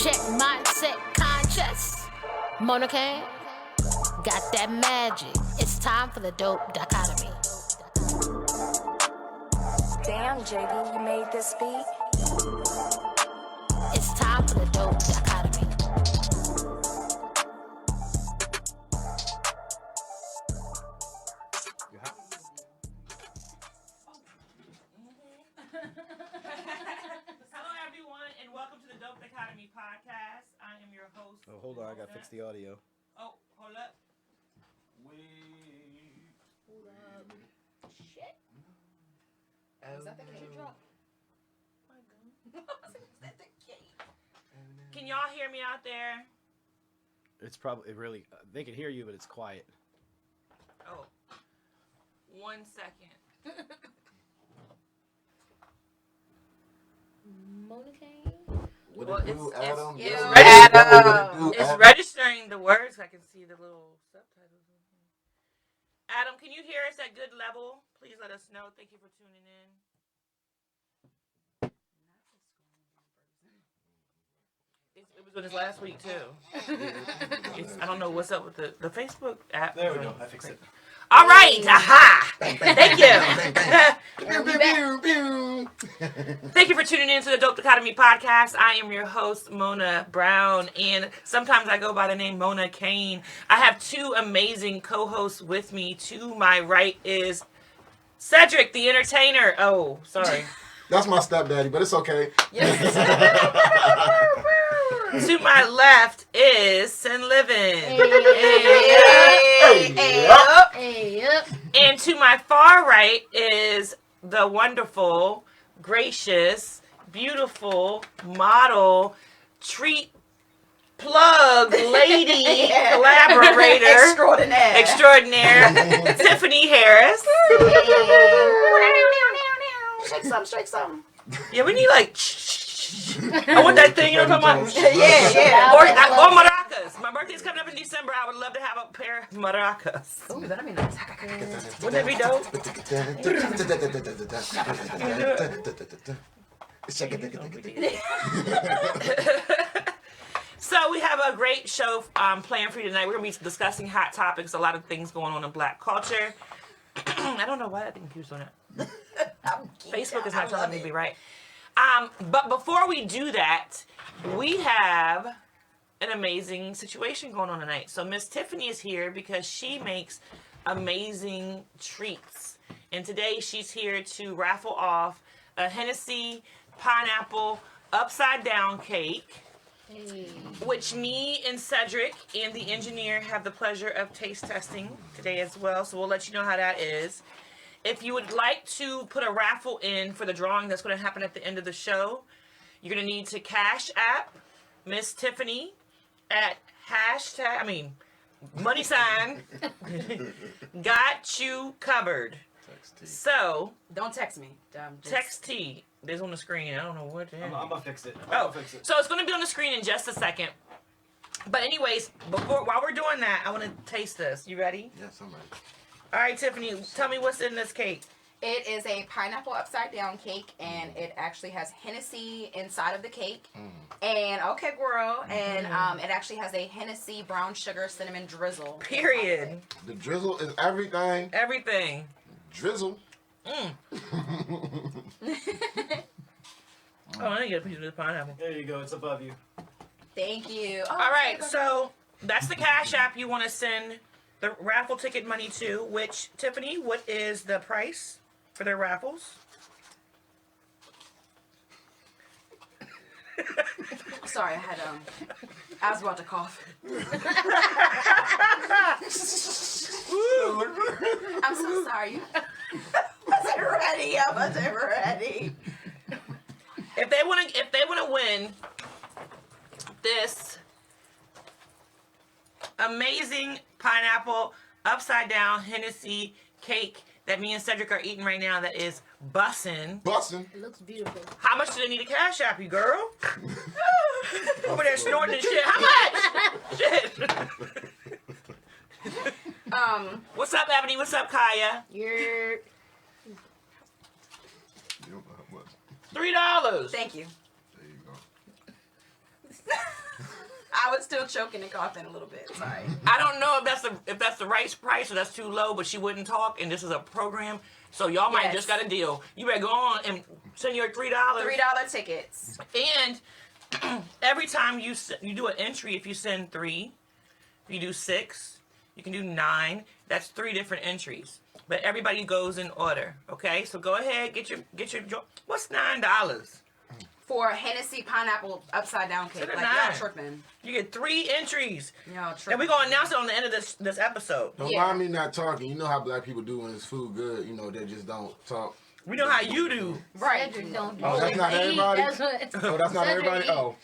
Check mindset conscious. Mona Kane got that magic. It's time for the dope dichotomy. Damn, JB, you made this beat? It's time for the dope dichotomy. Hello, everyone, and welcome to the Dope Dichotomy podcast. I am your host. Oh, hold on, I gotta fix the audio. Oh, hold up. Hold up. Shit. Is that the cake drop? Can y'all hear me out there? It's probably really. They can hear you, but it's quiet. Oh, 1 second. Mona Kane? Well, Adam? it's registering the words. I can see the little subtitles. Adam, can you hear us at good level? Please let us know. Thank you for tuning in. It was with us last week too. I don't know what's up with the Facebook app. There we go. I fixed it. All right, aha! Thank you. Thank you for tuning in to the Dope Dichotomy podcast. I am your host, Mona Brown, and sometimes I go by the name Mona Kane. I have two amazing co-hosts with me. To my right is Cedric, the entertainer. Oh, sorry. That's my stepdaddy, but it's okay. To my left is Sin Livin. Hey up. And to my far right is the wonderful, gracious, beautiful model, treat plug lady, collaborator, extraordinaire, Tiffani Harris. Shake some. Yeah, we need like. I want that thing, you know what I'm talking about? Yeah. Or maracas. My birthday's coming up in December. I would love to have a pair of maracas. Ooh, that'd be nice. Wouldn't that be dope? So we have a great show planned for you tonight. We're going to be discussing hot topics, a lot of things going on in black culture. I don't know why that thing keeps doing that. Facebook is not telling me to be right. But before we do that, we have an amazing situation going on tonight. So Miss Tiffani is here because she makes amazing treats. And today she's here to raffle off a Hennessy pineapple upside down cake, which me and Cedric and the engineer have the pleasure of taste testing today as well. So we'll let you know how that is. If you would like to put a raffle in for the drawing that's going to happen at the end of the show, you're going to need to Cash App Miss Tiffani at money sign, Got Chu Covered. So, Don't text me. text T. There's on the screen. I don't know what. I'm gonna fix it. So it's going to be on the screen in just a second. But anyways, while we're doing that, I want to taste this. You ready? Yes, I'm ready. All right, Tiffani, tell me what's in this cake. It is a pineapple upside down cake, and it actually has Hennessy inside of the cake. And okay, girl, and it actually has a Hennessy brown sugar cinnamon drizzle. Period. The drizzle is everything. Everything. Drizzle. Oh, I didn't get a piece of this pineapple. There you go. It's above you. Thank you. Oh, All right, so that's the Cash App you want to send the raffle ticket money to. Which, Tiffani, what is the price for their raffles? Sorry, I was about to cough. I'm so sorry. I wasn't ready. If they want to win this amazing pineapple upside down Hennessy cake that me and Cedric are eating right now, that is bussin'. It looks beautiful. How much do they need to Cash App you, girl? Over there snorting and shit. How much? Shit. What's up, Ebony? What's up, Kaya? You're You don't know how much. $3. Thank you. There you go. was still choking and coughing a little bit. Sorry. I don't know if that's the right price or that's too low, but she wouldn't talk, and this is a program, so y'all might just got a deal. You better go on and send your $3. $3 tickets. And every time you do an entry, if you send 3, if you do 6, you can do 9. That's 3 different entries. But everybody goes in order, okay? So go ahead, get your. What's $9? For a Hennessy pineapple upside down cake. Like, y'all tripping. You get 3 entries. Y'all tripping. And we're going to announce it on the end of this episode. Don't mind me not talking. You know how black people do when it's food good. You know, they just don't talk. We know how you do. Right. Cedric don't do Oh, that's not everybody? That's what, Oh, that's not Cedric everybody? eat. Oh.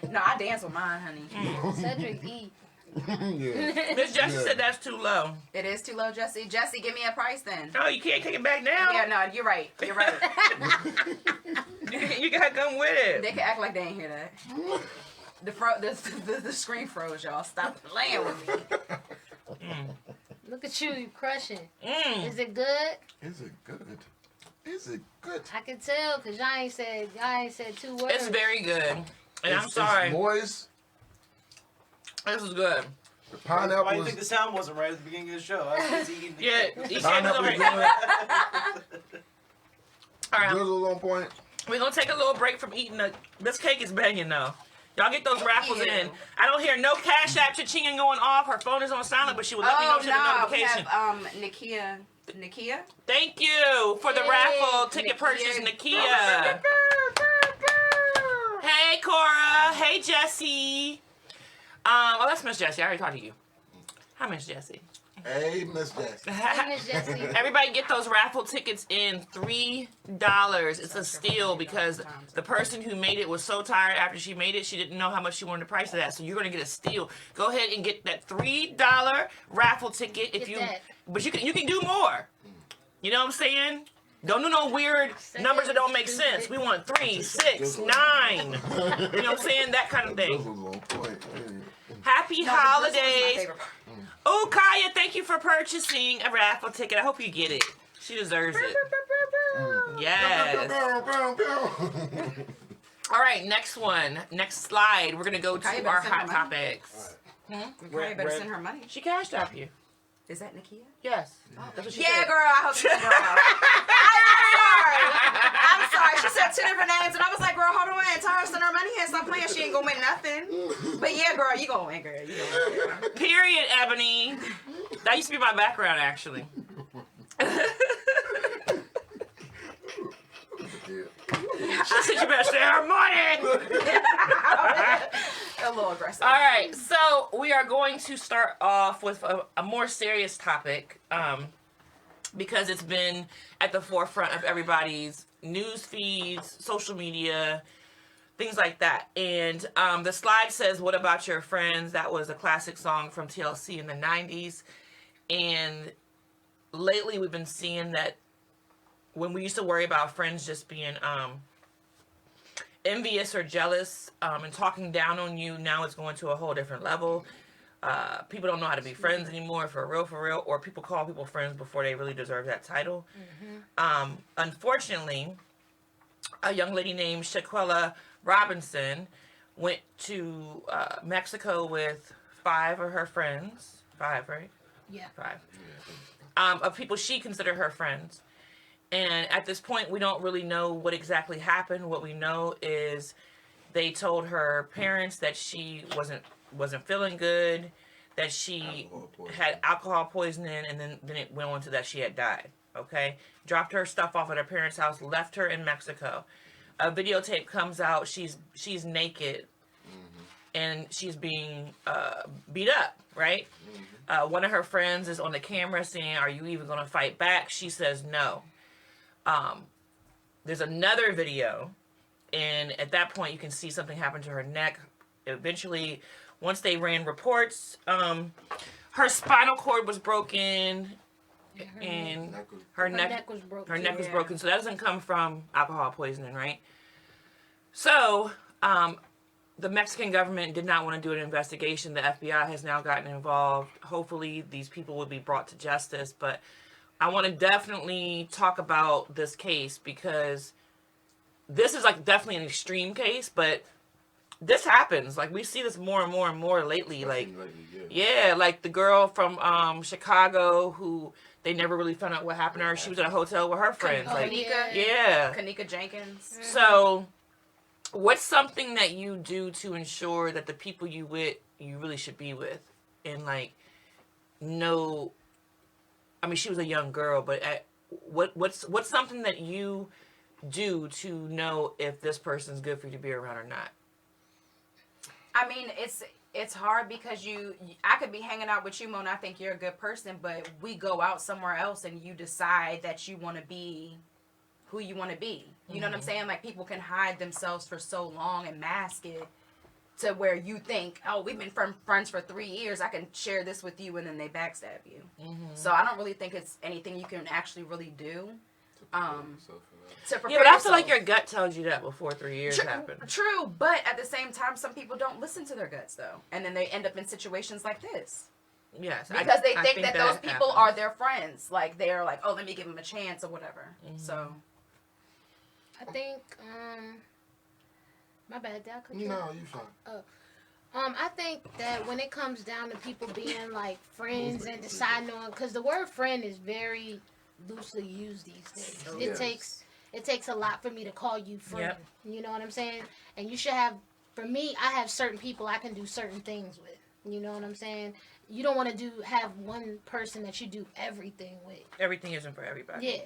No, I dance with mine, honey. Cedric eat. Yeah. Miss Jessie Yeah. said that's too low. It is too low, Jesse. Jesse, give me a price then. No, you can't take it back now. Yeah, no, you're right. You're right. You gotta come with it. They can act like they ain't hear that. The screen froze, y'all. Stop playing with me. Look at you crushing. Mm. Is it good? Is it good? Is it good? I can tell because y'all ain't said 2 words. It's very good. And I'm It's sorry. moist. This is good. The Why pineapple do you is... think the sound wasn't right at the beginning of the show? I was busy eating the Yeah, cake. he said Pineapple is it's good. okay. All right, Drizzle's on point. we're gonna take a little break from eating this cake is banging though. Y'all get those raffles in. I don't hear no Cash App cha-chinging going off. Her phone is on silent, but she would let me know she had a we notification. have Nakia. Thank you for the Yay, raffle ticket Nakia. purchase, Nakia. Hey, Cora. Hey, Jessie. Oh, that's Miss Jessie. I already talked to you. Hi, Miss Jessie. Hey, Miss Jackson. Hey, Miss Jessie. Everybody get those raffle tickets in. $3. It's a steal because the person who made it was so tired after she made it, she didn't know how much she wanted the price of that. So you're going to get a steal. Go ahead and get that $3 raffle ticket if Get you. that. But you can do more. You know what I'm saying? Don't do no weird numbers that don't make sense. We want 3, 6, 9. You know what I'm saying? That kind of thing. Drizzle's on point. Happy No, the drizzle is my holidays. favorite part. Oh, Kaya, thank you for purchasing a raffle ticket. I hope you get it. She deserves it. Yes. All right, next one. Next slide. We're going to go Kaya to better our send her hot money. topics. Kaya better send her money. She cashed out you. Is that Nakia? Yes. That's what she Yeah, said. girl, I hope you girl. I'm sorry. She said 2 different names, and I was like, girl, hold on. Tell her to send her money and stop playing. She ain't gonna win nothing. But yeah, girl, you gonna win, girl. You gonna win. Period, Ebony. That used to be my background, actually. She said you better share her money. A little aggressive. All right, so we are going to start off with a more serious topic because it's been at the forefront of everybody's news feeds, social media, things like that. And the slide says, "What about your friends?" That was a classic song from TLC in the 90s. And lately we've been seeing that when we used to worry about friends just being envious or jealous and talking down on you, now it's going to a whole different level. People don't know how to be friends anymore, for real, or people call people friends before they really deserve that title. Unfortunately, a young lady named Shanquella Robinson went to Mexico with 5 of her friends. 5, right? Yeah. 5. Of people she considered her friends. And at this point, we don't really know what exactly happened. What we know is they told her parents that she wasn't feeling good, that she had alcohol poisoning, and then it went on to that she had died. Okay? Dropped her stuff off at her parents' house, left her in Mexico. A videotape comes out. She's naked, and she's being beat up, right? One of her friends is on the camera saying, "Are you even going to fight back?" She says no. There's another video, and at that point you can see something happen to her neck. Eventually, once they ran reports, her spinal cord was broken, and her neck was broken. Her neck was broken, so that doesn't come from alcohol poisoning, right? So, the Mexican government did not want to do an investigation. The FBI has now gotten involved. Hopefully, these people will be brought to justice, but I want to definitely talk about this case because this is like definitely an extreme case, but this happens. Like we see this more and more and more lately. Like, Lately, yeah, like the girl from Chicago who they never really found out what happened to her. She was in a hotel with her friends. Like, Kanika Jenkins. So, what's something that you do to ensure that the people you with you really should be with, and like, no. I mean, she was a young girl, but what's something that you do to know if this person's good for you to be around or not? I mean, it's hard because I could be hanging out with you, Mona. I think you're a good person, but we go out somewhere else and you decide that you want to be who you want to be. You know what I'm saying? Like, people can hide themselves for so long and mask it to where you think, oh, we've been friends for 3 years. I can share this with you, and then they backstab you. So I don't really think it's anything you can actually really do. To prepare but I feel yourself. like your gut tells you that before 3 years happen. True, but at the same time, some people don't listen to their guts, though. And then they end up in situations like this. Yes. Because they think that those people are happens. their friends. Like, they're like, oh, let me give them a chance or whatever. So. I think, my bad, Dad. No, you fine. I think that when it comes down to people being like friends and deciding on, because the word friend is very loosely used these days. It takes a lot for me to call you friend. Yep. You know what I'm saying? And you should have, for me, I have certain people I can do certain things with. You know what I'm saying? You don't want to have one person that you do everything with. Everything isn't for everybody. Yeah.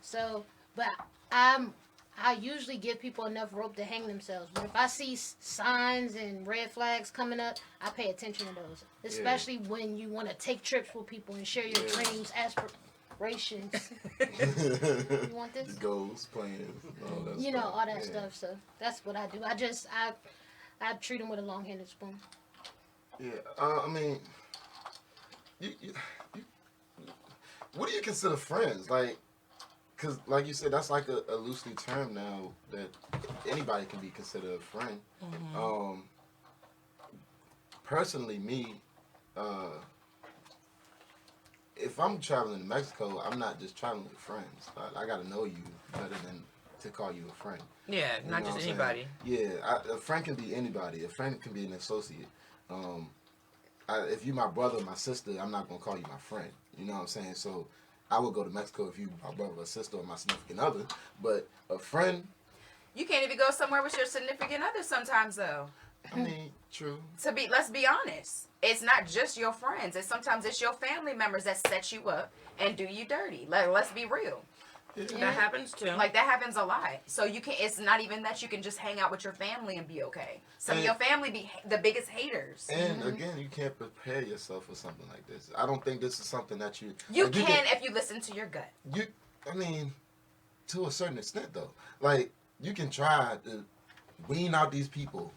So, but I usually give people enough rope to hang themselves. But if I see signs and red flags coming up, I pay attention to those. Especially when you want to take trips with people and share your dreams, aspirations. You want this? Goals, plans, all that You know, stuff. all that stuff. So that's what I do. I treat them with a long-handed spoon. Yeah, I mean, what do you consider friends? Like, because like you said, that's like a loosely term now that anybody can be considered a friend. Personally, me, if I'm traveling to Mexico, I'm not just traveling with friends. I got to know you better than to call you a friend. Yeah, You not know just what I'm anybody. saying? Yeah, a friend can be anybody. A friend can be an associate. If you're my brother or my sister, I'm not going to call you my friend. You know what I'm saying? So I would go to Mexico if you my brother or sister or my significant other. But a friend... You can't even go somewhere with your significant other sometimes, though. I mean, true. Let's be honest. It's not just your friends. Sometimes it's your family members that set you up and do you dirty. Let's be real. Yeah. That happens too. Like, that happens a lot. So you can. It's not even that you can just hang out with your family and be okay. Some of your family be the biggest haters. And again, you can't prepare yourself for something like this. I don't think this is something that you... You can if you listen to your gut. I mean, to a certain extent, though. Like, you can try to wean out these people.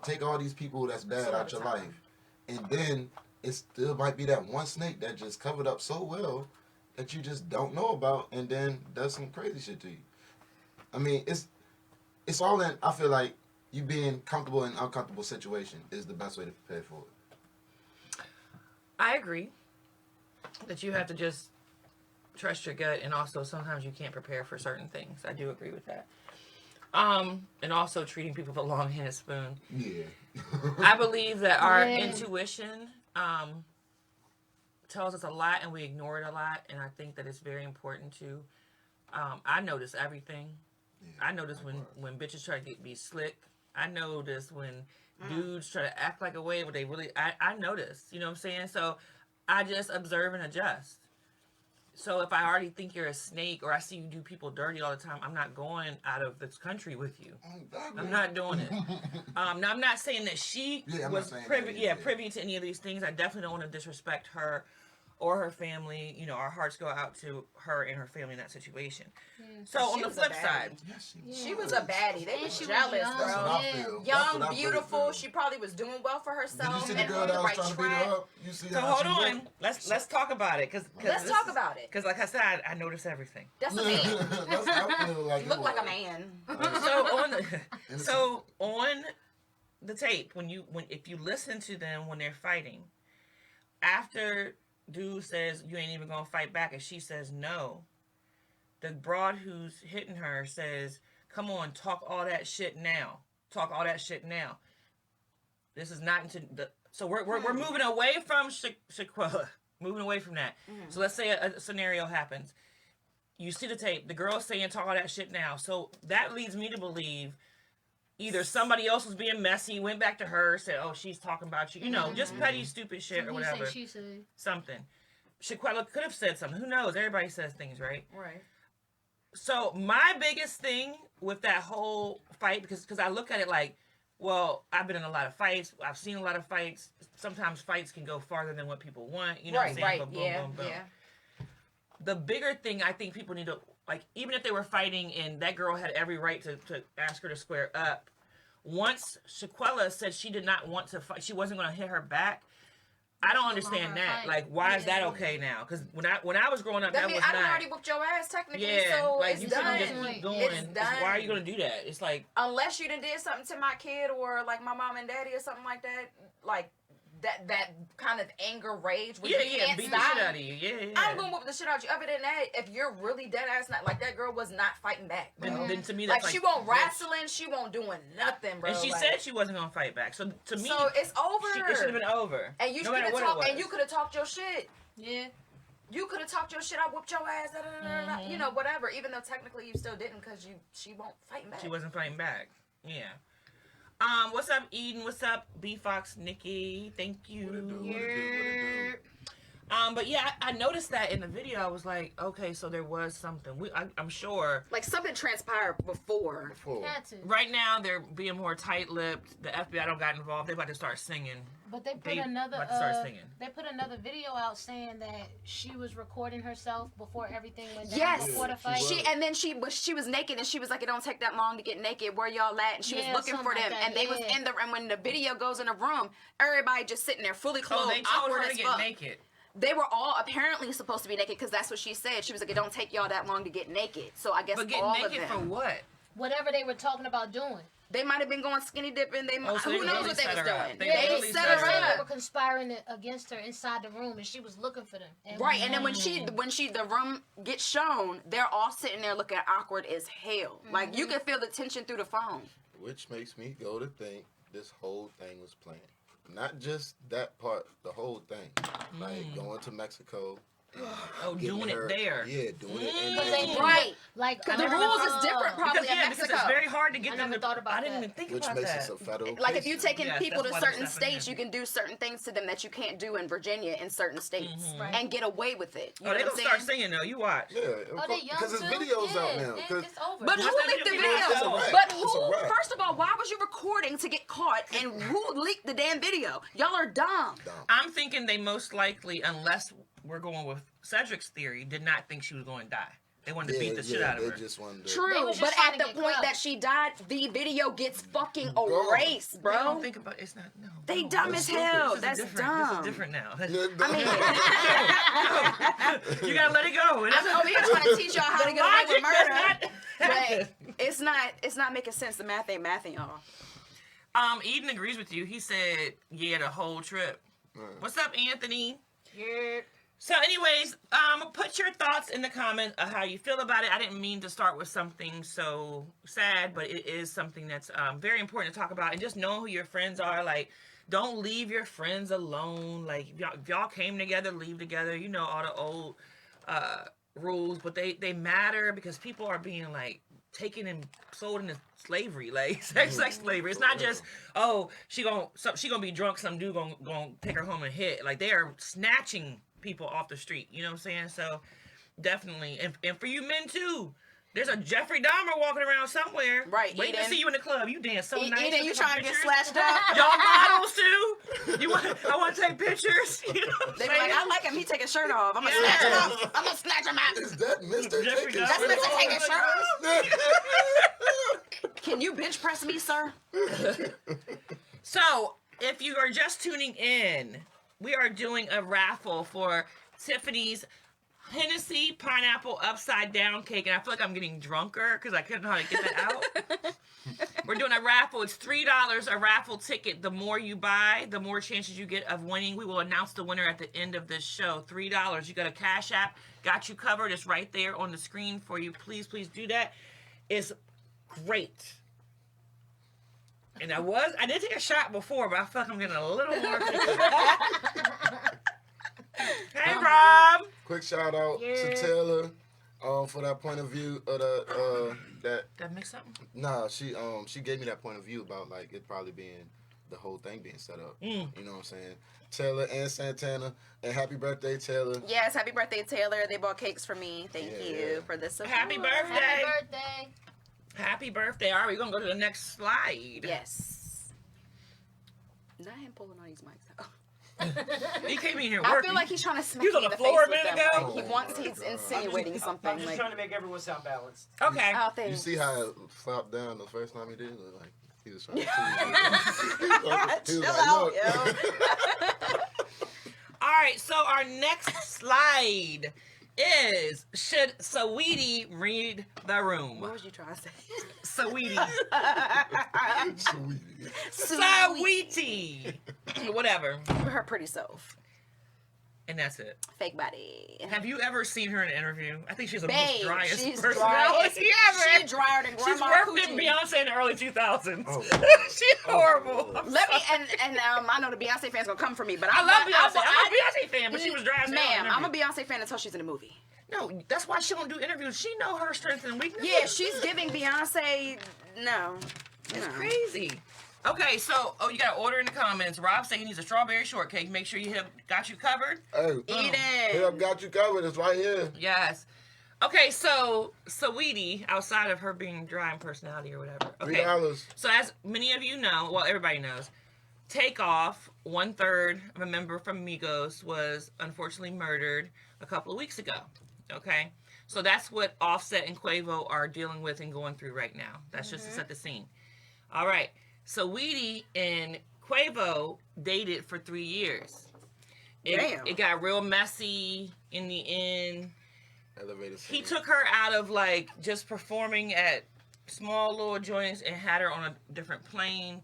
Take all these people that's bad out your life. And then it still might be that one snake that just covered up so well that you just don't know about and then does some crazy shit to you. I mean, it's all in... I feel like you being comfortable in uncomfortable situation is the best way to prepare for it. I agree that you have to just trust your gut, and also sometimes you can't prepare for certain things. I do agree with that. And also treating people with a long-handed spoon. Yeah. I believe that our intuition tells us a lot, and we ignore it a lot. And I think that it's very important to. I notice everything. Yeah, I notice when bitches try to be slick. I notice when dudes try to act like a way, but they really. I notice. You know what I'm saying? So I just observe and adjust. So if I already think you're a snake, or I see you do people dirty all the time, I'm not going out of this country with you. I'm not doing it. Now I'm not saying that she was privy to any of these things. I definitely don't want to disrespect her or her family. You know, our hearts go out to her and her family in that situation. So on the flip side, she was a baddie. They was she jealous, was bro. Young, beautiful. She probably was doing well for herself. Did you see the girl that was trying to beat her up? You see so hold on. Let's talk about it. Let's talk about it. Because like I said, I notice everything. That's a man. I feel like You look like a man. So on the tape, if you listen to them when they're fighting, after dude says you ain't even gonna fight back and she says no, the broad who's hitting her says, come on, talk all that shit now. talk all that shit now. This is not into the. So we're moving away from Shanquella. Moving away from that. So let's say a scenario happens. You see the tape. The girl's saying talk all that shit now. So that leads me to believe either somebody else was being messy, went back to her, said, "Oh, she's talking about you." You know, just petty, stupid shit or whatever. She said. Something. Shanquella could have said something. Who knows? Everybody says things, right? Right. So my biggest thing with that whole fight, because I look at it like, well, I've been in a lot of fights. I've seen a lot of fights. Sometimes fights can go farther than what people want. You know what I'm saying? Right. Boom, boom, Yeah. boom, boom. Yeah. The bigger thing I think people need to, like, even if they were fighting and that girl had every right to ask her to square up, once Shanquella said she did not want to fight, she wasn't going to hit her back, I don't understand that. Like, why is that okay now? Because when I was growing up, that was I not. done already whooped your ass technically, Yeah, so like, it's you done. shouldn't just keep going. It's done. Why are you going to do that? It's like, Unless you done did something to my kid or like my mom and daddy or something like that, like that kind of anger, rage. Where you can't beat stop. the shit out of you. Yeah. I'm gonna whoop the shit out of you. Other than that, if you're really dead ass, not like that girl was not fighting back. Bro. Then to me, that's like she won't wrestling, she won't doing nothing, bro. And she said she wasn't gonna fight back. So to me, so it's over. It should have been over. And you no could matter have what talked. it And you could have talked your shit. Yeah. You could have talked your shit. I whooped your ass. Da, da, da, da, you know, whatever. Even though technically you still didn't, because she won't fight back. She wasn't fighting back. Yeah. What's up, Eden? What's up, B Fox, Nikki? Thank you. What it do? But yeah, I noticed that in the video. I was like, okay, so there was something. I'm sure. Like something transpired before. Had to. Right now, they're being more tight-lipped. The FBI don't got involved. They about to start singing. But they put They another about to start singing. they put another video out saying that she was recording herself before everything went down, Yes. before the fight. She was naked and she was like, it don't take that long to get naked. Where y'all at? And she was looking for something them. like that, And they was in the and when the video goes in the room, everybody just sitting there fully clothed, Oh, they told awkward her to as get fuck. naked. They were all apparently supposed to be naked because that's what she said. She was like, it don't take y'all that long to get naked. So I guess But get all naked of for them. what? Whatever they were talking about doing. They might have been going skinny dipping. They Oh, so who they knows really what they set was her up. doing. They They really set set her her They up. were conspiring against her inside the room, and she was looking for them. Right, and then when the room gets shown, they're all sitting there looking awkward as hell. Like you can feel the tension through the phone. Which makes me go to think this whole thing was planned. Not just that part, the whole thing. Like going to Mexico. Oh, getting doing her- it there. Yeah, doing it in But they Mexico. Right. like Because the rules is different probably Because, in because Mexico. it's very hard to get I them never to. thought about I didn't that. even think Which about makes that. it a federal Like if case. you taking Yes, people that's to why certain this happened states, you can do certain things to them that you can't do in Virginia in certain states Right. and get away with it. You Oh, know they what gonna I'm start saying? singing though. You watch. Yeah, Oh, they young because there's too? videos out Yeah, now. 'cause it's over. But who What's that leaked the video? video? It's a wrap. But It's a who? wrap. First of all, why was you recording to get caught? And who leaked the damn video? Y'all are dumb. I'm thinking they most likely, unless we're going with Cedric's theory, did not think she was going to die. They wanted to beat the shit out of her. They just wanted to. True, was just but trying at to the get point clout. that she died, the video gets fucking Gone. erased, I bro. don't think about it's not. No. They no. dumb That's as hell. stupid. That's This is dumb. different now. I mean, You gotta let it go. I'm over here trying to teach y'all how to get away with Logic does murder, not- but it's not making sense. The math ain't mathing, y'all. Eden agrees with you. He said, yeah, the whole trip. What's up, Anthony? Yeah. So, anyways, put your thoughts in the comments of how you feel about it. I didn't mean to start with something so sad, but it is something that's very important to talk about. And just know who your friends are. Like, don't leave your friends alone. Like, if y'all came together, leave together. You know all the old rules, but they matter because people are being like taken and sold into slavery, like sex slavery. It's not just she gonna be drunk, some dude gonna take her home and hit. Like they are snatching people off the street. You know what I'm saying? So definitely, and for you men too. There's a Jeffrey Dahmer walking around somewhere. Right, Waiting to Eden. see you in the club. You dance so nice. Eden, you looking for trying to get pictures. slashed up? Y'all models too. I want to take pictures. You know what I'm They be saying? like, I like him. He take his shirt off. I'm gonna Yeah. snatch him off. I'm gonna snatch him out. Is that Mr. Jeffrey Taking Dahmer. That's shit Mr. off? Taking shirt off. Can you bench press me, sir? So, if you are just tuning in, we are doing a raffle for Tiffany's Hennessy Pineapple Upside Down Cake. And I feel like I'm getting drunker because I couldn't know how to get that out. We're doing a raffle. It's $3 a raffle ticket. The more you buy, the more chances you get of winning. We will announce the winner at the end of this show. $3. You got a Cash App. Got You Covered. It's right there on the screen for you. Please, please do that. It's great. And I did take a shot before, but I feel like I'm getting a little more. Hey, Rob. Quick shout out to Taylor for that point of view of that. Did I mix something? Nah, she gave me that point of view about like it probably being the whole thing being set up. You know what I'm saying? Taylor and Santana, and happy birthday, Taylor. Yes, happy birthday, Taylor. They bought cakes for me. Thank you for this support. Happy birthday. Happy birthday. Happy birthday. All right, we're going to go to the next slide. Yes. Not him pulling all these mics out. He came in here I working. feel like he's trying to smack He was on me in the the floor face a with minute them. ago. Like, he's insinuating something. I'm just Like, trying to make everyone sound balanced. Okay. oh, thanks. You see how it flopped down the first time he did it? Like he was trying to he was Chill like, out, look. yo. All right, so our next slide is, should Saweetie read the room? What was you trying to say? Saweetie. Sweetie. Saweetie. Whatever. Her pretty self. And that's it. Fake body. Have you ever seen her in an interview? I think she's the Babe, most driest she's personality ever. She's drier than She's Grandma worked Coochie. in Beyonce in the early 2000s. Oh. She's horrible. I'm Let me sorry. and I know the Beyonce fans gonna come for me, but I love Beyonce. I'm a Beyonce fan, but she was dry as hell in Ma'am, I'm a interviews. Beyonce fan until she's in a movie. No, that's why she don't do interviews. She know her strengths and weaknesses. Yeah, she's giving Beyonce no. It's No. crazy. Okay, so you got to order in the comments. Rob said he needs a strawberry shortcake. Make sure you hit Got You Covered. Hey, Eat hit it. up, got you covered. It's right here. Yes. Okay, so Saweetie, outside of her being dry in personality or whatever. Okay. $3. So as many of you know, well, everybody knows, Takeoff, 1/3 of a member from Migos, was unfortunately murdered a couple of weeks ago. Okay? So that's what Offset and Quavo are dealing with and going through right now. That's just to set the scene. All right. Saweetie and Quavo dated for 3 years. Damn. It got real messy in the end. Elevator scene. He took her out of like just performing at small little joints and had her on a different plane.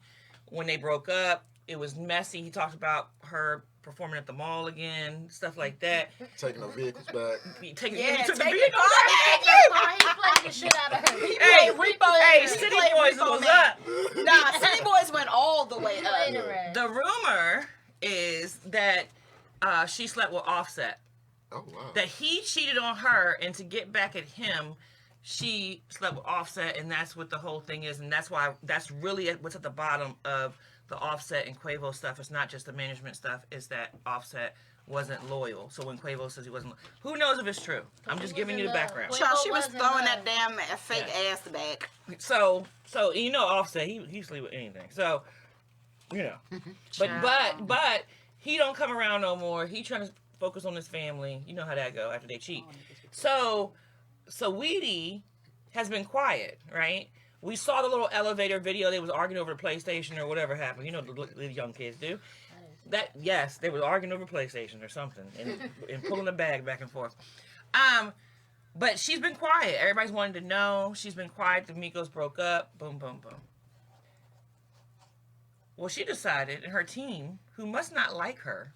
When they broke up, it was messy. He talked about her performing at the mall again, stuff like that. Taking the vehicles back. He Yeah, took the take vehicle it back. back. He played the shit out of her. He Hey, played Repo hey, in her. City played Boys Repo was Man. up. Nah, City Boys went all the way He played up. her. The rumor is that she slept with Offset. Oh wow. That he cheated on her, and to get back at him, she slept with Offset, and that's what the whole thing is, and that's why that's really what's at the bottom of the Offset and Quavo stuff. It's not just the management stuff; is that Offset wasn't loyal. So when Quavo says he wasn't, who knows if it's true? I'm just giving you the background. Child, she was Wasn't throwing love. that damn fake ass back. So you know Offset, he sleep with anything. So you know, but he don't come around no more. He trying to focus on his family. You know how that go after they cheat. So Saweetie has been quiet, right? We saw the little elevator video. They was arguing over the PlayStation or whatever happened. You know the young kids do. That yes, they were arguing over PlayStation or something and pulling the bag back and forth. But she's been quiet. Everybody's wanted to know. She's been quiet. The Migos broke up. Boom, boom, boom. Well, she decided, and her team, who must not like her,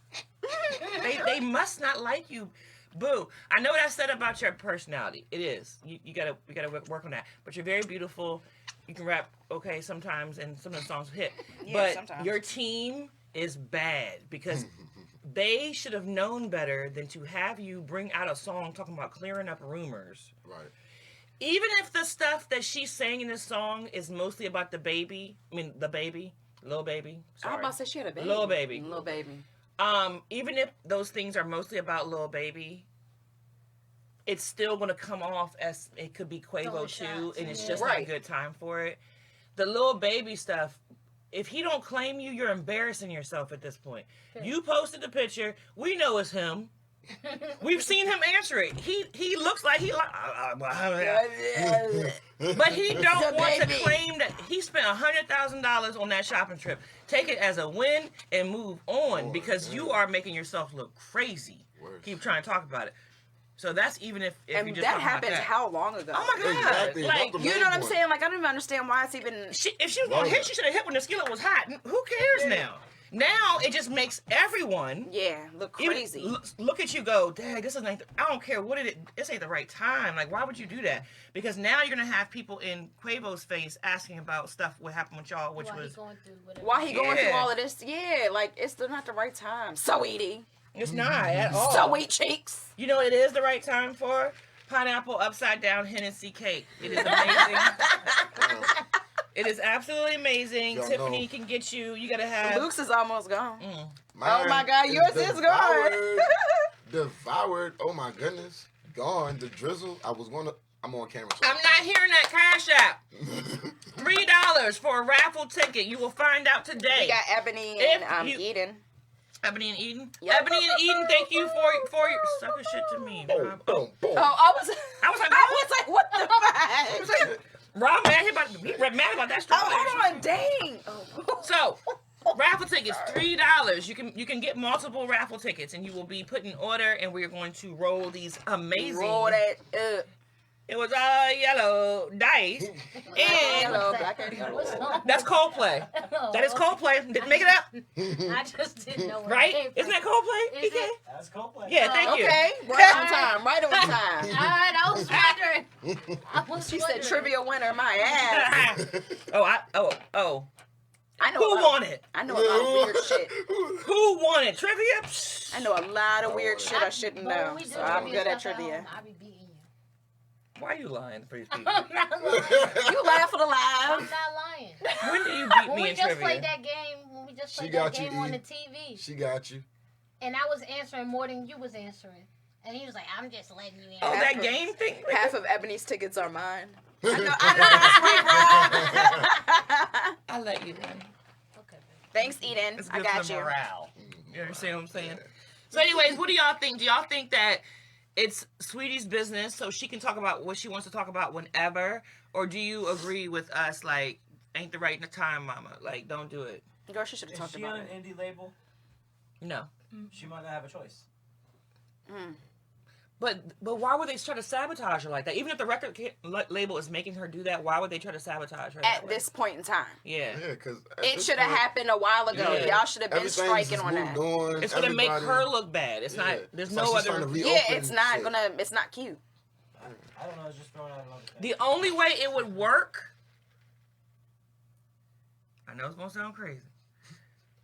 they must not like you. Boo. I know what I said about your personality. It is. You gotta work on that. But you're very beautiful. You can rap okay sometimes, and some of the songs hit. Yeah, but sometimes. your team is bad because they should have known better than to have you bring out a song talking about clearing up rumors. Right. Even if the stuff that she's saying in this song is mostly about the baby, Lil Baby. I was about to say she had a baby. Lil Baby. Lil Baby. Even if those things are mostly about Lil Baby, it's still going to come off as it could be Quavo Throwing too, shots, and it's yeah. just not a Right. good time for it. The Lil Baby stuff, if he don't claim you, you're embarrassing yourself at this point. You posted the picture. We know it's him. We've seen him answer it. He looks like but he don't want to claim that he spent $100,000 on that shopping trip. Take it as a win and move on because you are making yourself look crazy. Worse. Keep trying to talk about it. So that's even if And you just that talking about happened that. how long ago? Oh my god! Exactly. Like That's the You know what I'm Main saying? Like, I don't even understand why it's even... if she was gonna hit, she should have hit when the skillet was hot. Who cares now? Now it just makes everyone look even crazy. look at you go, dang, this isn't. I don't care what this ain't the right time. Like, why would you do that? Because now you're gonna have people in Quavo's face asking about stuff what happened with y'all, which was Why he going through all of this? Yeah, like it's still not the right time. Sweetie. It's not at all. Sweet cheeks. You know what it is the right time for? Pineapple upside down Hennessy cake. It is amazing. It is absolutely amazing. Y'all Tiffany know. can get you. You gotta have. Luke's is almost gone. Mm. Oh my God, yours is gone. Devoured. Oh my goodness. Gone. The drizzle. I'm on camera. So I'm not hearing that Cash App. $3 for a raffle ticket. You will find out today. We got Ebony and Eden. Ebony and Eden. Yep. Ebony and Eden, thank you for your sucker shit to me. Boom, boom, boom. I was like, what the fuck? Rob mad about that story. Oh, hold on, dang. So, raffle tickets, $3. You can get multiple raffle tickets, and you will be put in order, and we are going to roll these amazing. Roll that up. It was yellow dice, and Yellow, black and yellow. that's Coldplay. That is Coldplay. Didn't make it up, I just didn't know where right? it came from. Isn't that Coldplay? Is PK? it? That's Coldplay. Yeah, thank you. Okay, right on time, right on time. Alright, I was wondering. She said trivia winner, my ass. I know Who won it? I know a lot of weird shit. Who won it? Trivia? I know a lot of weird shit I shouldn't But when know. we do So I'm good at stuff trivia. home, I be beating you. Why are you lying for these people? I'm not lying. You laugh for the I'm laugh. not lying. When do you beat When me we in just trivia? played that game, when we just She played got that you, game on E. the TV, She got you. and I was answering more than you was answering, and he was like, "I'm just letting you Oh, answer." that game thing? Half of Ebony's tickets are mine. I let you win. Okay, Thanks, Eden. It's I good got for the you. morale. You understand what I'm saying? So anyways, what do y'all think? Do y'all think that it's Sweetie's business so she can talk about what she wants to talk about whenever? Or do you agree with us, like, ain't the right time, mama? Like, don't do it. Girl, she should have Is talked she about on it. an indie label? No. She might not have a choice. But why would they try to sabotage her like that? Even if the record label is making her do that, why would they try to sabotage her that At way? this point in time. Yeah. Yeah, because It should have happened a while ago. Yeah. Y'all should have been striking on that. It's going to make her look bad. It's not, there's no other. Yeah, it's not cute. I don't know. I was just throwing out another thing. The only way it would work, I know it's going to sound crazy,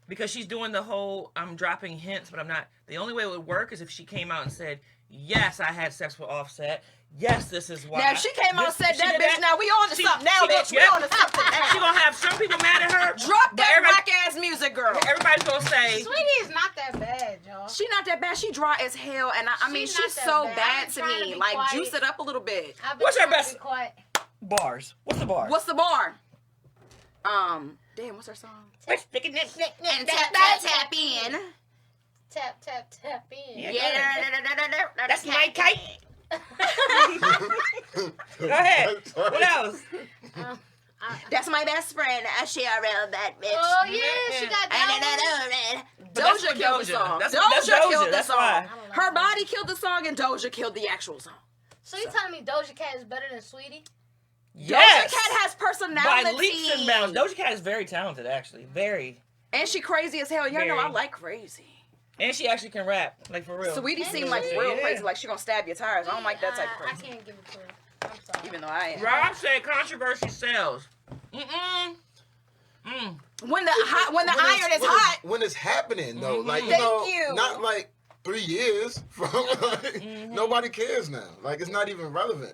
because she's doing the whole, I'm dropping hints, but I'm not. The only way it would work is if she came out and said, yes, I had sex with Offset. Yes, this is why. Now, if she came out and said She that, did bitch, now we on to something now, bitch. We on to something now. She going to have some people mad at her. Drop but that everybody- rock-ass music, girl. Everybody's going to say, Sweetie is not that bad, y'all. She not that bad. She dry as hell, and I mean, She's she's not so that bad bad. to I'm trying to me. be Like, quiet. juice it up a little bit. I've been What's her trying to best- be quiet. bars. What's the bar? What's the bar? Damn, what's her song? And And tap in. Tap, tap, tap in. Yeah. That's my kite. Go ahead. What else? That's my best friend, Cheryl, that bitch. Oh, yeah, she got that that's Doja for killed the Doja. song. That's Doja Doja, killed the that's song. why. Her body killed the song, and Doja killed the actual song. So you telling me Doja Cat is better than Sweetie? Yes. Doja Cat has By personality. leaps and bounds. Doja Cat is very talented, actually. Very. And she crazy as hell. Y'all know Very. I like crazy. And she actually can rap, like for real. Sweetie And seemed like she- real Yeah. crazy, like she gonna stab your tires. I don't like that type of I crazy. can't give it to her. I'm sorry. Even though I am. Rob said controversy sells. When the iron is hot. When it's happening though, like you Thank know, you. not like 3 years from like, nobody cares now. Like it's not even relevant.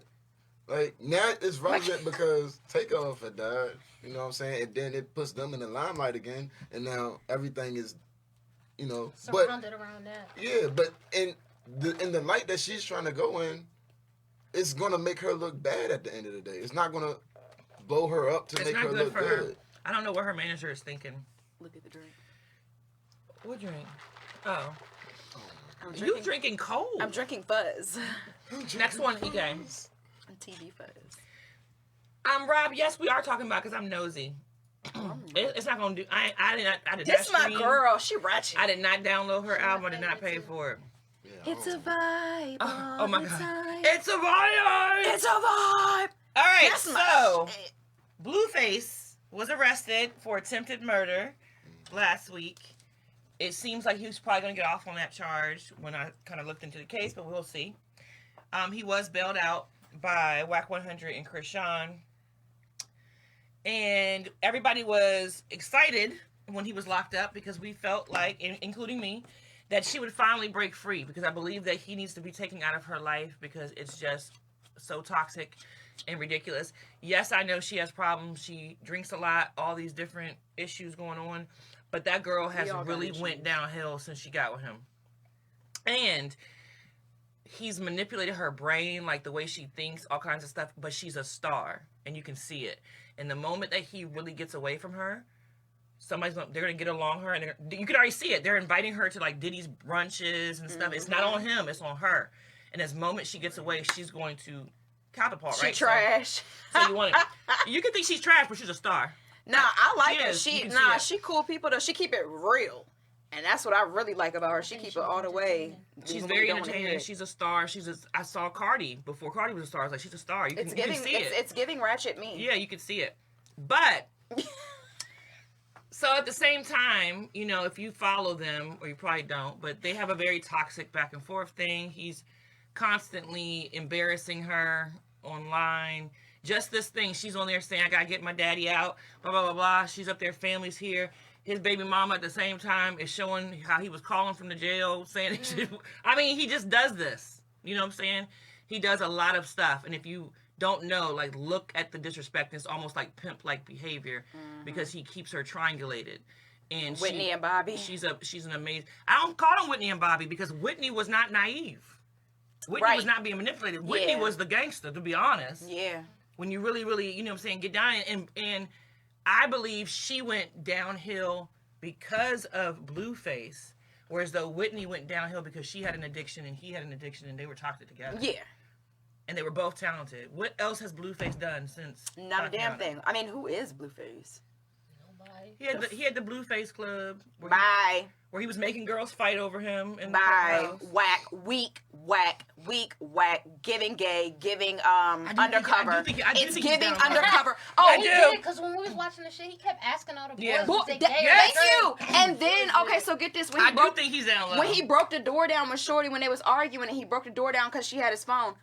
Like now it's relevant because Takeoff had died. You know what I'm saying? And then it puts them in the limelight again, and now everything is, you know, but Surrounded around that. yeah, but in the light that she's trying to go in, it's gonna make her look bad at the end of the day. It's not gonna blow her up to It's make not her good look for her. good. I don't know what her manager is thinking. Look at the drink. What drink? Oh. I'm You drinking cold. I'm drinking fuzz. Next one, EK. TV fuzz. Rob, yes, we are talking about because I'm nosy. It's not gonna do. I did This not my stream. girl. She ratchet. I did not download her album. I did not pay for it. Yeah, It's a vibe. Oh my all the god, time. it's a vibe. It's a vibe. All right, That's so my shit. Blueface was arrested for attempted murder last week. it seems like he was probably going to get off on that charge when I kind of looked into the case, but we'll see. He was bailed out by Whack 100 and Chrisean. And everybody was excited when he was locked up because we felt like, including me, that she would finally break free, because I believe that he needs to be taken out of her life because it's just so toxic and ridiculous. Yes, I know she has problems. She drinks a lot, all these different issues going on, but that girl has really went downhill since she got with him. And he's manipulated her brain, like the way she thinks, all kinds of stuff, but she's a star, and you can see it. And the moment that he really gets away from her, they're gonna get along her, and you can already see it. They're inviting her to like Diddy's brunches and stuff. It's not on him, it's on her. And as the moment she gets away, she's going to catapult, right? She trash. So you can think she's trash, but she's a star. Nah, I like her. She She cool people though. She keep it real. And that's what I really like about her. She keep it all the way. She's very entertaining. She's a star. I saw Cardi before Cardi was a star. I was like, she's a star. You can see it. It's giving Ratchet me. Yeah, you can see it. But so at the same time, you know, if you follow them, or you probably don't, but they have a very toxic back and forth thing. He's constantly embarrassing her online. Just this thing, she's on there saying, I gotta get my daddy out, blah, blah, blah, blah. She's up there, family's here. His baby mama at the same time is showing how he was calling from the jail, saying, I mean, he just does this. You know what I'm saying? He does a lot of stuff. And if you don't know, like, look at the disrespect. It's almost like pimp-like behavior because he keeps her triangulated. And Whitney and Bobby. She's an amazing. I don't call him Whitney and Bobby because Whitney was not naive. Whitney was not being manipulated. Whitney was the gangster, to be honest. Yeah. When you really, really, you know what I'm saying, get down. And I believe she went downhill because of Blueface, whereas though Whitney went downhill because she had an addiction and he had an addiction and they were toxic together. Yeah. And they were both talented. What else has Blueface done since? Not a damn thing. I mean, who is Blueface? Nobody. He had the Blueface Club. Where he was making girls fight over him. And Whack, weak, giving gay, giving undercover. It's giving undercover. Oh, he did, because when we was watching the shit, he kept asking all the boys if they gay. Thank you. And then, okay, so get this. I do think he's down low. When he broke the door down with Shorty, when they was arguing, and he broke the door down because she had his phone.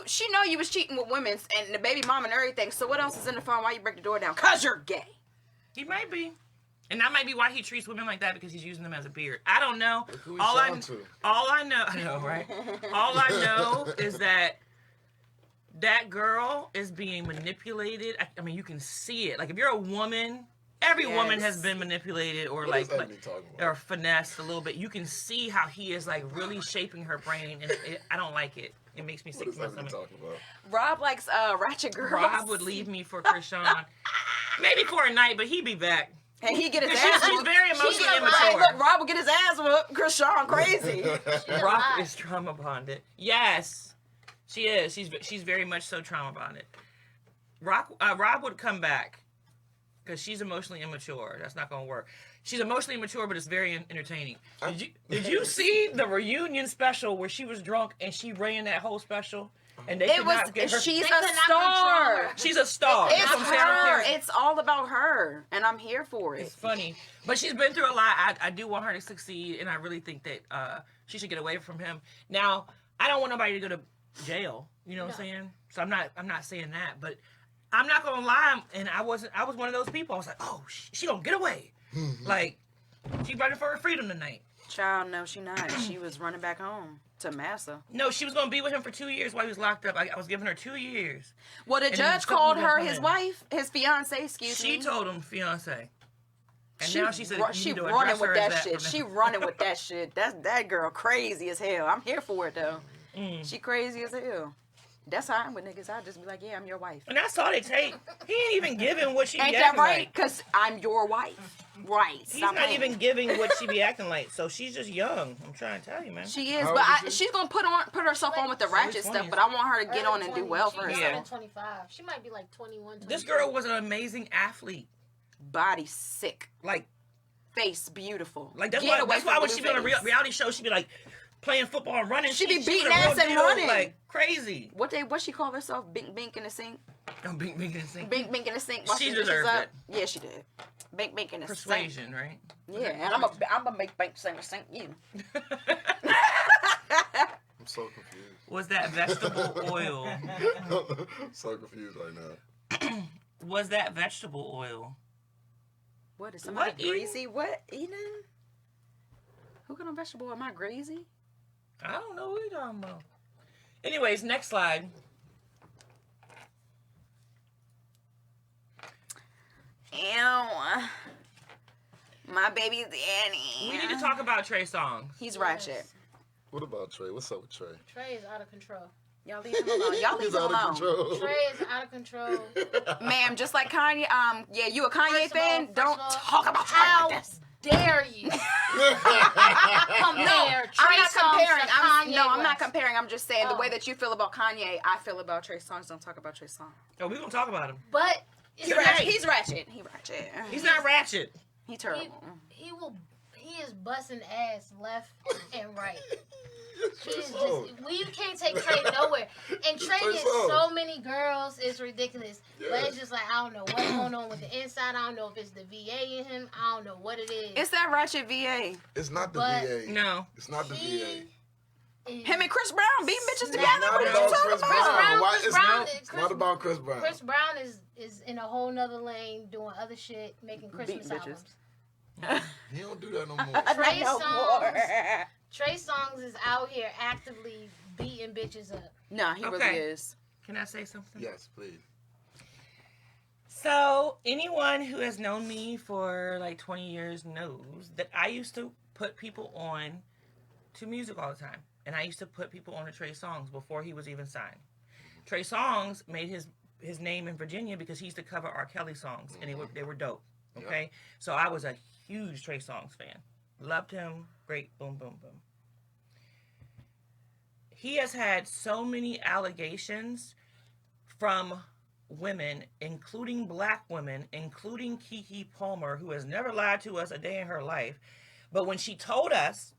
She know you was cheating with women and the baby mom and everything. So what else is in the phone? Why you break the door down? Cause you're gay. He might be. And that might be why he treats women like that, because he's using them as a beard. I don't know. All I know, right? All I know is that girl is being manipulated. I mean, you can see it. Like, if you're a woman, every woman has been manipulated or or finessed a little bit. You can see how he is like really shaping her brain, and I don't like it. It makes me sick to my stomach. Rob likes ratchet girls. Rob would leave me for Chrisean. Maybe for a night, but he'd be back. And he get his ass whooped. She's very emotionally immature. Look, Rob will get his ass whooped. Chrisean crazy. Rob is trauma bonded. Yes, she is. She's very much so trauma bonded. Rob would come back because she's emotionally immature. That's not going to work. She's emotionally immature, but it's very entertaining. Did you see the reunion special where she was drunk and she ran that whole special? And they could not get her. She's a star. She's a star. It's her. It's all about her, and I'm here for it. It's funny, but she's been through a lot. I do want her to succeed, and I really think that she should get away from him. Now, I don't want nobody to go to jail. You know what I'm saying? So I'm not saying that, but I'm not gonna lie. And I was one of those people. I was like, oh, she gonna get away. Like, she running for her freedom tonight. Child, no, she not. She was running back home to Massa. No, she was going to be with him for 2 years while he was locked up. I was giving her 2 years. Well, the judge called her his wife, his fiance, excuse me. She told him fiance. And now she said she running with that shit. She running with that shit. That girl crazy as hell. I'm here for it, though. She crazy as hell. That's how I'm with niggas. I just be like, yeah, I'm your wife. And that's all they take. He ain't even giving what she be acting like. Ain't that right? Because I'm your wife. Right. He's not even giving what she be acting like. So she's just young. I'm trying to tell you, man. She is, but she's gonna put herself on with the ratchet stuff. But I want her to get on and do well for herself. 25. She might be like 21. 22. This girl was an amazing athlete. Body sick. Like, face beautiful. Like that's why when she be on a reality show, she be like playing football and running. She be beating ass and running like crazy. What she call herself? Bink in the sink. Oh, Bink Bink in the sink. Bink in the sink while She she deserved up. it. Yeah, she did. Bink in the sink. Persuasion, right? Yeah, and I'm gonna make Bink in the sink you. I'm so confused. Was that vegetable oil? I'm so confused right now. Was that vegetable oil? What is somebody What eating? greasy? What eating? Who got on vegetable oil? Am I greasy? I don't know what you're talking about. Anyways, next slide. Ew. My baby Danny. We need to talk about Trey Songz. He's ratchet. What about Trey? What's up with Trey? Trey is out of control. Y'all leave him alone. Y'all leave He's him out of alone. control. Trey is out of control. Ma'am, just like Kanye, yeah, you a Kanye First of all- fan? first Don't of all, talk about Trey how like this. dare you compare I'm Trey not Songz comparing. to I'm Kanye not West. comparing. I'm just saying the Oh. way that you feel about Kanye, I feel about Trey Songz. Don't talk about Trey Songz. Oh, we're going to talk about him. But He's it's ratchet. like, He's ratchet. He ratchet. He's not ratchet. He terrible. he is busting ass left and right. He is Songz. you can't take Trey nowhere. And Trey Trey gets Songz. so many girls, it's ridiculous. But Yeah. it's just like, I don't know what's going on with the inside. I don't know if it's the VA in him. I don't know what it is. It's that ratchet VA. It's not the But- VA. No. It's not the He VA. is- Him and Chris Brown beating bitches It's together. Not What are you about talking Chris about? Brown. Why- Chris it's Brown- not- Chris- it's not about Chris Brown. Chris Brown is in a whole nother lane doing other shit, making Christmas Beating bitches. albums. He don't do that no more. Trey No Songz. more. Trey Songz is out here actively beating bitches up. Nah, he really Okay. is. Can I say something? Yes, please. So, anyone who has known me for like 20 years knows that I used to put people on to music all the time. And I used to put people on to Trey Songz before he was even signed. Trey Songz made his name in Virginia because he used to cover R. Kelly songs, and they were dope. Okay? Yep. So I was a huge Trey Songz fan. Loved him. Great. Boom, boom, boom. He has had so many allegations from women, including black women, including Keke Palmer, who has never lied to us a day in her life. But when she told us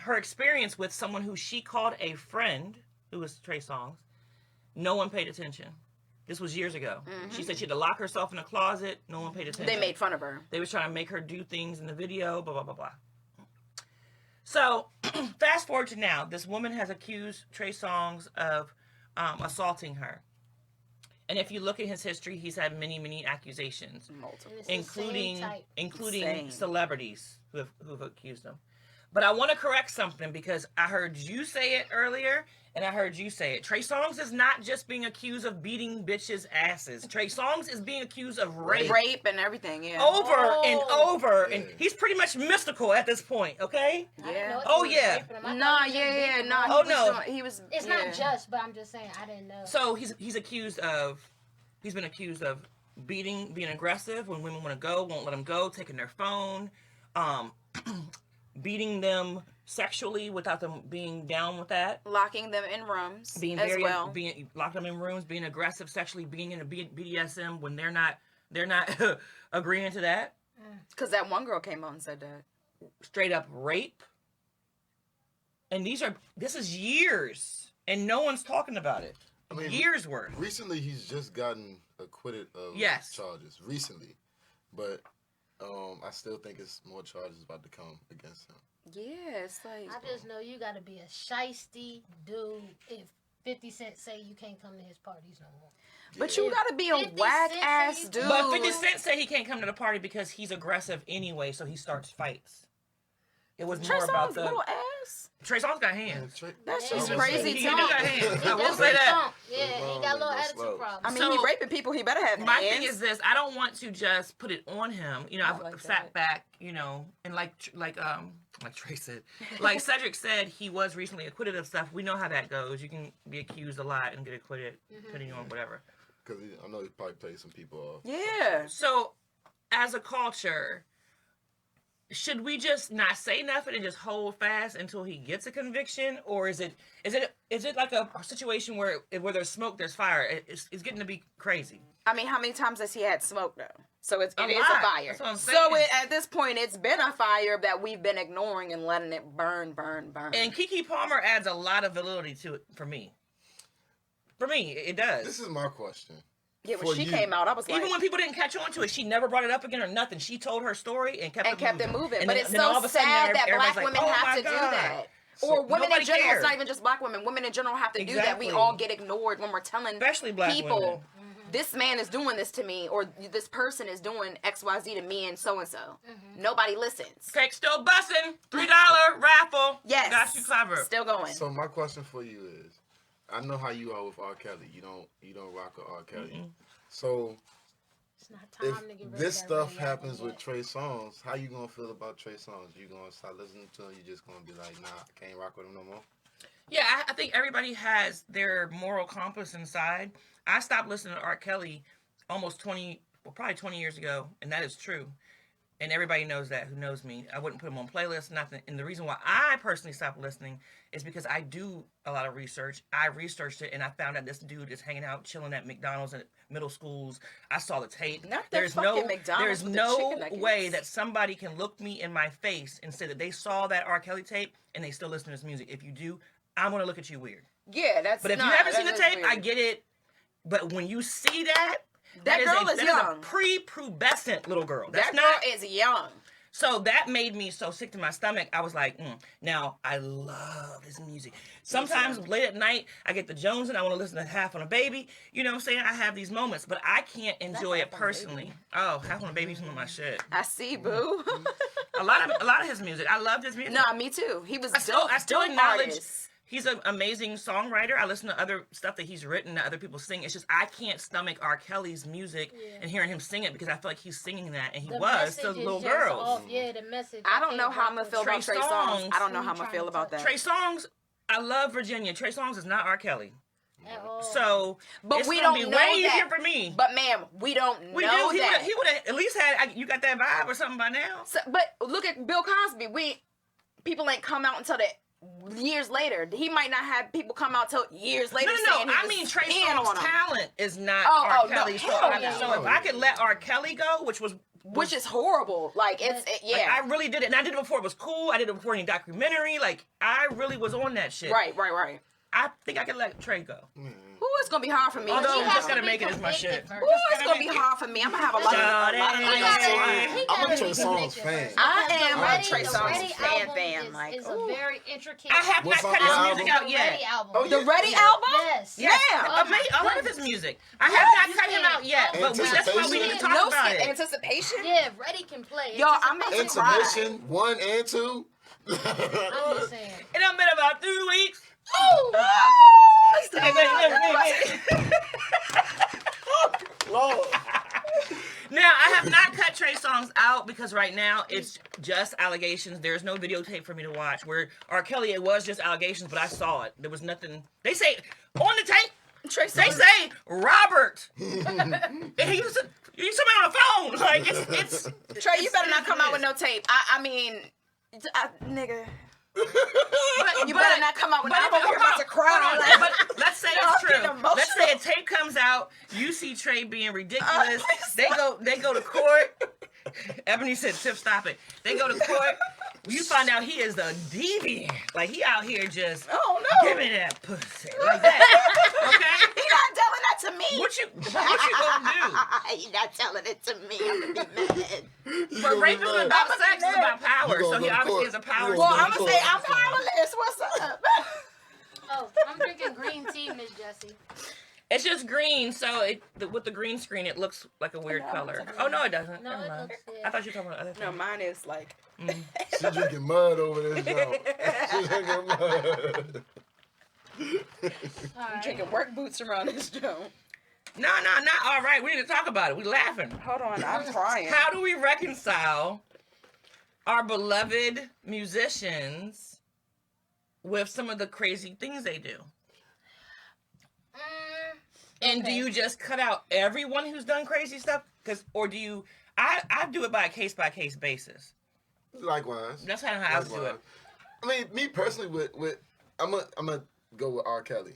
her experience with someone who she called a friend, who was Trey Songz, no one paid attention. This was years ago. She said she had to lock herself in a closet. No one paid attention. They made fun of her. They was trying to make her do things in the video, blah, blah, blah, blah. So, fast forward to now. This woman has accused Trey Songz of assaulting her. And if you look at his history, he's had many, many accusations, Multiple. It's the same type. including Same. celebrities who've accused him. But I want to correct something because I heard you say it earlier, and I heard you say it. Trey Songz is not just being accused of beating bitches' asses. Trey Songz is being accused of rape. Rape and everything, yeah. Over and over, and Yeah. he's pretty much mystical at this point. Okay, I didn't Yeah. know Oh, he was yeah. raping him. I No, thought he was just yeah, beating no. him. Oh, no. He was. It's yeah. not just, but I'm just saying I didn't know. so he's been accused of being aggressive when women want to go, won't let him go, taking their phone, beating them sexually without them being down with that. locking them in rooms Being as very well. being lock them in rooms, being aggressive sexually, being in a BDSM when they're not agreeing to that. Because that one girl came out and said that. Straight up rape. And this is years, and no one's talking about it. I mean, Years worth. Recently, he's just gotten acquitted of Yes. charges. Recently. But I still think it's more charges about to come against him. Yeah, it's like. I just know you got to be a shiesty dude if 50 Cent say you can't come to his parties no more. But you gotta be a 50 whack Cent ass say you dude. But 50 Cent said he can't come to the party because he's aggressive anyway, so he starts fights. It was Trey more about Songz the little ass. Trey Songz got hands. That's Yeah, just he crazy He to do me. got hands. I will That's say his that. song. Yeah, he got a little attitude problem. I mean, So- he raping people. He better have My hands. thing is this: I don't want to just put it on him. You know, I've like sat that. back. You know, and like Trey said, like Cedric said, he was recently acquitted of stuff. We know how that goes. You can be accused a lot and get acquitted, depending on whatever. Because I know he probably paid some people off. Yeah. So, as a culture, should we just not say nothing and just hold fast until he gets a conviction, or is it like a situation where there's smoke, there's fire? It's getting to be crazy. I mean, how many times has he had smoke though? So it is a lot. fire. That's what I'm So saying. at this point, it's been a fire that we've been ignoring and letting it burn. And Keke Palmer adds a lot of validity to it for me. For me, it does. This is my question. Yeah, when For she you. came out, I was like, Even when people didn't catch on to it, she never brought it up again or nothing. She told her story and kept it moving. And But then- it's then all so of a sudden, sad that everybody's black like, women "Oh have my to do God." that. Or women in nobody general. cares. It's not even just black women. Women in general have to do that. Exactly. We all get ignored when we're telling Especially black people, women. this man is doing this to me, or this person is doing XYZ to me and so. Nobody listens. Cake still busting. $3 raffle. Yes. Got you covered. Still going. So my question for you is, I know how you are with R. Kelly. You don't rock with R. Kelly. So It's not time if to get rid of this that stuff radio happens album with Trey Songz, how you gonna feel about Trey Songz? You gonna start listening to him? You just gonna be like, nah, I can't rock with him no more? Yeah, I think everybody has their moral compass inside. I stopped listening to R. Kelly almost probably 20 years ago, and that is true. And everybody knows that who knows me. I wouldn't put him on playlists, nothing. And the reason why I personally stopped listening is because I do a lot of research. I researched it, and I found out this dude is hanging out, chilling at McDonald's and middle schools. I saw the tape. Not the fucking McDonald's There's with the no chicken nuggets. way that somebody can look me in my face and say that they saw that R. Kelly tape and they still listen to his music. If you do, I'm gonna look at you weird. Yeah, that's. But if you haven't seen the tape, I get it. But when you see that, That girl is that young. a pre-pubescent little girl. That That's girl not. is young. So that made me so sick to my stomach. I was like, now I love his music. Sometimes late at night, I get the Jones and I want to listen to Half on a Baby. You know what I'm saying? I have these moments, but I can't enjoy it personally. Oh, Half on a Baby's some of my shit. I see, boo. A lot of his music. I loved his music. Nah, me too. He was I still dope acknowledge artist. he's an amazing songwriter. I listen to other stuff that he's written that other people sing. It's just I can't stomach R. Kelly's music and hearing him sing it because I feel like he's singing that and he The was message to is little just girls. off. Yeah, the message. I don't know how I'm gonna feel about Trey Trey Songz. Songz. I don't know how I'm gonna feel about that. Trey Songz, I love Virginia. Trey Songz is not R. Kelly. At all. So But it's we gonna don't be know way that. easier for me. But ma'am, we don't we know do. that. He would have at least had you got that vibe or something by now. So, but look at Bill Cosby. People ain't come out until the years later. He might not have people come out till years later. No. saying he I was mean, Trey peeing on Songz's him, talent is not Oh, R. no, Kelly. hell no. So if I could let R. Kelly go, which which is horrible. Like yeah. Like, I really did it, and I did it before it was cool. I did it before any documentary. Like I really was on that shit. Right. I think I could let Trey go. Ooh, it's gonna be hard for me. Although He Just has to Gotta be Make It is my convicted shit. first. Ooh, it's gonna be hard for me. I'm gonna have a lot Shout of it. I'm a Trey Songz fan. I am a Ready- Trey the Songz Ready fan, album like, is ooh. a very intricate. I have What's not on cut the his music album? out yet. Ready album. Oh, The Ready album? Yes. Yes, Yeah. I heard of his music. I have not cut him out yet, but that's why we need to talk No about skip it. anticipation. Yeah, Ready can play. Yo, I'm making cry. Intermission 1 and 2. I'm just saying. And I'm been about 3 weeks. Lord. Now, I have not cut Trey Songz out because right now it's just allegations. There's no videotape for me to watch. Where R. Kelly, it was just allegations, but I saw it. There was nothing. They say on the tape. Trey They Songz. say Robert. And he was somebody on the phone. Like it's Trey, you better not come out with no tape. I mean, nigga. You better not come out with. I'm over here about to cry. Hold on, but let's say I'm it's getting true. emotional. Let's say a tape comes out. You see Trey being ridiculous. They go to court. Ebony said, "Tip, stop it." They go to court. You find out he is a deviant. Like he out here just give me that pussy like that. Okay. He not telling that to me. What you gonna He not telling it to me. I'm gonna be mad. do? But rape isn't about sex. It's about power. You So gonna he go to obviously court. has a power. You Well, gonna I'm gonna say I'm powerless. What's up? Oh, I'm drinking green tea, Miss Jessie. It's just green, so with the green screen, it looks like a weird color. Oh no, it doesn't. No, Never it mind. looks. Yeah. I thought you were talking about other things. No, mine is like. She drinking mud over this joint. She drinking mud. All right. Drinking work boots around this joint. No, not all right. We need to talk about it. We laughing. Hold on, I'm crying. How do we reconcile our beloved musicians with some of the crazy things they do? And do you just cut out everyone who's done crazy stuff? Or do you? I do it by a case basis. Likewise. That's kind of how I do it. I mean, me personally, with I'm gonna go with R. Kelly.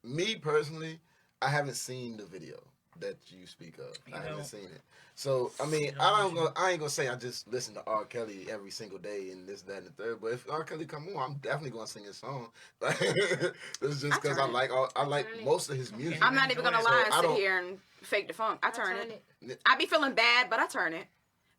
Me personally, I haven't seen the video, that you speak of. I don't. haven't seen it. So I mean, I ain't gonna say I just listen to R. Kelly every single day and this, that, and the third. But if R. Kelly come on, I'm definitely gonna sing his song. It's just because I like most of his music. I'm not even gonna lie and I sit don't- here and fake the funk. I turn it. it. I be feeling bad, but I turn it.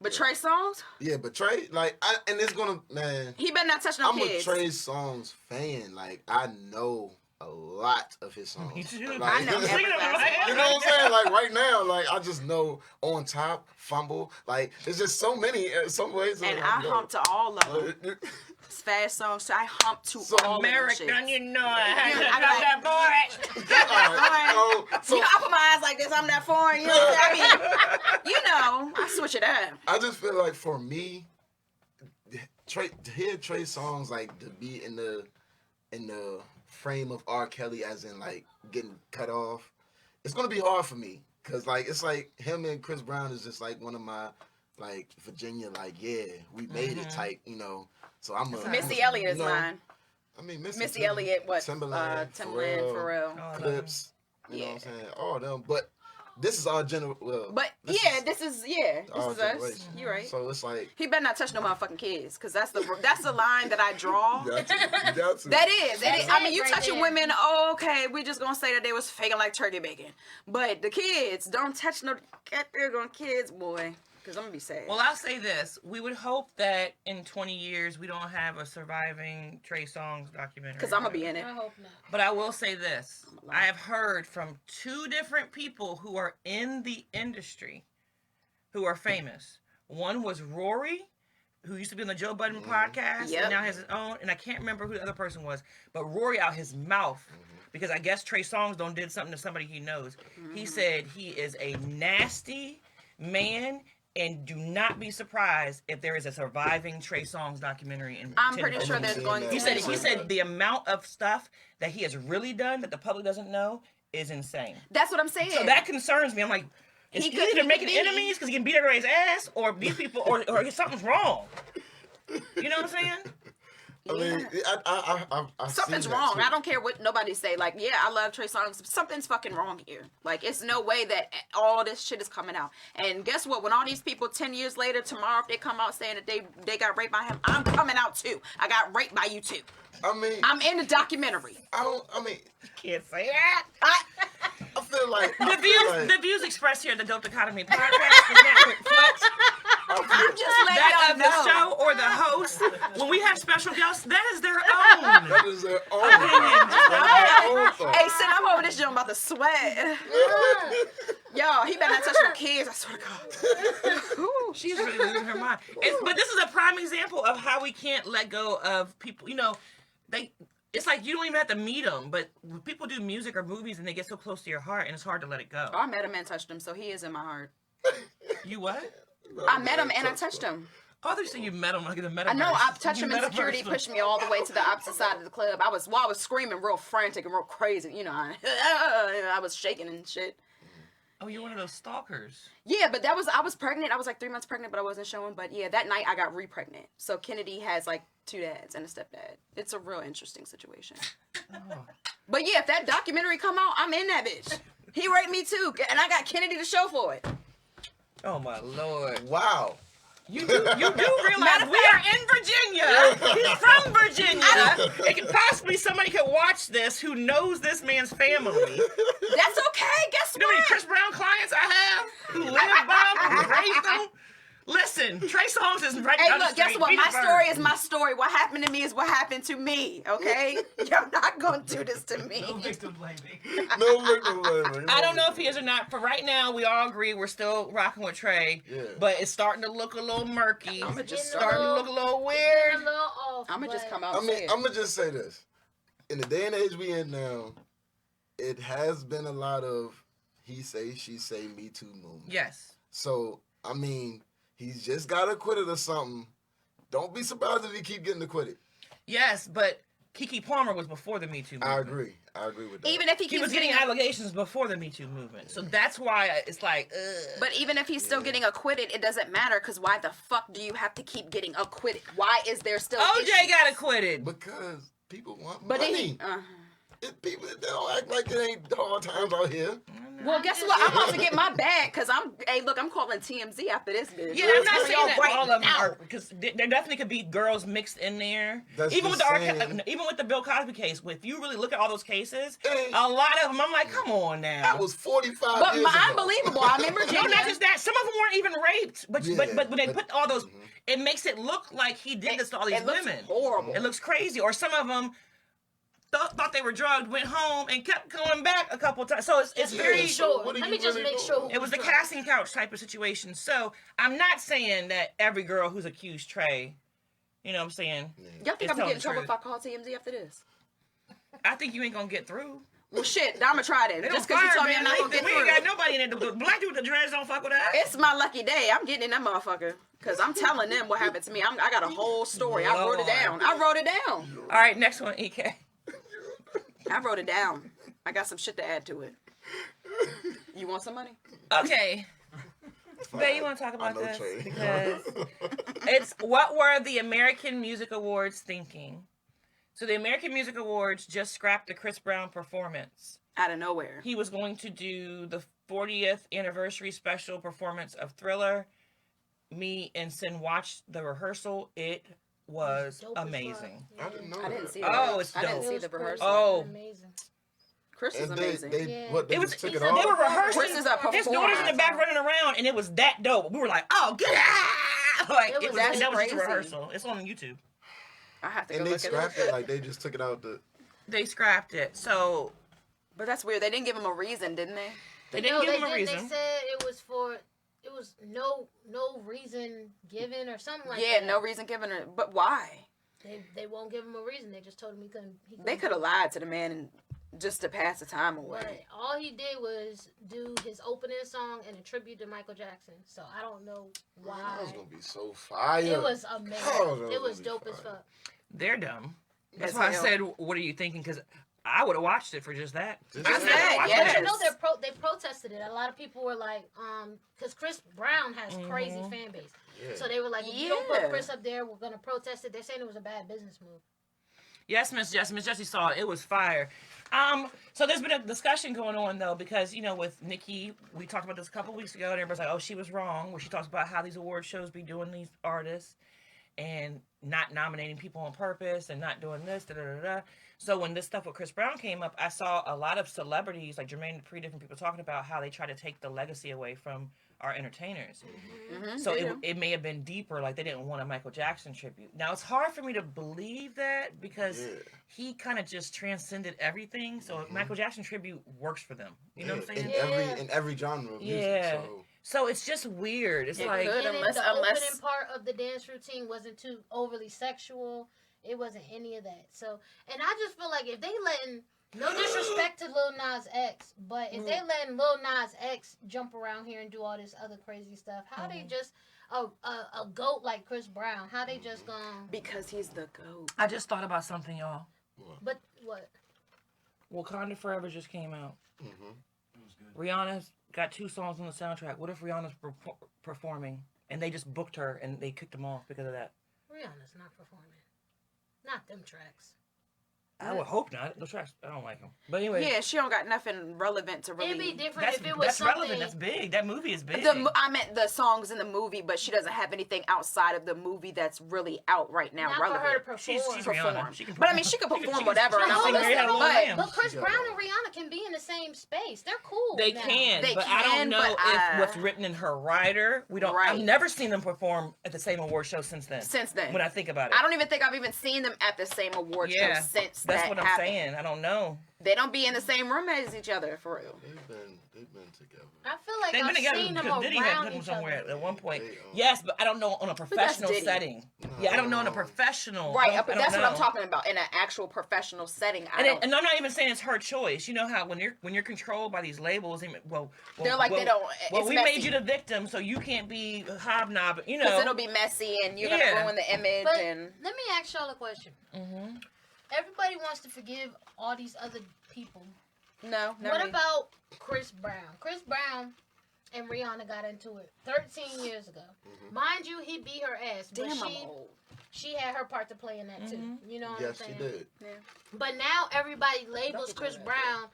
But Trey songs, Yeah, but Trey, and it's gonna, man. he better not touch no I'm kids. a Trey Songz fan. Like, I know a lot of his songs. Me too. Like, I know every Sing it last right. one. You know what I'm saying? Like right now, like I just know On Top, Fumble. Like it's just so many, some ways. And I hump to all of them. It's fast songs, so I hump to all of them American, shits. you know I had to I got that boy. So You know, I put my eyes like this. I'm that foreign. You know what I mean? You know, I switch it up. I just feel like for me, to hear Trey songs like to be in the frame of R. Kelly, as in like getting cut off, it's gonna be hard for me because like it's like him and Chris Brown is just like one of my like Virginia, like yeah, we made it type, you know. So I'm a Missy Elliott is mine. I mean, Missy Elliott, what? Timberland, Pharrell. Clips. You know what I'm Yeah. saying? All of them, but this is our general. Well, But this this is our us. generation. You're right. So it's like He better not touch no motherfucking kids, cause that's the line that I draw. you got to. That is. I mean, you right touching there. women, okay, we just gonna say that they was faking like turkey bacon. But the kids, don't touch no goddamn kids, boy. Because I'm gonna be sad. Well, I'll say this. We would hope that in 20 years we don't have a surviving Trey Songz documentary. Because I'm gonna be in it. I hope not. But I will say this. I have heard from 2 different people who are in the industry who are famous. One was Rory, who used to be on the Joe Budden podcast Yep. and now has his own. And I can't remember who the other person was. But Rory out his mouth, because I guess Trey Songz did something to somebody he knows. He said he is a nasty man. And do not be surprised if there is a surviving Trey Songz documentary. I'm pretty sure there's going to He be. said the amount of stuff that he has really done that the public doesn't know is insane. That's what I'm saying. So that concerns me. I'm like, is he either making enemies because he can beat everybody's ass, or these people, or something's wrong. You know what I'm saying? I mean, I Something's seen that wrong. too. I don't care what nobody say. Like, yeah, I love Trey Songz. Something's fucking wrong here. Like, it's no way that all this shit is coming out. And guess what? When all these people 10 years later, tomorrow, if they come out saying that they got raped by him, I'm coming out too. I got raped by you too. I mean, I'm in the documentary. Can't say that. I feel like The views expressed here at the Dope Dichotomy podcast does not reflect I'm just letting that y'all of know. the show or the host. When we have special guests, that is their own. that is their own. That's their own thought. Hey, Sin, I'm over this joint about to sweat. Yo, he better not touch no kids, I swear to God. Ooh, She's really losing her mind. But this is a prime example of how we can't let go of people. You know, it's like you don't even have to meet them, but when people do music or movies and they get so close to your heart, and it's hard to let it go. I met him and touched him, so he is in my heart. You what? I met him and I touched him. Oh, I thought you said you met him like in the metaverse. I know, I touched You him in met a security, person. pushed me all the way to the opposite side of the club. I was screaming real frantic and real crazy, you know. I was shaking and shit. Oh, you're one of those stalkers. Yeah, but I was pregnant. I was like 3 months pregnant, but I wasn't showing. But yeah, that night I got re-pregnant. So Kennedy has like 2 dads and a stepdad. It's a real interesting situation. But yeah, if that documentary come out, I'm in that bitch. He raped me too, and I got Kennedy to show for it. Oh my Lord. Wow. You do realize we are in Virginia. He's from Virginia. It could possibly somebody could watch this who knows this man's family. That's okay. Guess You know how many what? Chris Brown clients I have who live by him, who raised them? Listen, Trey Songz is right Hey, down the look, guess street. what? My Petersburg. story is my story. What happened to me is what happened to me, okay? You're not going to do this to me. No victim blaming. No victim blaming. I don't know if he is or not. For right now, we all agree we're still rocking with Trey. Yeah. But it's starting to look a little murky. I'ma just starting to look a little Getting weird. a little off. I'm going to just but come out I and mean, say it. I'm gonna just say this: in the day and age we in now, it has been a lot of he say, she say, Me Too movement. Yes. So I mean, he's just got acquitted or something. Don't be surprised if he keep getting acquitted. Yes, but Keke Palmer was before the Me Too movement. I agree with that. Even if he He keeps was getting allegations before the Me Too movement. So that's why it's like, ugh. But even if he's still getting acquitted, it doesn't matter, because why the fuck do you have to keep getting acquitted? Why is there still OJ issues? got acquitted. Because people want But money. then he... People they don't act like it ain't hard times out here. I Well, guess what? I'm about to get my bag because I'm calling TMZ after this bitch. Yeah, I'm not saying Y'all that right all of them now. are, because there definitely could be girls mixed in there. That's Even with just the saying- even with the Bill Cosby case, if you really look at all those cases, Hey. a lot of them, I'm like, come on now. That was 45 But years ago. unbelievable. I remember No, Virginia. not just that. Some of them weren't even raped, but Yeah, when they but- put all those, it makes it look like he did this to all these It looks women. horrible. It looks crazy. Or some of them thought they were drugged, went home, and kept going back a couple times. So it's Yeah, very. so Sure. what are Let you me just really make doing? sure. It was the casting couch type of situation. So I'm not saying that every girl who's accused Trey, you know what I'm saying? Y'all think It's I'm gonna get in telling trouble the if I call TMZ after this? I think you ain't gonna get through. Well, shit, I'm gonna try that. They Just don't because you fire told me I'm not Ben gonna get Lathan. We through. ain't got nobody in there. The black dude with the dreads don't fuck with that. It's my lucky day. I'm getting in that motherfucker. Because I'm telling them what happened to me. I got a whole story. I wrote it down. All right, next one, EK. I wrote it down. I got some shit to add to it. You want some money? Okay. Babe, you want to talk about know this? Trey. Because it's what were the American Music Awards thinking? So the American Music Awards just scrapped the Chris Brown performance. Out of nowhere. He was going to do the 40th anniversary special performance of Thriller. Me and Sin watched the rehearsal. It was Dope as fuck. amazing. I didn't know I didn't that. see Oh, that. it's I didn't dope. see It the was rehearsal. Oh. amazing. Chris is And amazing. they Yeah. what, they It was- just took he it said off? they were rehearsing. Chris is a His daughter's in the back running around, and it was that dope. We were like, "Oh, get out!" Like It was- that was that's just a crazy. rehearsal. It's on YouTube. I have to go And they look at scrapped it. it, like they just took it out the... They scrapped it, so But that's weird. They didn't give him a reason, didn't they? they didn't give him a They reason. said it was no reason given or something like Yeah, that. no reason given. But why? They won't give him a reason. They just told him he couldn't. They could have lied to the man and just to pass the time But away. all he did was do his opening song and a tribute to Michael Jackson. So I don't know why. That was gonna be so fire. It was amazing. Oh, that It was was dope as fire. fuck. They're dumb. That's As why I hell. said, "What are you thinking?" Because I would have watched it for just that. Just I that, said, watch yes. that. You know they protested it. A lot of people were like, because Chris Brown has crazy fan base. Yeah. So they were like, if you don't put Yeah. Chris up there, we're gonna protest it. They're saying it was a bad business move. Yes, Miss Jessie. Miss Jessie saw it. It was fire. So there's been a discussion going on though, because with Nicki, we talked about this a couple weeks ago, and everybody's like, "Oh, she was wrong." Where she talks about how these award shows be doing these artists and not nominating people on purpose and not doing this. Da, da, da, da. So when this stuff with Chris Brown came up, I saw a lot of celebrities like Jermaine Dupri, different people talking about how they try to take the legacy away from our entertainers. So it may have been deeper, like they didn't want a Michael Jackson tribute. Now it's hard for me to believe that because he kind of just transcended everything. So a Michael Jackson tribute works for them. You know what I'm saying? In every genre of music. Yeah. So. So it's just weird. It's It like could. And Unless- the unless- opening part of the dance routine wasn't too overly sexual. It wasn't any of that. So, and I just feel like if they letting, no disrespect to Lil Nas X, but if they letting Lil Nas X jump around here and do all this other crazy stuff, how they just a goat like Chris Brown? How they just gone? Because he's the GOAT. I just thought about something, y'all. But what? Wakanda Forever just came out. Rihanna's got 2 songs on the soundtrack. What if Rihanna's performing and they just booked her and they kicked them off because of that? Rihanna's not performing. Not them tracks. I would hope not. Those tracks, I don't like them. But anyway, Yeah, she don't got nothing relevant to really. It'd be different if it was that's something. relevant. That's big. That movie is big. I meant the songs in the movie, but she doesn't have anything outside of the movie that's really out right now. Not relevant. for her to perform. she's Rihanna. She can But I mean, she could perform whatever. She and can I'm sing like, Rihanna Lil but- Lamb. But Chris Brown and Rihanna can be in the same space. They're cool. They now. can, They but I don't can, know but, if what's written in her rider. We don't. I've Right. never seen them perform at the same award show since then. Since then. when I think about it, I don't even think I've even seen them at the same award show since that's that what I'm happened. saying. I don't know. They don't be in the same room as each other for real. They've been together. I feel like They've I've been together seen them because Diddy had around put them each somewhere other. at one point. They, Yes, but I don't know on a professional Diddy. setting. Yeah, I don't know on a professional. Right, I don't that's what I'm know. talking about. In an actual professional setting, And I'm not even saying it's her choice. You know how when you're controlled by these labels, They're like, they don't- Well, it's we messy. made you the victim, so you can't be hobnob. You because know, it'll be messy and you're Yeah. gonna ruin the image. But And let me ask y'all a question. Everybody wants to forgive all these other people. no, What about Chris Brown? Chris Brown and Rihanna got into it 13 years ago. Mind you, he beat her ass, but Damn, I'm old. she had her part to play in that too. You know what Yes, I'm she saying? did. But now everybody labels Chris Brown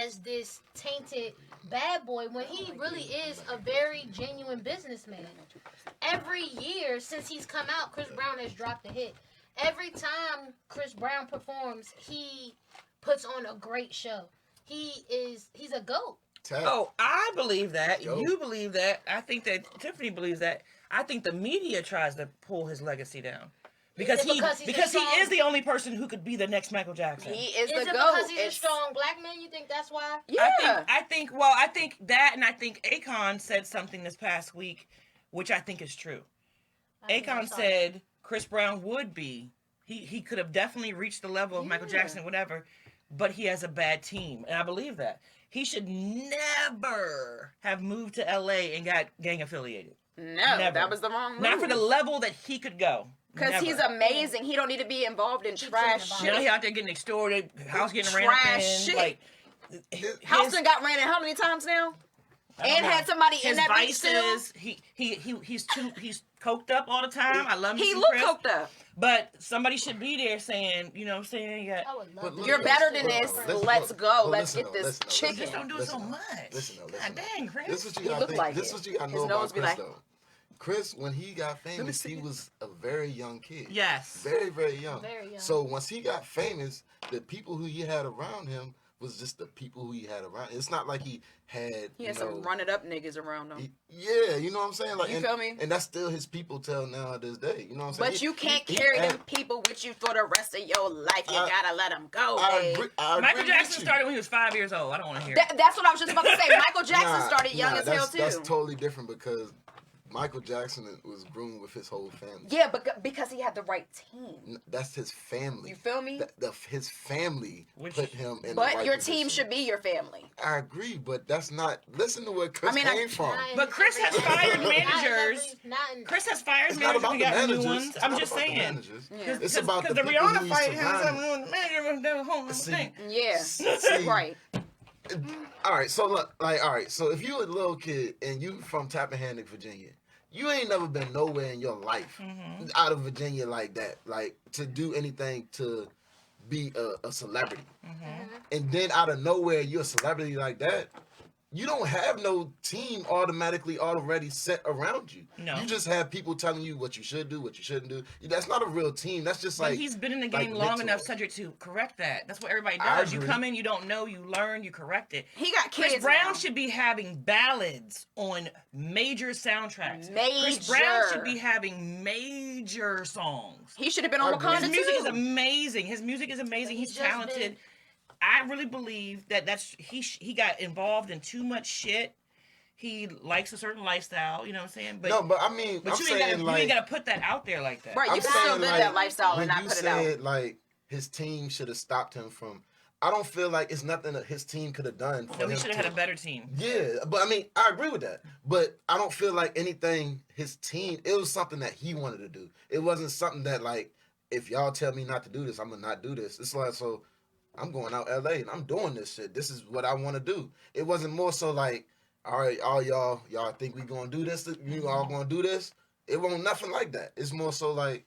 as this tainted bad boy when he really is a very genuine businessman. Every year since he's come out, Chris Brown has dropped a hit. Every time Chris Brown performs, he puts on a great show. He's a GOAT. Oh, I believe that. Yo. You believe that. I think that Tiffany believes that. I think the media tries to pull his legacy down. Because he is the only person who could be the next Michael Jackson. He is Is the it GOAT. because he's a strong black man? You think that's why? Yeah. I think that, and I think Akon said something this past week, which I think is true. Akon said Chris Brown would be, he could have definitely reached the level of Michael Jackson, whatever, but he has a bad team, and I believe that. He should never have moved to LA and got gang affiliated. No, Never. that was the wrong move. Not for the level that he could go. Because Never. he's amazing. He don't need to be involved in trash Now shit. he out there getting extorted, house getting ran up in. Trash shit. Like, Houston got ran in how many times now? And had somebody in his that bitch still. vices. He's coked up all the time. I love him. He some look Chris, coked up. But somebody should be there saying, you know what I'm saying? You got, I would love But to. You're better than this. Let's go. But Let's listen, get this listen, chicken. just don't do it so listen, much. listen, God dang, Chris. This is what He you gotta look think. like This is it. what you gotta His know nose about be Chris like- though. Chris, when he got famous, he was a very young kid. Yes. Very, very young. Very young. So once he got famous, the people who he had around him was just the people who he had around. It's not like he had, He had some run it up niggas around him. Yeah, you know what I'm saying? Like, You and, feel me? And that's still his people till now this day. You know what I'm saying? But you can't carry them people with you for the rest of your life. You gotta let them go, I babe. agree Michael with Jackson you. started when he was 5 years old. I don't want to hear it. That's what I was just about to say. Michael Jackson Nah, started young as hell that's- too. That's totally different because Michael Jackson was groomed with his whole family. Yeah, but because he had the right team. That's his family. You feel me? His family Which- put him in But the right your position. team should be your family. I agree, but that's not. Listen to where Chris I mean, came from. But Chris has fired managers. Not in, Chris has fired It's not managers. about We the got managers. new ones. It's I'm not just about the saying. managers. Yeah. It's about the the people Rihanna who fight surround has him. a manager the whole See, thing. Yeah. See, Right. All right, so look, like, all right, so if you a little kid and you from Tappahannock, Virginia, you ain't never been nowhere in your life out of Virginia like that, like to do anything to be a celebrity, and then out of nowhere you're a celebrity like that. You don't have no team automatically already set around you. No. You just have people telling you what you should do, what you shouldn't do. That's not a real team. That's just But like he's been in the like game long mentor. enough, Cedric, to correct that. That's what everybody I does. You agree. come in, you don't know, you learn, you correct it. He got kids Chris Brown now. should be having ballads on major soundtracks. Chris Brown Major. should be having major songs. He should have been on I agree. His Wakanda music is too. amazing. His music is amazing. He's He's just talented. been- I really believe that he got involved in too much shit. He likes a certain lifestyle, you know what I'm saying? But No, but I mean, but I'm you saying ain't like gotta put that out there like that. Right, you I'm can still saying, live like, that lifestyle when and not you put it said, out. like his team should have stopped him from. I don't feel like it's nothing that his team could have done. For No, he him should have to- had a better team. Yeah, but I mean, I agree with that. But I don't feel like anything his team. It was something that he wanted to do. It wasn't something that like, if y'all tell me not to do this, I'm gonna not do this. It's like, so I'm going out LA and I'm doing this shit. This is what I want to do. It wasn't more so like, all right, all y'all think we gonna do this? You all gonna do this? It wasn't nothing like that. It's more so like,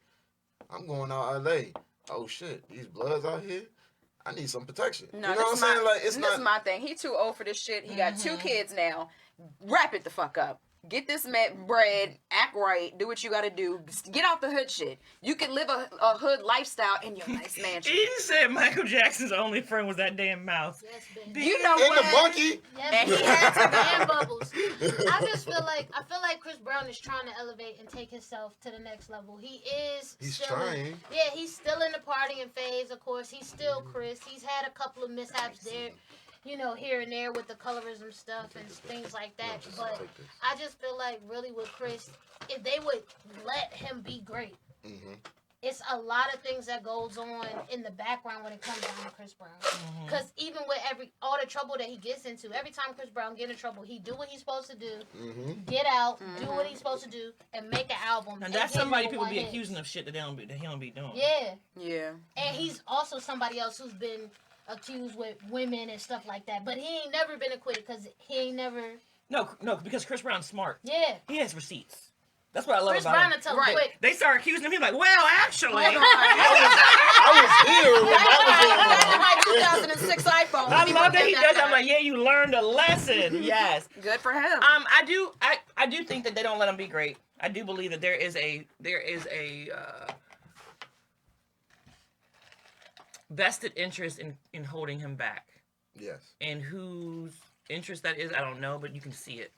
I'm going out LA. Oh shit, these bloods out here. I need some protection. No, you know what this I'm is saying? my, Like, it's this not. is my thing. He too old for this shit. He got 2 kids now. Wrap it the fuck up. Get this bread, act right, do what you gotta do. Get out the hood shit. You can live a hood lifestyle in your nice mansion. He said Michael Jackson's only friend was that damn mouse. Yes, baby. You know And what? the monkey. Yes, And he had to and bubbles. I feel like Chris Brown is trying to elevate and take himself to the next level. He is. He's still trying. Yeah, he's still in the partying phase. Of course, he's still Chris. He's had a couple of mishaps there, you know, here and there with the colorism stuff and things like that. But I just feel like really with Chris, if they would let him be great. It's a lot of things that goes on in the background when it comes down to Chris Brown. Because even with all the trouble that he gets into, every time Chris Brown get in trouble, he do what he's supposed to do, get out, do what he's supposed to do, and make an album. And that's get somebody number people one be hits. accusing of shit that he don't be doing. Yeah. Yeah. And he's also somebody else who's been accused with women and stuff like that. But he ain't never been acquitted because he ain't never... No, because Chris Brown's smart. Yeah. He has receipts. That's what I love Chris about Brown him. will tell Right. quick. They start accusing him. He's like, well, actually. I was here when that was My 2006 iPhone. I love that he does. I'm like, yeah, you learned a lesson. Yes. Good for him. I do think that they don't let him be great. I do believe that there is a vested interest in holding him back. Yes. And whose interest that is, I don't know, but you can see it.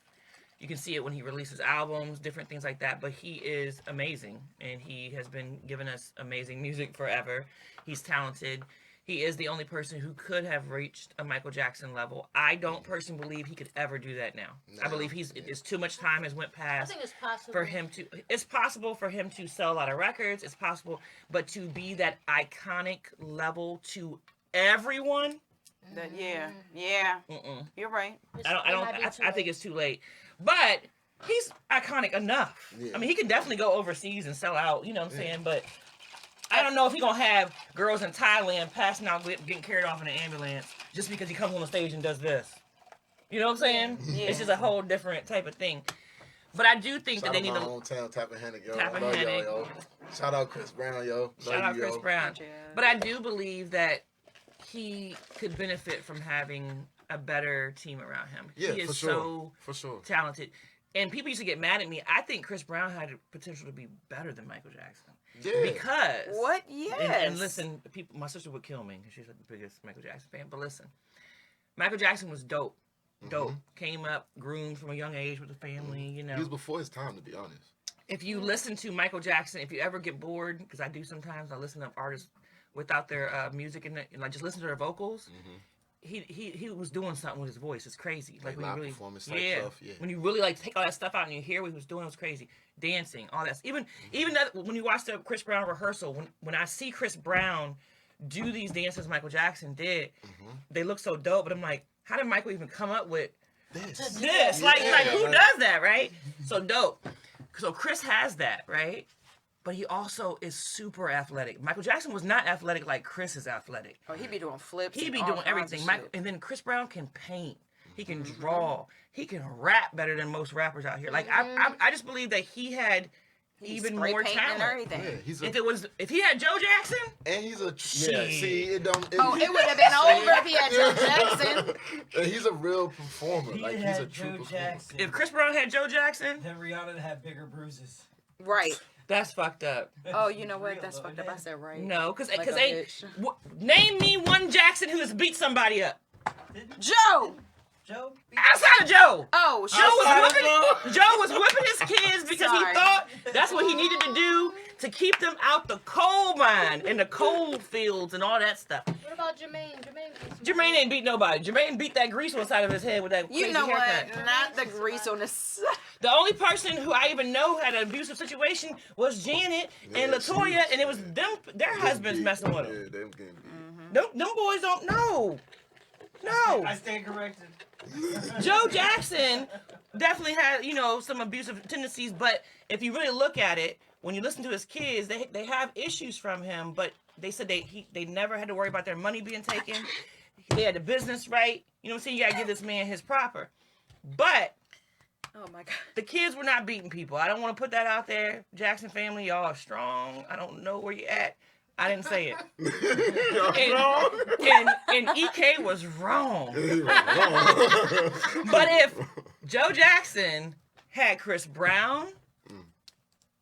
You can see it when he releases albums, different things like that. But he is amazing, and he has been giving us amazing music forever. He's talented. He is the only person who could have reached a Michael Jackson level. I don't personally believe he could ever do that now. I believe it's too much time has went I past think it's possible for him to. It's possible for him to sell a lot of records. It's possible, but to be that iconic level to everyone, Yeah. You're right. I think it's too late. But he's iconic enough. Yeah. I mean, he can definitely go overseas and sell out. You know what I'm saying? But I don't know if he's gonna have girls in Thailand passing out, getting carried off in an ambulance just because he comes on the stage and does this. You know what I'm saying? Yeah. It's just a whole different type of thing. But I do think that they need to. hometown Tappahannock, yo. Tappahannock. I love y'all, yo. Shout out Chris Brown, yo. Shout out Chris Brown. Yeah. But I do believe that he could benefit from having a better team around him. Yeah, he is for sure. so For sure. talented. And people used to get mad at me. I think Chris Brown had the potential to be better than Michael Jackson. Yeah. Because What? Yes. and listen, people, my sister would kill me because she's like the biggest Michael Jackson fan. But listen, Michael Jackson was dope. Dope. Came up, groomed from a young age with a family, you know. He was before his time, to be honest. If you listen to Michael Jackson, if you ever get bored, because I do sometimes, I listen to artists without their music and I just listen to their vocals. He was doing something with his voice. It's crazy. Like when you live really, performance type stuff, yeah. When you really like take all that stuff out and you hear what he was doing, it was crazy. Dancing, all that. Even that when you watch the Chris Brown rehearsal, when I see Chris Brown do these dances Michael Jackson did, they look so dope. But I'm like, how did Michael even come up with this? Like who does that, right? So dope. So Chris has that, right? But he also is super athletic. Michael Jackson was not athletic like Chris is athletic. Oh, he be doing flips. He and be all doing kinds of everything. shit. And then Chris Brown can paint. He can draw. He can rap better than most rappers out here. Like I just believe that he had even Spray more painting and talent. everything. Yeah, he's a, If he had Joe Jackson, and he's a Shit. see it don't. Oh, it would have been over if he had Joe Jackson. And he's a real performer. He Like he's had a true Joe performer. Jackson. if Chris Brown had Joe Jackson, Then Rihanna had bigger bruises. Right. that's fucked up. Oh, you know what? Real, That's though, fucked up. man. I said right. No, because Like a bitch. name me one Jackson who has beat somebody up Joe. Joe? outside of Joe. Oh, Joe was whipping his kids because he Sorry. thought that's what he needed to do to keep them out the coal mine and the coal fields and all that stuff. What about Jermaine? Jermaine ain't beat nobody. Jermaine beat that grease on the side of his head with that You crazy know haircut. what? Not the grease on the side. The only person who I even know had an abusive situation was Janet and Yeah, Latoya, and it was their husbands messing with them. Yeah, them getting beat. Them boys don't know. No. I stand corrected. Joe Jackson definitely had, some abusive tendencies, but if you really look at it, when you listen to his kids, they have issues from him, but they said they never had to worry about their money being taken. They had the business right. You know what I'm saying? You gotta give this man his proper. But Oh my God. the kids were not beating people. I don't want to put that out there. Jackson family, y'all are strong. I don't know where you at. I didn't say it. And EK was wrong. But if Joe Jackson had Chris Brown,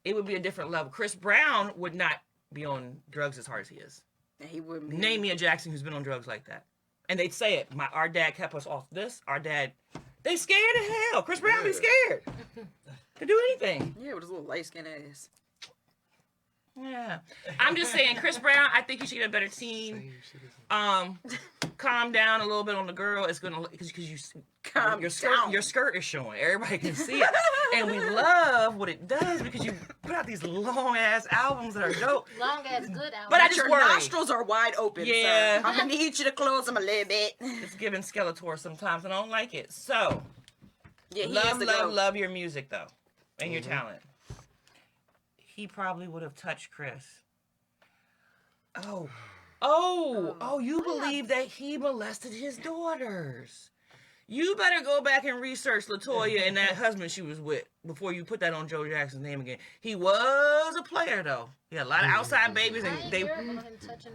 it would be a different level. Chris Brown would not be on drugs as hard as he is. And he wouldn't be. Name me a Jackson who's been on drugs like that. And they'd say it. Our dad kept us off this. Our dad, they scared as hell. Chris Brown be scared to do anything. Yeah, with his little light skinned ass. Yeah. I'm just saying, Chris Brown, I think he should get a better team. Calm down a little bit on the girl. It's gonna because your skirt is showing. Everybody can see it, and we love what it does because you put out these long ass albums that are dope. Long as good album. But I just Your worry. nostrils are wide open. Yeah. Sir. I'm gonna need you to close them a little bit. It's giving Skeletor sometimes, and I don't like it. So Yeah, he is the goat. love your music though, and your talent. He probably would have touched Chris. Oh, you believe that he molested his daughters. You better go back and research LaToya and that husband she was with before you put that on Joe Jackson's name again. He was a player, though. He had a lot of outside babies, and they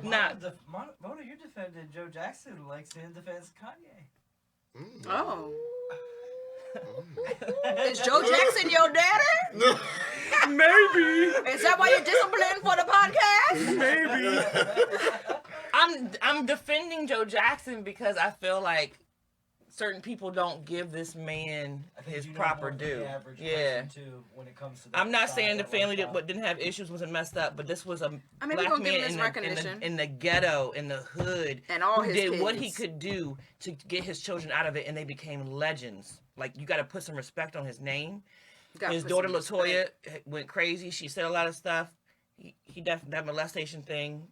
not. Mona, you defended Joe Jackson like in defense Kanye. Oh. Is Joe Jackson your daddy? Maybe. Is that why you're disciplined for the podcast? Maybe. I'm defending Joe Jackson because I feel like certain people don't give this man his proper due. Yeah. When it comes to I'm not saying the family that didn't have issues wasn't messed up, but this was a black man in the ghetto, in the hood, and all who his did kids. what he could do to get his children out of it, and they became legends. Like, you got to put some respect on his name. His daughter LaToya went crazy. She said a lot of stuff. He definitely, that molestation thing,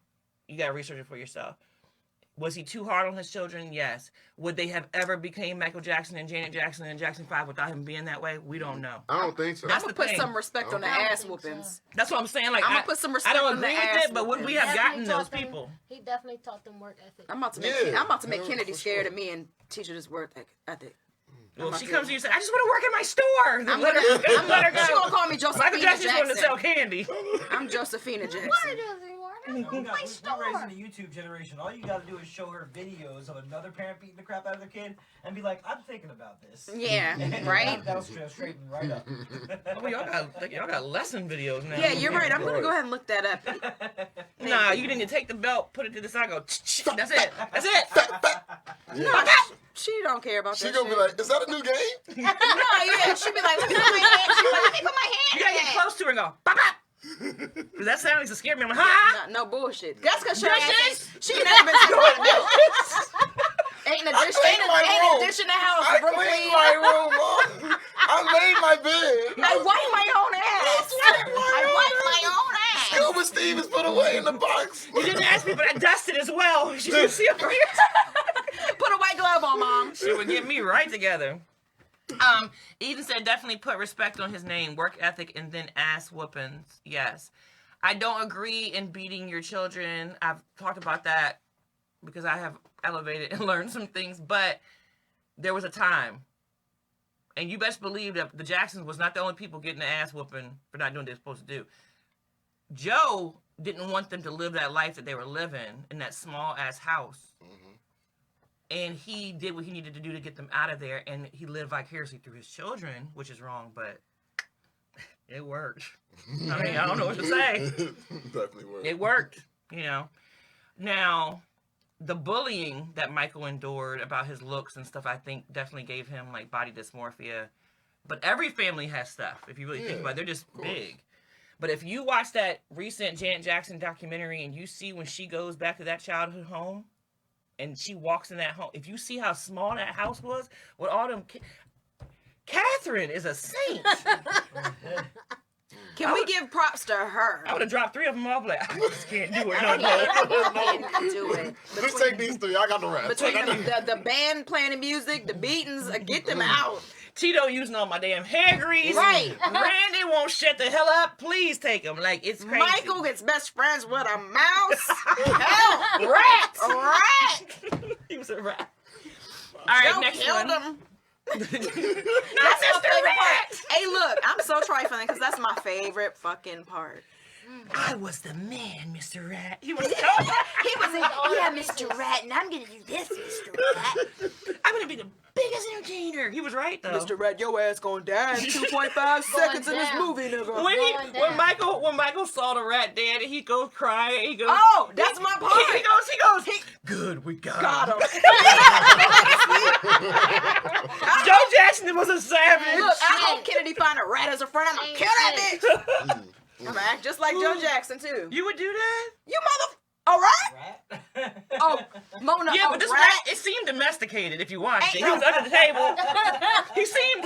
you got to research it for yourself. Was he too hard on his children? Yes. Would they have ever became Michael Jackson and Janet Jackson and Jackson 5 without him being that way? We don't know. I don't think so. I'm gonna put some respect on the ass whoopings. That's what I'm saying. Like, I'm gonna put some respect I don't on the agree ass with it, but would we have gotten those people? He definitely taught them work ethic. I'm about to make Kennedy scared of me and teach her this work ethic. Well, she comes to you and says, I just want to work in my store. Then let her go. She gonna call me Josephina Michael Jackson Jackson. wanted to sell candy. I'm Josephina Jackson. We're raising the YouTube generation. All you got to do is show her videos of another parent beating the crap out of their kid and be like, I'm thinking about this. Yeah, right? That'll straighten right up. Well, y'all got lesson videos now. Yeah, you're right. I'm going to go ahead and look that up. Nah, you need to take the belt, put it to the side, go, that's it. That's it. No, she don't care about that. She gonna be like, is that a new game? No, yeah. She be like, let me put my hand. She be like, let me put my hand. You gotta get close to her and go, bop, bop. Cause that sound used to scare me. I'm like, ha! No bullshit. That's because she never been to the Ain't an addition to house. I cleaned my room, Mom. I made my bed. I wipe my own ass. I wipe my own ass. Scuba Steve is put away in the box. You didn't ask me, but I dusted as well. She didn't see it. Put a white glove on, Mom. She would get me right together. Eden said definitely put respect on his name, work ethic, and then ass whoopings. Yes. I don't agree in beating your children. I've talked about that because I have elevated and learned some things, but there was a time. And you best believe that the Jacksons was not the only people getting the ass whooping for not doing what they're supposed to do. Joe didn't want them to live that life that they were living in that small ass house. And he did what he needed to do to get them out of there, and he lived vicariously through his children, which is wrong, but it worked. I mean, I don't know what to say. Definitely worked. It worked, you know. Now, the bullying that Michael endured about his looks and stuff, I think definitely gave him, like, body dysmorphia. But every family has stuff, if you really think about it. They're just big. But if you watch that recent Janet Jackson documentary and you see when she goes back to that childhood home, and she walks in that home. If you see how small that house was, with all them Catherine is a saint. Can we give props to her? I would have dropped 3 of them off. Like, I just can't do it. I can't do it. Just take these 3. I got the rest. Between the band playing the music, the beatings, get them out. Tito using all my damn hair grease. Right. Randy won't shut the hell up. Please take him. Like, it's crazy. Michael gets best friends with a mouse. Hell, rat. A rat. He was a rat. All right, Joe next killed one. him. That's my favorite part. Hey, look, I'm so trifling because that's my favorite fucking part. I was the man, Mr. Rat. He was He was like, yeah, Mr. Rat, and I'm gonna do this, Mr. Rat. I'm gonna be the biggest entertainer. He was right though. Mr. Rat, your ass gonna die in 2.5 seconds in this movie, nigga. When Michael saw the rat dead, he goes crying. He goes, oh, that's my part. He goes. Good, we got him. Joe Jackson was a savage. Look, I hope Kennedy find a rat as a friend. I'm gonna kill that bitch. I'm gonna act just like Joe Jackson too. You would do that? You a rat? Oh, Mona. Yeah, but this rat, it seemed domesticated if you watched it. He was under the table. He trained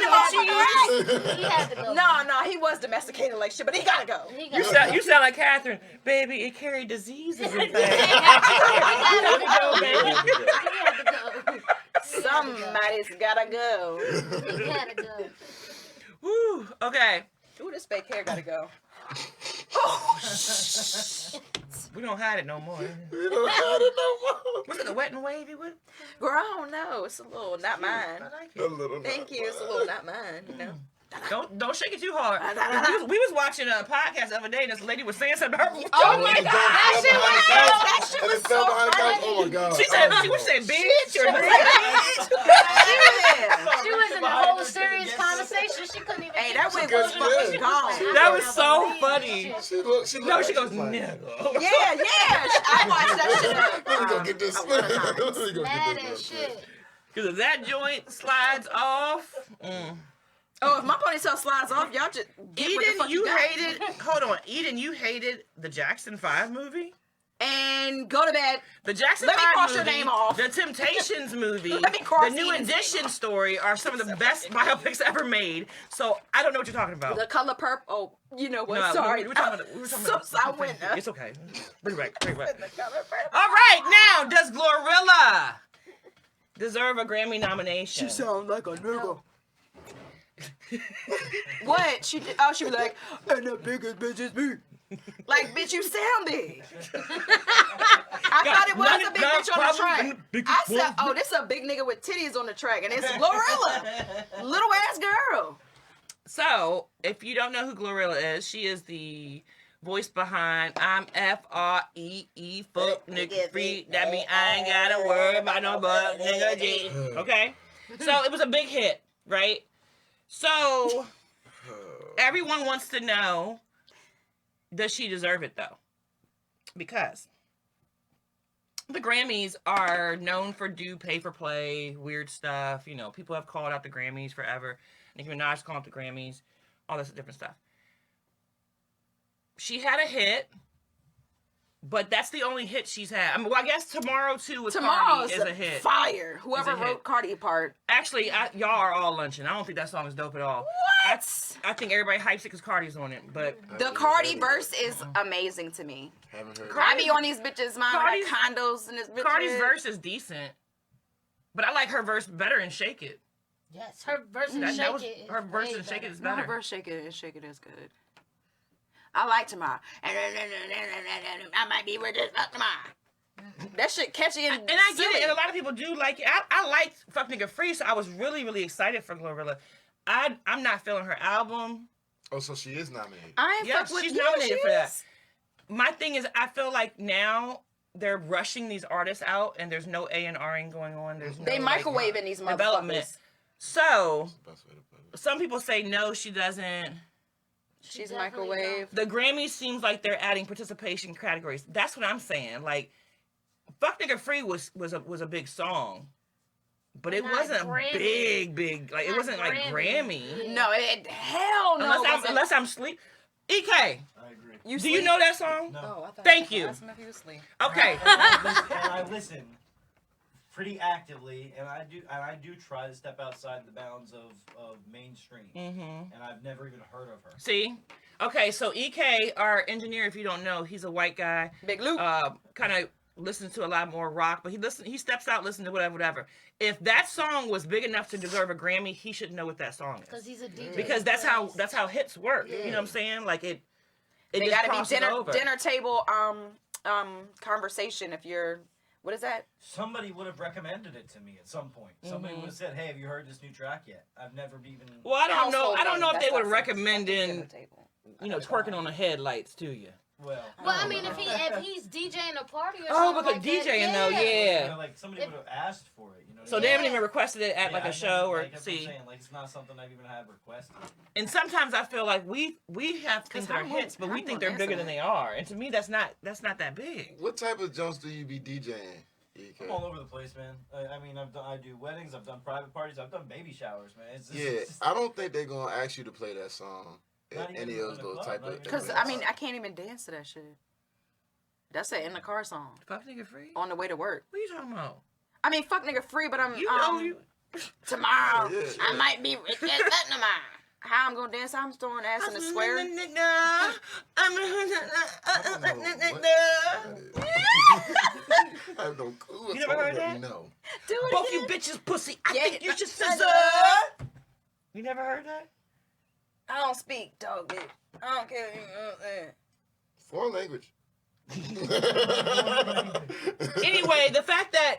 him on cheese. He had to go. No, he was domesticated like shit, but he gotta go. You sound like Catherine. Baby, it carried diseases and things. He had to go. Somebody's gotta go. He had to go. Woo, okay. Ooh, this fake hair gotta go. Oh, shit. We don't hide it no more. We don't have it no more. Was it the wet and wavy one? Girl, I don't know. It's a little not mine. I like A it. little Thank you. It's a little not mine, you know. Don't shake it too hard. We was watching a podcast the other day, and this lady was saying something to her. Oh my God. That shit was so funny. Oh my God. She said, bitch. Or She was in a whole serious conversation. She couldn't even. Hey, that wig Good was fucking shit. gone. That was so funny. She looked No, she like goes, she's like, nigga. Yeah. I watched that shit. Let me go get this. Let me go Mad get as this. shit. Because if that joint slides off, Oh, if my ponytail slides off, y'all just get what the Eden, fuck you got. hated. Hold on, Eden, you hated the Jackson 5 movie. And go to bed. The Jackson Let me 5 cross movie, your name off. the Temptations movie, Let me cross the New Eden's name Edition off. story are some of the best biopics ever made. So I don't know what you're talking about. The color purple. Oh, you know what? No, Sorry. we were talking about I went up. It's okay. Bring it back. The color purple. All right, now does Glorilla deserve a Grammy nomination? sounds like a nigga. What? She did, oh, she was like, and the biggest bitch is me. Like, bitch, you sound big. I thought it was a big bitch on the track. I said, oh, this is a big nigga with titties on the track, and it's Glorilla. Little ass girl. So, if you don't know who Glorilla is, she is the voice behind I'm F-R-E-E, fuck nigga free. That mean I ain't gotta worry about no butt nigga G. Okay? So, it was a big hit, right? So, everyone wants to know, does she deserve it though? Because the Grammys are known for pay for play, weird stuff. You know, people have called out the Grammys forever. Nicki Minaj called out the Grammys, all this different stuff. She had a hit, but that's the only hit she's had. I mean, well, I guess Tomorrow Too with Cardi is a hit. Fire. Whoever Is a hit. wrote Cardi part. Actually, y'all are all lunching. I don't think that song is dope at all. What? I think everybody hypes it because Cardi's on it, but The Cardi verse is amazing to me. Haven't heard. I be on these bitches' mind. I Cardi's- got condos in this bitch. Cardi's verse is decent. But I like her verse better in Shake It. Yes, her verse and That Shake was, It. her verse way in Shake It better. is No, her better. verse Shake It is good. I like Tomorrow. I might be with this fuck tomorrow. That shit catchy and And I get silly. it, and a lot of people do like it. I liked Fuck Nigga Free, so I was really, really excited for Glorilla. I'm not feeling her album. Oh, so she is nominated. I ain't Yeah, fuck with she's you, nominated she for that. is. My thing is, I feel like now they're rushing these artists out, and there's no A&Ring going on. There's They no, like, microwaving these development. motherfuckers. So, Best way to put it. some people say no, she doesn't. She's definitely microwave. The Grammys seems like they're adding participation categories. That's what I'm saying. Like, Fuck Nigga Free was a big song, but it Not wasn't Grammy. big. Like, it Not wasn't like Grammy. Grammy. No, hell no. Unless I'm sleep. EK, I agree. You do you know that song? No. Oh, I thought Thank you. asked him if he was asleep. Okay. And I listen pretty actively, and I do try to step outside the bounds of mainstream. Mm-hmm. And I've never even heard of her. See? Okay, so EK, our engineer, if you don't know, he's a white guy. Big Luke. Kind of listens to a lot more rock, but he steps out, listens to whatever. If that song was big enough to deserve a Grammy, he should know what that song Because is. he's a DJ. Because that's how hits work. You know what I'm saying? Like it They just gotta crosses be over. dinner table conversation if you're what is that? Somebody would have recommended it to me at some point. Somebody would have said, "Hey, have you heard this new track yet?" I've never even. Well, I don't know. Household I don't know name. if they That's would what I'm recommend saying. in, Dinner table. twerking on the headlights to you. Well. Well, I mean, if he's DJing a party or Oh, something because like that, DJing though, You yeah. know, like somebody would have asked for it. You know. So they haven't even requested it at like I a show or like, that's what I'm see. saying, like it's not something I've even had requested. And sometimes I feel like we have things that are how hits, but we how think will they're bigger answer than they are. And to me, that's not that big. What type of jumps do you be DJing? EK? I'm all over the place, man. I mean, I do weddings, I've done private parties, I've done baby showers, man. Yeah, I don't think they're gonna ask you to play that song Not at even any in of the those club, type not of. even Because in I mean I can't even dance to that shit. That's an in the car song Fuck nigga free? on the way to work. What are you talking about? I mean fuck nigga free, but I'm You know you. tomorrow. Yeah, I yeah. might be rich as that tomorrow. How I'm gonna dance? I'm throwing ass in the square. I have no clue. You never heard that? No. Do it Both you again. bitches pussy. I Yeah, think you should scissor. You never heard that? I don't speak dog bitch. I don't care. Foreign language. Anyway, the fact that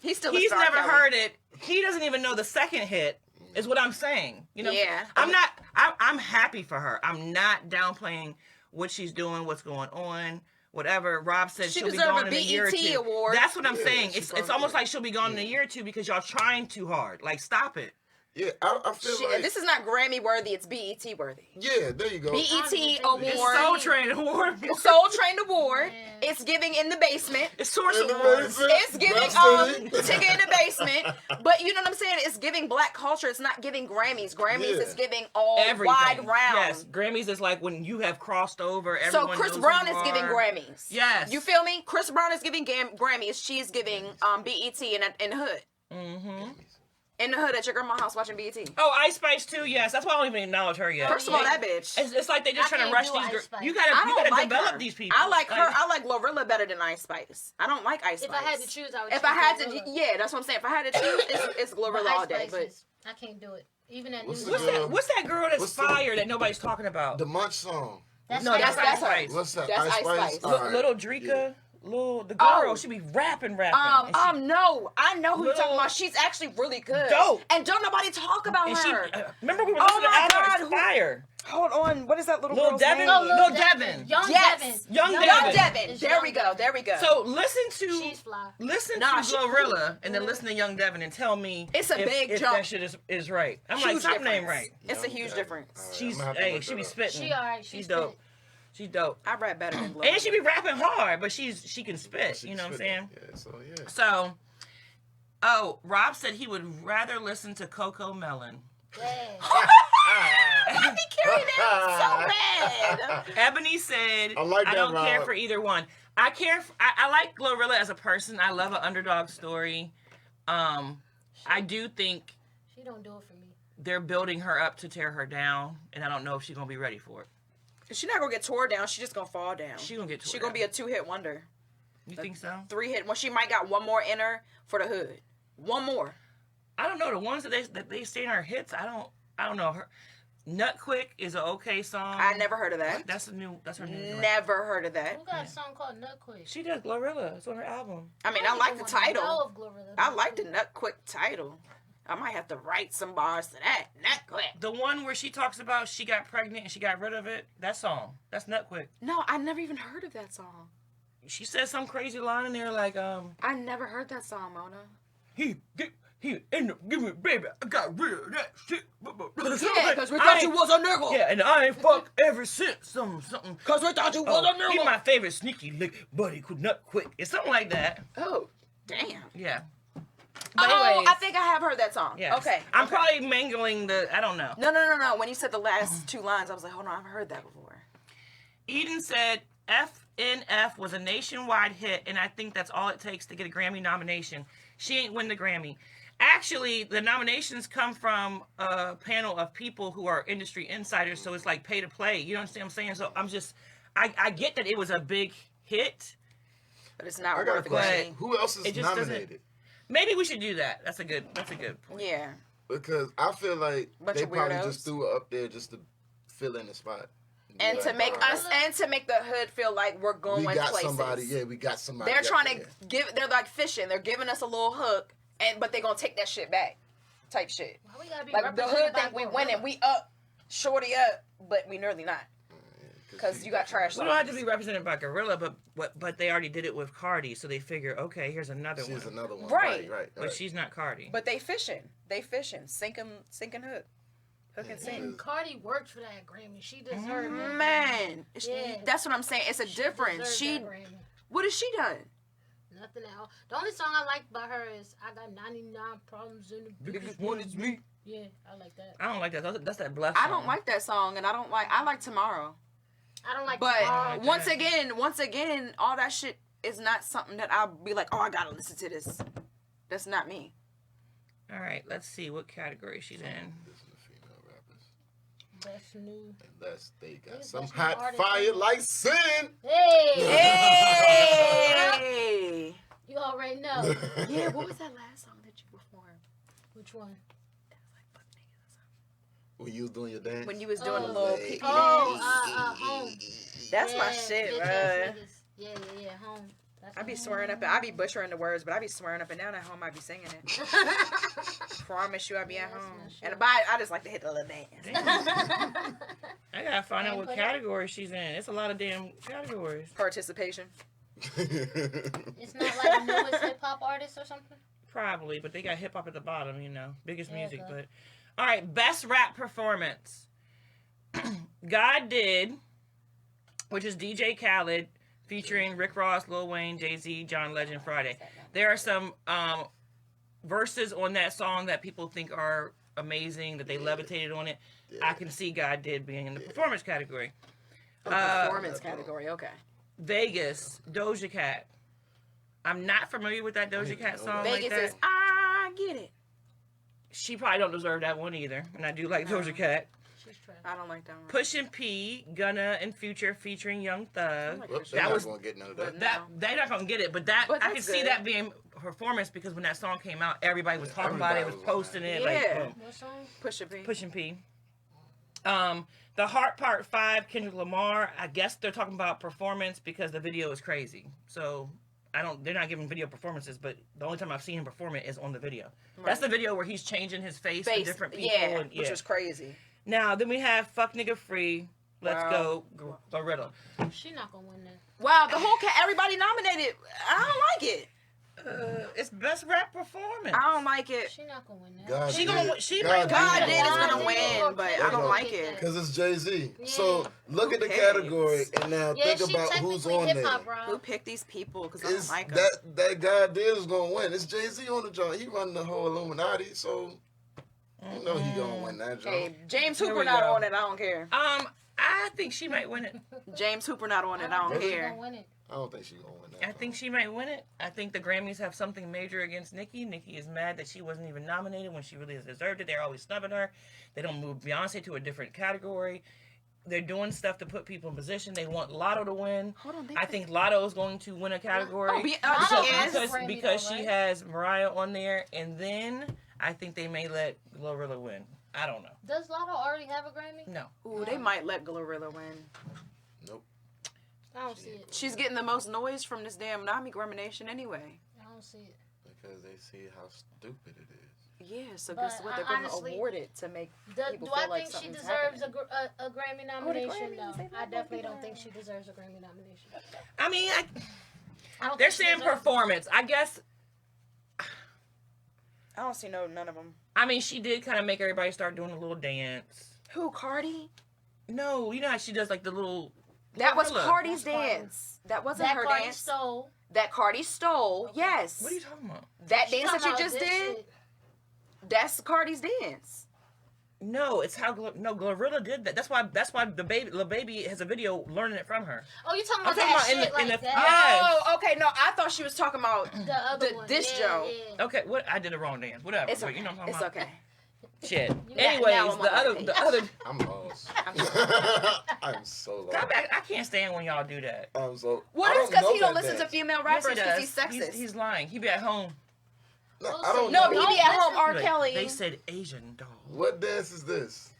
He's never heard it. He doesn't even know the second hit. Is what I'm saying. You know. Yeah. I'm happy for her. I'm not downplaying what she's doing, what's going on. Whatever Rob said, she'll be gone in a year or two. Award. That's what I'm saying. It's almost like she'll be gone in a year or two because y'all trying too hard. Like, stop it. Yeah, I feel like this is not Grammy worthy. It's BET worthy. Yeah, there you go. BET Award. It's Soul Train Award. Soul Train Award. Yeah. It's giving In the Basement. It's Source Awards. It's giving Ticket in the Basement. But you know what I'm saying? It's giving black culture. It's not giving Grammys. Grammys is giving all everything. Wide round. Yes, Grammys is like when you have crossed over. So Chris Brown is giving Grammys. Yes. You feel me? Chris Brown is giving Grammys. She's giving BET in the hood. Mm-hmm. In the hood at your grandma's house watching BET. Oh, Ice Spice too. Yes, that's why I don't even acknowledge her yet. First of all, that bitch. It's like they just trying to rush these girls. You gotta like develop her. these people. I like her. I like Glorilla better than Ice Spice. I don't like Ice Spice. If I had to choose, I would. If I had to, yeah, that's what I'm saying. If I had to choose, it's Glorilla all day. But I can't do it. Even at What's what's that girl that's fire that nobody's talking about? The Munch song. That's Ice her. Spice. What's that? That's Ice Spice. Right. Little Drika. The girl, she be rapping. No, I know who you're talking about. She's actually really good. Dope. And don't nobody talk about her. Remember we were listening to Albert Fire. Hold on, what is that little girl's Devin? name? Lil Devin. Young Yes. Devin. Young Devin. There we go. So listen to She's fly. Listen to Glorilla and then listen to Young Devin and tell me It's a big if jump. that shit is right. I'm Huge like, stop difference. name right. It's a huge difference. She's she be spitting. She alright. She's dope. She's dope. I rap better than Glorilla. And she be rapping hard, but she can spit. You know what I'm saying? Yeah, So, Rob said he would rather listen to Coco Melon. I be carrying that so bad. Ebony said, I don't Rob. care for either one. I like Glorilla as a person. I love an underdog story. I do think she don't do it for me. They're building her up to tear her down, and I don't know if she's gonna be ready for it. She's not gonna get tore down. She's just gonna fall down. She gonna get tore She's gonna be a 2-hit wonder. You think so? 3-hit. Well, she might got one more in her for the hood. One more. I don't know the ones that they say are hits. I don't know her. Nut Quick is an okay song. I never heard of that. That's her new. Never heard of that. Who got a song called Nut Quick? She does Glorilla. It's on her album. I mean, I like the title. I know of Glorilla. I like the Nut Quick title. I might have to write some bars to that. Nut Quick. The one where she talks about she got pregnant and she got rid of it. That song. That's Nut Quick. No, I never even heard of that song. She says some crazy line in there like I never heard that song, Mona. He ended up giving me, baby, I got rid of that shit. Yeah, because we thought you was a nigga. Yeah, and I ain't fucked ever since. Something. Because we thought you was a nigga. He my favorite sneaky lick, but he could Nut Quick. It's something like that. Oh, damn. Yeah. But anyways, I think I have heard that song. Yes. Okay. I'm probably mangling I don't know. No. When you said the last two lines, I was like, hold on, I've heard that before. Eden said FNF was a nationwide hit, and I think that's all it takes to get a Grammy nomination. She ain't win the Grammy. Actually, the nominations come from a panel of people who are industry insiders, so it's like pay to play. You understand what I'm saying? So I get that it was a big hit. But it's not I got a worth it. question. Who else is nominated? Maybe we should do that. That's a good point. Yeah. Because I feel like Bunch they of probably weirdos. just threw it up there just to fill in the spot. And to make us, and to make the hood feel like we're going we got places. somebody. Yeah, we got somebody. They're up trying there. to give. They're like fishing. They're giving us a little hook, but they're gonna take that shit back, type shit. Why we gotta be Like the hood represented by think we Glorilla? winning. We up, shorty up, but we nearly not. Because you got trash. We don't have to be represented by Gorilla, but they already did it with Cardi, so they figure, okay, here's another one. She's another one. Right. But she's not Cardi. But they fishing. Sinking hook. Hook and sink. And Cardi worked for that Grammy. She deserved it. Man, Yeah. that's what I'm saying. It's a difference. deserved that Grammy. What has she done? Nothing else. The only song I like by her is I Got 99 Problems in the Biggest one is me. Yeah, I like that. I don't like that. That's that bluff. I don't like that song, and I like Tomorrow. I don't like But Tomorrow. once again, all that shit is not something that I'll be like, oh, I gotta listen to this. That's not me. All right, let's see what category she's in. Listen to female rappers. Best new. Unless they got Best some new hot artist. fire like sin. Hey! Hey! You already know. Yeah, what was that last song that you performed? Which one? When you was doing your dance. When you was doing a Oh. little pee dance. Oh, Home. That's my Yeah, shit, bitch bro. ass niggas. Yeah, Home. I be swearing up. I be butchering the words, but I be swearing up and down at home. I be singing it. Promise you, I be at home. And I just like to hit the little dance. I gotta find out what category she's in. It's a lot of damn categories. Participation. It's not like newest hip hop artist or something. Probably, but they got hip hop at the bottom. You know, biggest music. But all right, best rap performance. God Did, which is DJ Khaled featuring Rick Ross, Lil Wayne, Jay-Z, John Legend, Friday. There are some verses on that song that people think are amazing, that they levitated on it. Yeah. I can see God Did being in the performance category. Performance category, okay. Vegas, Doja Cat. I'm not familiar with that Doja Cat song. Vegas like that. Is I Get It. She probably don't deserve that one either, and I do like Doja Cat. I don't like that one. Pushin' P, Gunna, and Future featuring Young Thug. That was gonna get none of that. They're not gonna get it, but I can see that being performance because when that song came out, everybody was talking about it, was posting it. Yeah. Like, What song? Pushin' P. The Heart Part 5, Kendrick Lamar. I guess they're talking about performance because the video is crazy. So they're not giving video performances, but the only time I've seen him perform it is on the video. Right. That's the video where he's changing his face to different people. Yeah, which was crazy. Now, then we have Fuck Nigga Free, Let's Go, Glorilla. She not gonna win that. Wow, the whole everybody nominated. I don't like it. It's best rap performance. I don't like it. She not gonna win that. God she did. gonna. She God might. did. God did is gonna win, but I don't like it. Because it's Jay-Z. Yeah. So look at the category and now think about who's on there. Who picked these people? Because I don't like them. That God did is gonna win. It's Jay-Z on the joint. He running the whole Illuminati, so you know he gonna win that joint. Hey, James Hooper not on it. I don't care. I think she might win it. James Hooper not on it. I don't care. I don't think she's gonna win that. I think she might win it. I think the Grammys have something major against Nicki. Nicki is mad that she wasn't even nominated when she really deserved it. They're always snubbing her. They don't move Beyonce to a different category. They're doing stuff to put people in position. They want Lotto to win. I think Lotto is going to win a category because she has Mariah on there, and then I think they may let Glorilla win. I don't know. Does Lotto already have a Grammy? No. Ooh, they might let Glorilla win. Nope. I don't see it. She's getting the most noise from this damn nomination anyway. I don't see it. Because they see how stupid it is. Yeah, so guess what? They're going to award it to make people feel like something's she deserves happening. a Grammy nomination? No, I definitely don't think she deserves a Grammy nomination. I mean, I don't they're think she saying deserves performance. I guess. I don't see none of them. I mean, she did kind of make everybody start doing a little dance. Who, Cardi? No, you know how she does like the little. That was Cardi's dance. That wasn't her Cardi dance. Stole. That Cardi stole. Okay. Yes. What are you talking about? That dance that you just did. Shit. That's Cardi's dance. No, it's how Glorilla did that. That's why the baby has a video learning it from her. Oh, you talking I'm about talking that about shit like that? Yes. Oh, okay. No, I thought she was talking about The other one. this yeah, Joe. Yeah. Okay, what I did a wrong dance. Whatever. It's but okay. You know what I'm It's talking okay. about. Shit. Now Anyways, I'm on the other. I'm lost. I'm so lost. I can't stand when y'all do that. I'm so. What is because he don't listen to female rappers Yes, because he he's does. sexist? He's lying. He be at home. No, I don't No, know. he be at home. R. Like, Kelly. They said Asian doll. What dance is this?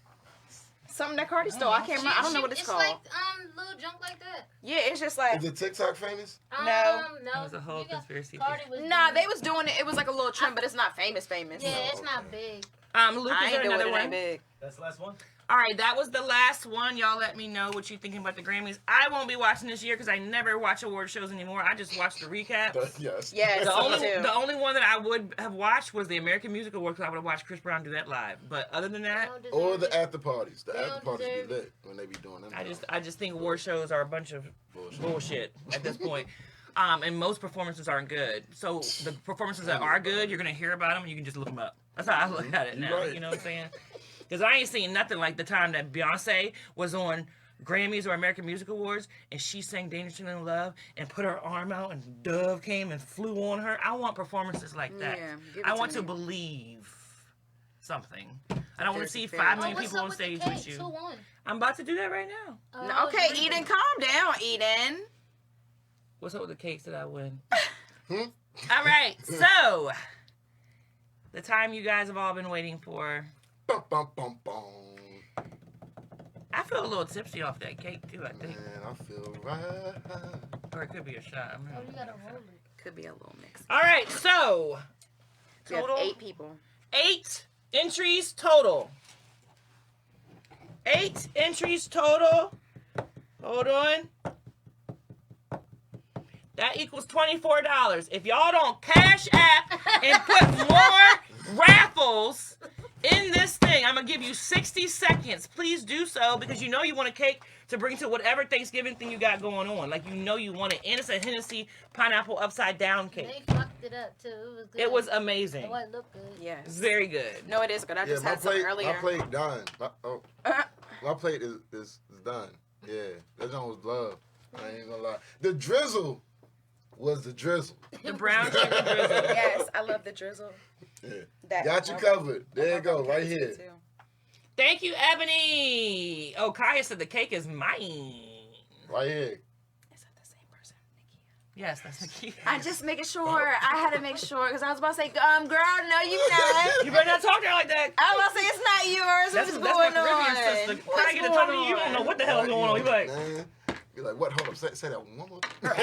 Something that Cardi stole. I can't remember. I don't know what it's called. It's like little junk like that. Yeah, it's just like Is it TikTok famous? No. It was a whole conspiracy Cardi was nah. doing They it. was doing it. It was like a little trend, but it's not famous. Yeah, it's not big. Luke, I is there ain't doing another it one? that big. That's the last one. All right, that was the last one. Y'all let me know what you're thinking about the Grammys. I won't be watching this year because I never watch award shows anymore. I just watch the recaps. Yes. Yes, The only one that I would have watched was the American Music Awards because I would have watched Chris Brown do that live. But other than that, Or the after parties. The They after don't parties be deserve lit when they be doing them. I just think award shows are a bunch of bullshit at this point. And most performances aren't good. So the performances that are good, you're gonna hear about them and you can just look them up. That's how I look at it now. Right. You know what I'm saying? Because I ain't seen nothing like the time that Beyonce was on Grammys or American Music Awards and she sang Dangerously in Love and put her arm out and Dove came and flew on her. I want performances like that. Yeah, give it I to want to me. believe something. I don't want to see There's a 5 feeling. million people on stage with you. Who won? I'm about to do that right now. No, okay, Eden, calm down, Eden. What's up with the cakes that I win? All right, so the time you guys have all been waiting for. Bum, bum, bum, bum. I feel a little tipsy off that cake too, I think. Man, I feel right. Or it could be a shot. I'm Oh, not you gotta roll it. Could be a little mix. All right, so We have total 8 people. 8 entries total. 8 entries total. Hold on. That equals $24. If y'all don't cash app and put more raffles in this thing, I'm going to give you 60 seconds. Please do so because you know you want a cake to bring to whatever Thanksgiving thing you got going on. Like, you know you want it. And it's a Hennessy pineapple upside down cake. They fucked it up too. It was good. It was amazing. It wasn't look good. Yes. Very good. No, it is good. I just had some earlier. My plate done. My plate is done. Yeah, that one was love. I ain't gonna lie. The drizzle was the drizzle. The brown sugar drizzle. Yes, I love the drizzle. Yeah. That Got you covered. There you go, right here. Too. Thank you, Ebony. Oh, Kaya said the cake is mine. Right here. Is that the same person, Nikki? Yes, that's the key. I just making sure. I had to make sure because I was about to say, girl, no, you not. You better not talk to her like that. I was about to say it's not yours. That's What's my going Caribbean on? sister. When I get to talk to you, you don't know what the hell is going on. You be like, Man. Be like, what? Hold up. Say that one more time. her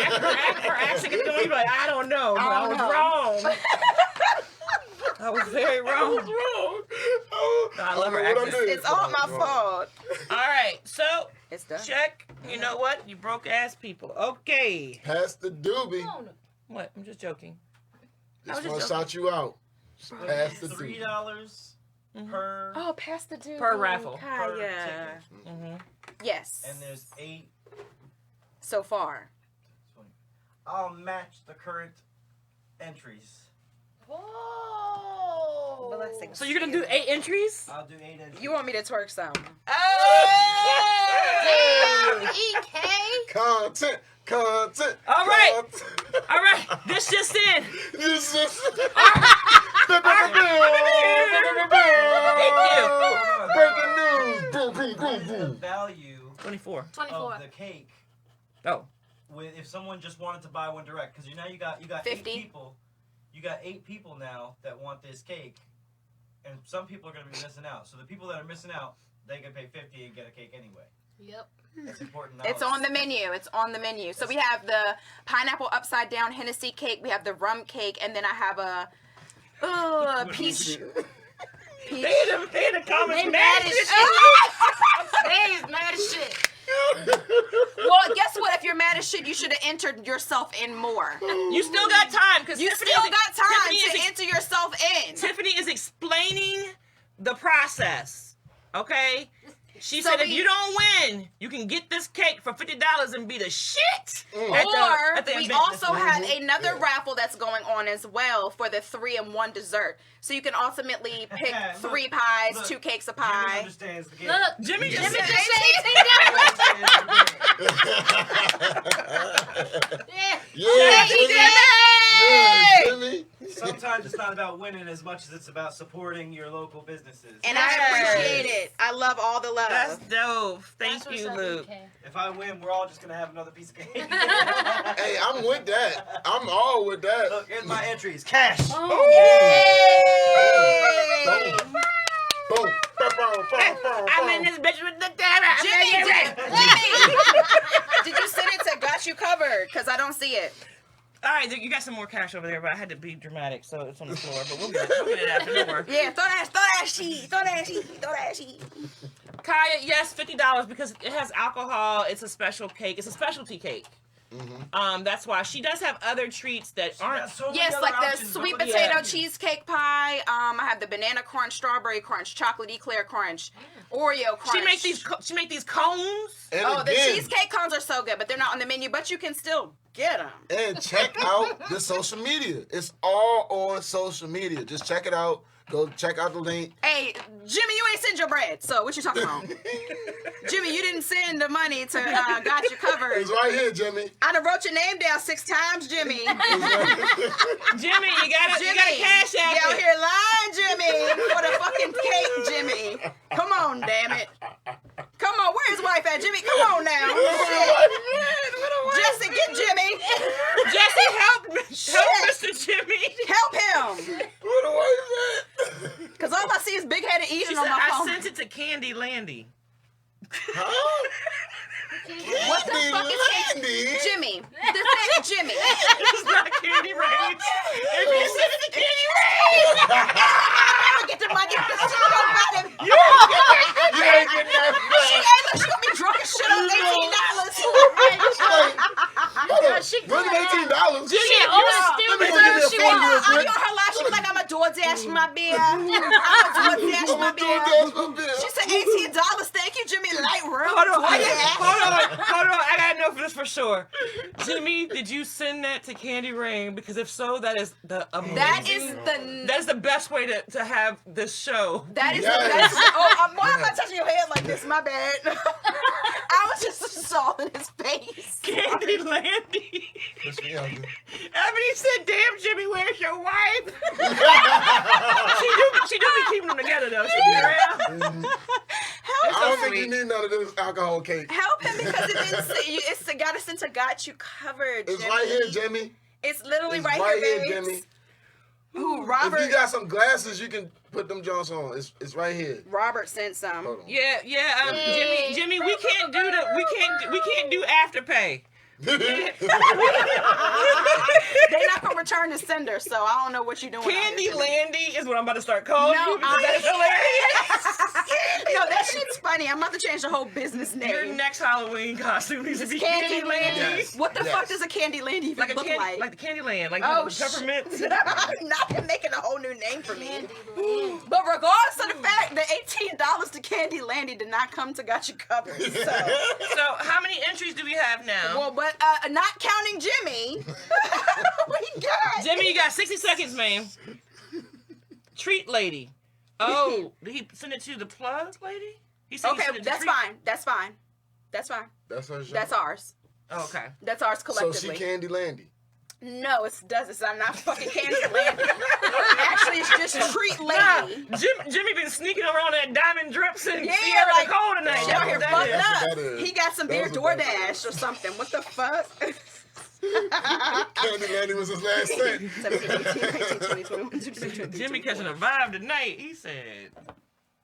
accent gets going. You be like, I don't know, but I was wrong. I was very wrong. No, I love her accent. It's all my fault. All right, so It's done. check. You know what? You broke ass people. Okay. Pass the doobie. What? I'm just joking. This one shot you out. Pass the $3 doobie. per, Oh, pass the dude. Per raffle. per Kaya. ticket. Mm-hmm. Yes. And there's 8. So far. I'll match the current entries. Whoa. Blessings. So you're gonna do 8 entries? I'll do 8 entries. You want me to twerk some? Damn, EK. Content. All right. Content. All right. This just in. This is. Breaking news. Boom, boom, boom, What is the boom. value 24. 24. of the cake Oh. with if someone just wanted to buy one direct? Because you got 50. 8 people. You got 8 people now that want this cake, and some people are going to be missing out. So the people that are missing out, they can pay $50 and get a cake anyway. Yep. That's important. It's on the menu. It's on the menu. So we have the pineapple upside down Hennessy cake. We have the rum cake, and then I have a peach. They in the comments They mad mad as as shit. shit. They is mad as shit. Well, guess what? If you're mad as shit, you should have entered yourself in more. You still got time because You still got time to enter yourself in. Tiffany is explaining the process. Okay. She So said if we- you don't win, you can get this cake for $50 and be the shit. Or at the we event. also have another raffle that's going on as well for the 3-in-1 dessert. So you can ultimately pick 3 pies, look, 2 cakes of Jimmy pie. understands the game. Look, Jimmy just Jimmy said just that. said yeah. Yeah, Jimmy. Yeah, Jimmy. Sometimes it's not about winning as much as it's about supporting your local businesses. And Yes. I appreciate it. I love all the love. That's dope. Thank That's what's you, up, Luke. EK. If I win, we're all just gonna have another piece of cake. Hey, I'm with that. I'm all with that. Look, here's my entries. Cash. Oh, Yay! Boom. Boom. I'm in this bitch with the camera. Jimmy, did you send it to Got You Covered? Because I don't see it. All right, you got some more cash over there, but I had to be dramatic, so it's on the floor. But we'll get it after. Don't worry. Yeah, throw that sheet. Kaya, yes, $50 because it has alcohol. It's a special cake. It's a specialty cake. That's why she does have other treats that aren't. Yes, like the sweet potato cheesecake pie. I have the banana crunch, strawberry crunch, chocolate eclair crunch, Oreo crunch. She make these cones. And Oh, the again, cheesecake cones are so good, but they're not on the menu. But you can still get them. and check out the social media. It's all on social media. Just check it out. Go check out the link. Hey, Jimmy, you ain't send your bread. So what you talking about? Jimmy, you didn't send the money to Got You Covered. It's right here, Jimmy. I done wrote your name down 6 times, Jimmy. Jimmy, you gotta cash out. You out here lying, Jimmy, for the fucking cake, Jimmy. Come on, damn it. Come on, where's his wife at, Jimmy? Come on now. Jesse, get Jimmy. Jesse, help Mr. Jimmy. Help him. What the way is that? Because all I see is big-headed She eating said, on my I phone. sent it to Candy Landy. Huh? What the fuck is Landy? Jimmy, Jimmy. It's not Candy Range. If you send it to Candy Range, I'm gonna get the money because she's gonna buy them. You ain't getting that She back. gonna be drunk as shit on $18. Bring $18. She oversteered Let me it. go give me a She phone real was, quick. on her live, she was like, I'm a DoorDash my beer. I'm a DoorDash my beer. She said $18. Thank you, Jimmy. Light room. hold on. DoorDash. I gotta know for this for sure. Jimmy, did you send that to Candy Rain? Because if so, that is the amazing. That is the best way to have this show. That is Yes. the best. Oh, why am I touching your head like this? My bad. I was just assaulting his face. Candy Landy. Push me out, dude. Ebony said, "Damn, Jimmy, where's your wife?" she do be keeping them together though. She be around. I don't think you need none of this alcohol cake. Help him because it didn't say you. It's got us into Got You Covered. It's Jimmy. right here, Jimmy. It's literally It's right, right here, here, babes. Jimmy. Who Robert? If you got some glasses, you can put them Jones on. It's right here. Robert sent some. Hold on. Yeah. Jimmy, we can't do Afterpay. They're not gonna return the sender, so I don't know what you're doing. Candy Landy is what I'm about to start calling No, you because that is hilarious. No, that shit's funny. I'm about to change the whole business name. Your next Halloween costume needs to be Candy Candy Landy. Landy. Yes. What the Yes. fuck does a Candy Landy even Like a look candy, like? like the Candyland, like Oh, the peppermint. I'm not making a whole new name for me. Candy Land. But regardless of the fact that $18 to Candy Landy did not come to Got You Covered. So, So how many entries do we have now? well, but not counting Jimmy, we got. Jimmy, you got 60 seconds, man. Treat lady. Oh, did he send it to the plug lady? He said he Okay, sent it to that's Treat- fine. That's fine. That's fine. That's her show. That's ours. Oh, okay. That's ours So collectively. she Candy Landy. No, it's I'm not fucking Candy Landy. Actually, it's just Treat Nah, Lady. Jimmy been sneaking around that diamond drips and Yeah, Sierra like, Nicole tonight. She out here That fucked is. That's what up. that is. He got some beer That's what that DoorDash or something. What the fuck? Candy Landy was his last thing. 17, 18, 19, 20, 21, 22, 23, Jimmy 24. catching a vibe tonight. He said,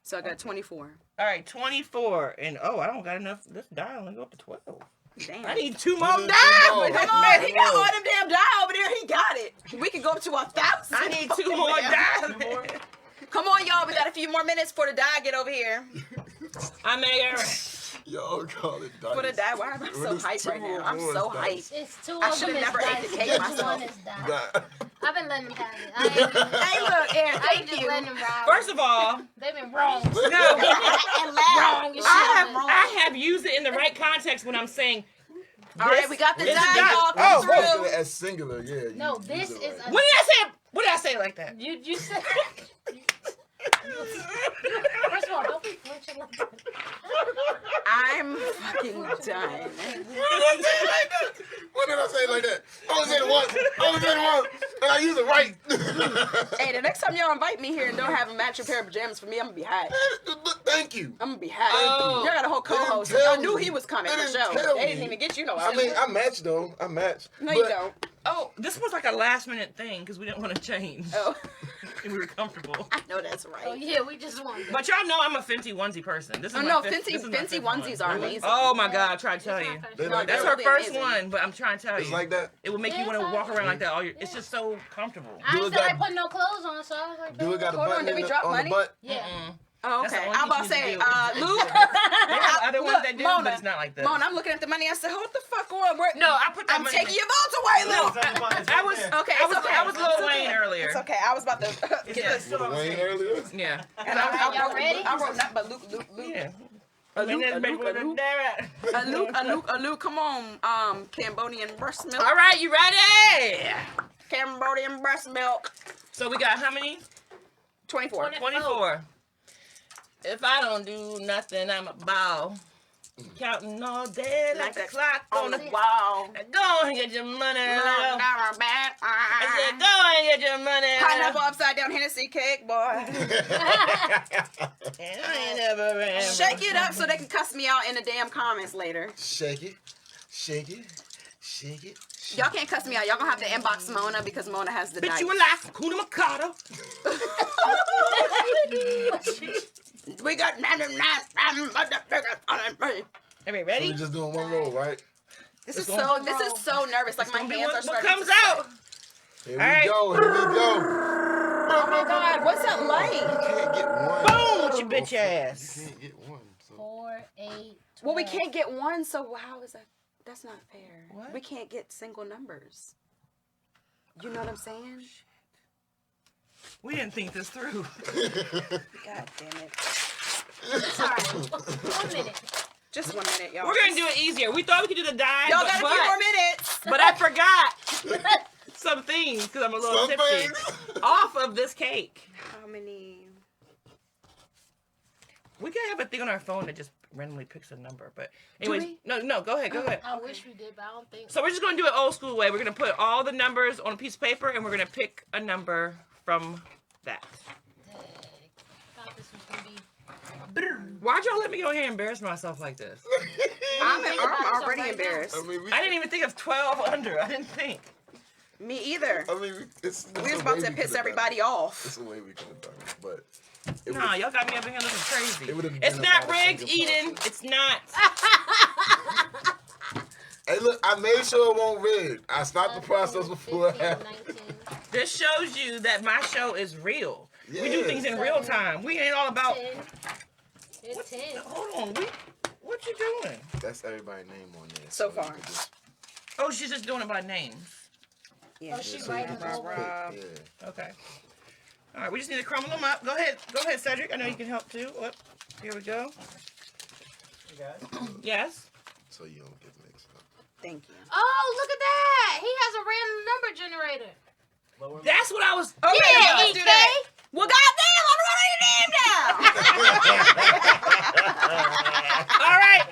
So I got 24. all right, 24. And I don't got enough. Let's dial and go up to 12. Damn. I need 2 more Two more. dials. Come on, he got all them damn dial over there. He got it. We can go up to 1,000. I need 2 more dials. Come on, y'all. We got a few more minutes for the die get over here. I'm there. Y'all call it dice. For the die. Why am I so It's hyped right now? I'm two so more dice. hyped. It's two I of should've them. never It's ate the dice. cake Which myself. one is dice? Die. I've been letting them have it. I ain't, Hey, look, Aaron, I ain't thank just you. letting them ride. First of all, They've been wrong. no. And loud. Wrong as I have used it in the right context when I'm saying. All right, we got the This is die, die. y'all. Oh, Come supposed through. to as singular, yeah. you No, use this it is right. a. What did I say? What did I say like that? You said. First of all, don't be flinching like that. I'm fucking done. What did I say like that? I only said it once. And I use it right. Hey, the next time y'all invite me here and don't have a matching pair of pajamas for me, I'm gonna be hot. Thank you. I'm gonna be hot. Oh. Y'all got a whole co-host. They didn't I tell knew me. he was coming They for didn't sure. tell They didn't me. even get you no I mean, I matched though. I matched. No, you But don't. Oh, this was like a last minute thing because we didn't want to change. Oh, And we were comfortable. I know that's Oh right. yeah, we just want. But y'all know I'm a Fenty onesie person. This is Oh my no, fifth- Fenty this is my Fenty fifth onesies one. are amazing. Oh my God, I tried to tell you. They No, like That's that. her really first amazing. one, but I'm trying to tell you. It's like that. It would make you Yeah, want to it's walk like- around like that all year. It's just so comfortable. I Do ain't it feel like got- putting no clothes on, so I was like, Do it got a Hold on, button did we in drop on the money? butt? yeah. Oh, That's the okay. only I'm about to thing say, you can do. Luke. They have other ones that do, Mona, but it's not like that. Mona, I'm looking at the money. I said, hold the fuck on. Where, No, I put that I'm money. taking your votes away, Luke. I was Okay, I was it's okay. I was Lil It's Wayne okay. earlier. It's okay. I was about to get Yeah. this. With Wayne earlier? Yeah. And I Y'all wrote, ready? I wrote not, but Luke. Yeah. A Luke, come on, Cambodian breast milk. All right, you ready? Cambodian breast milk. So we got how many? 24. 24. If I don't do nothing, I'm a ball. Counting all day like the clock on the wall. Go and get your money. I said, Pineapple go and get your money. upside down Hennessy cake, boy. And I ain't never ran. Shake it up so they can cuss me out in the damn comments later. Shake it. Shake it. Shake it. Y'all can't cuss me out. Y'all gonna have to inbox Mona because Mona has the Bitch, dice. you alive. Kuna Makata. We got Are we So ready? we just doing one roll, right? This is so nervous. Like my hands are what starting comes to out. Here we All go. Here we go. Oh my God, what's that You light? can't get one. Boom with your bitch ass. You can't get one. So. 4, 8, 12. Well, we can't get one, so how is that? That's not fair. What? We can't get single numbers. You know what I'm saying? We didn't think this through. God damn it. Sorry. 1 minute. Just 1 minute, y'all. We're gonna do it easier. We thought we could do the die, Y'all got a few more minutes. but I forgot some things because I'm a little Some tipsy things. off of this cake. How many? We can have a thing on our phone that just randomly picks a number. But anyways, we? no, go ahead. I wish we did, but I don't think. So we're just gonna do it old school way. We're gonna put all the numbers on a piece of paper and we're gonna pick a number from that. I thought this was gonna be. Why'd y'all let me go ahead and embarrass myself like this? I'm about yourself already right now. embarrassed. I mean, I didn't even think of 12 under. I didn't think. Me either. I mean, it's We was about to piss everybody off. It's a way we could have done it, but. It Nah, y'all got me up in here looking crazy. It would've It's been not about rigged, single Eden. process. It's not. Hey, look, I made sure it won't rig. I stopped the process before it 15, happened. 19, This shows you that my show is real. We do Yeah. things in real time. We ain't all about. 10. It's 10. Hold on. What you doing? That's everybody's name on there. So you far. can just Oh, she's just doing it by names. Yeah. Oh, she's so you writing can just over. pick, yeah. Okay. All right, we just need to crumble them up. Go ahead, Cedric. I know you can help too. Whoop. Here we go. You guys? Yes. So you don't get mixed up. Thank you. Oh, look at that! He has a random number generator. Lower That's what I was. Okay, Yeah, let's do EK. that. Well, goddamn, I'm running your name down. All right.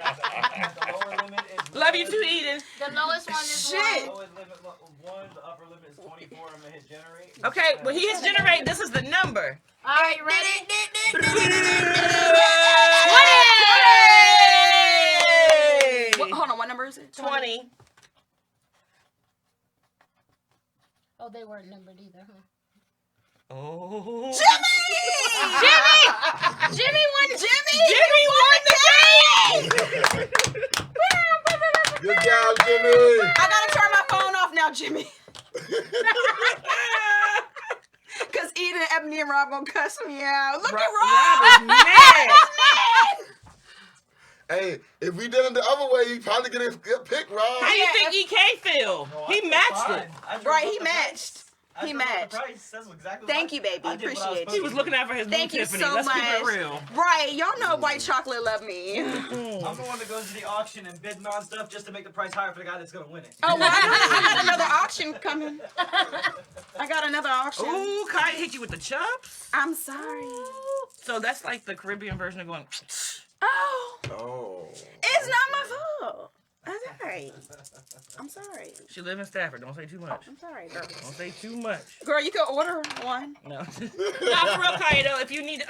the lower limit is Love you too, Eden. The lowest one is Shit. The lowest limit 1, the upper limit is 24. I'm gonna hit generate. Okay, when he hits generate, this is the number. 1. All right, you ready? 20. Hold on, what number is it? 20. Oh, they weren't numbered either, huh? Oh. Jimmy won. Jimmy won the game. Good job, Jimmy. I gotta turn my phone off now, Jimmy. Cause Eden, Ebony, and Rob gonna cuss me out. Look at Rob. Rob is mad. Hey, if we did it the other way, you probably get a good pick, Rob. How you think EK feel? No, He I feel matched fine. it. I just Right, looked he at the price. matched. I He just looked at matched. the price. That's exactly Thank what you, baby. I did what I was Appreciate supposed He to was do. looking out for his Thank blue you Tiffany. so Let's keep much. it real. Right, y'all know white chocolate love me. I'm the one that goes to the auction and bidding on stuff just to make the price higher for the guy that's gonna win it. Oh, well, I got another auction coming. I got another auction. Ooh, Kai hit you with the chops. I'm sorry. So that's like the Caribbean version of going. Oh, Oh. it's not my fault. That's all right. I'm sorry. She live in Stafford. Don't say too much. I'm sorry, girl. Don't say too much. Girl, you can order one. No. Not for real, Kaya, though. If you need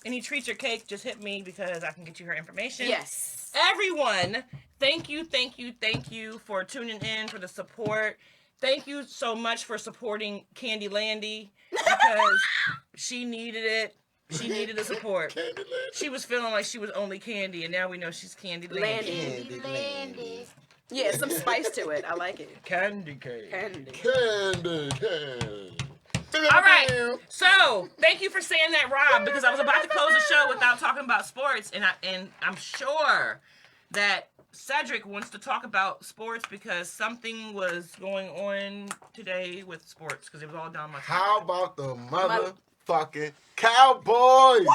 any treats or cake, just hit me because I can get you her information. Yes. Everyone, thank you for tuning in, for the support. Thank you so much for supporting Candy Landy because she needed it. She needed the support. She was feeling like she was only Candy, and now we know she's Candy Landy. Landy. Yeah, some spice to it. I like it. Candy cake. Candy. Candy. All right. So thank you for saying that, Rob, because I was about to close the show without talking about sports, and I'm sure that Cedric wants to talk about sports because something was going on today with sports because it was all down my. How about the motherfucking Cowboys?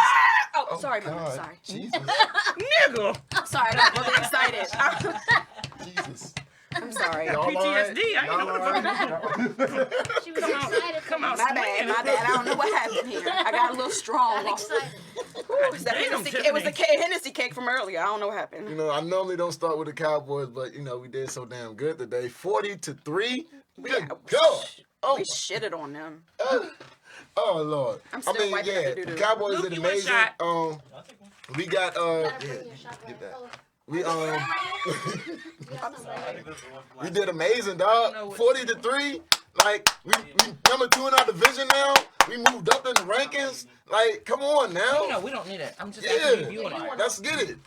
Oh, sorry, Mom. God. Sorry. Jesus. Nigga. Sorry, I got really excited. Jesus. I'm sorry. Y'all PTSD. I ain't know what the fuck. She was excited. Come out My swinging. bad. I don't know what happened here. I got a little strong. Excited. Ooh, it's that Damn, Hennessy, it was the Tiffany. Hennessy cake from earlier. I don't know what happened. You know, I normally don't start with the Cowboys, but, you know, we did so damn good today. 40-3. Good God. Oh, We shitted on them. oh, Lord. I'm still wiping up the doo-doo. the Cowboys Luke, did you want a amazing. shot? I'll take one. We got, Gotta yeah, bring your shot get glass. that. Oh, We, you got some I right think this is the one from we last did amazing, dog. know what- 40-3. Like, we number 2 in our division now. We moved up in the rankings. Like, come on now. No, we don't need it. I'm just Yeah, asking you if you want it. let's get it.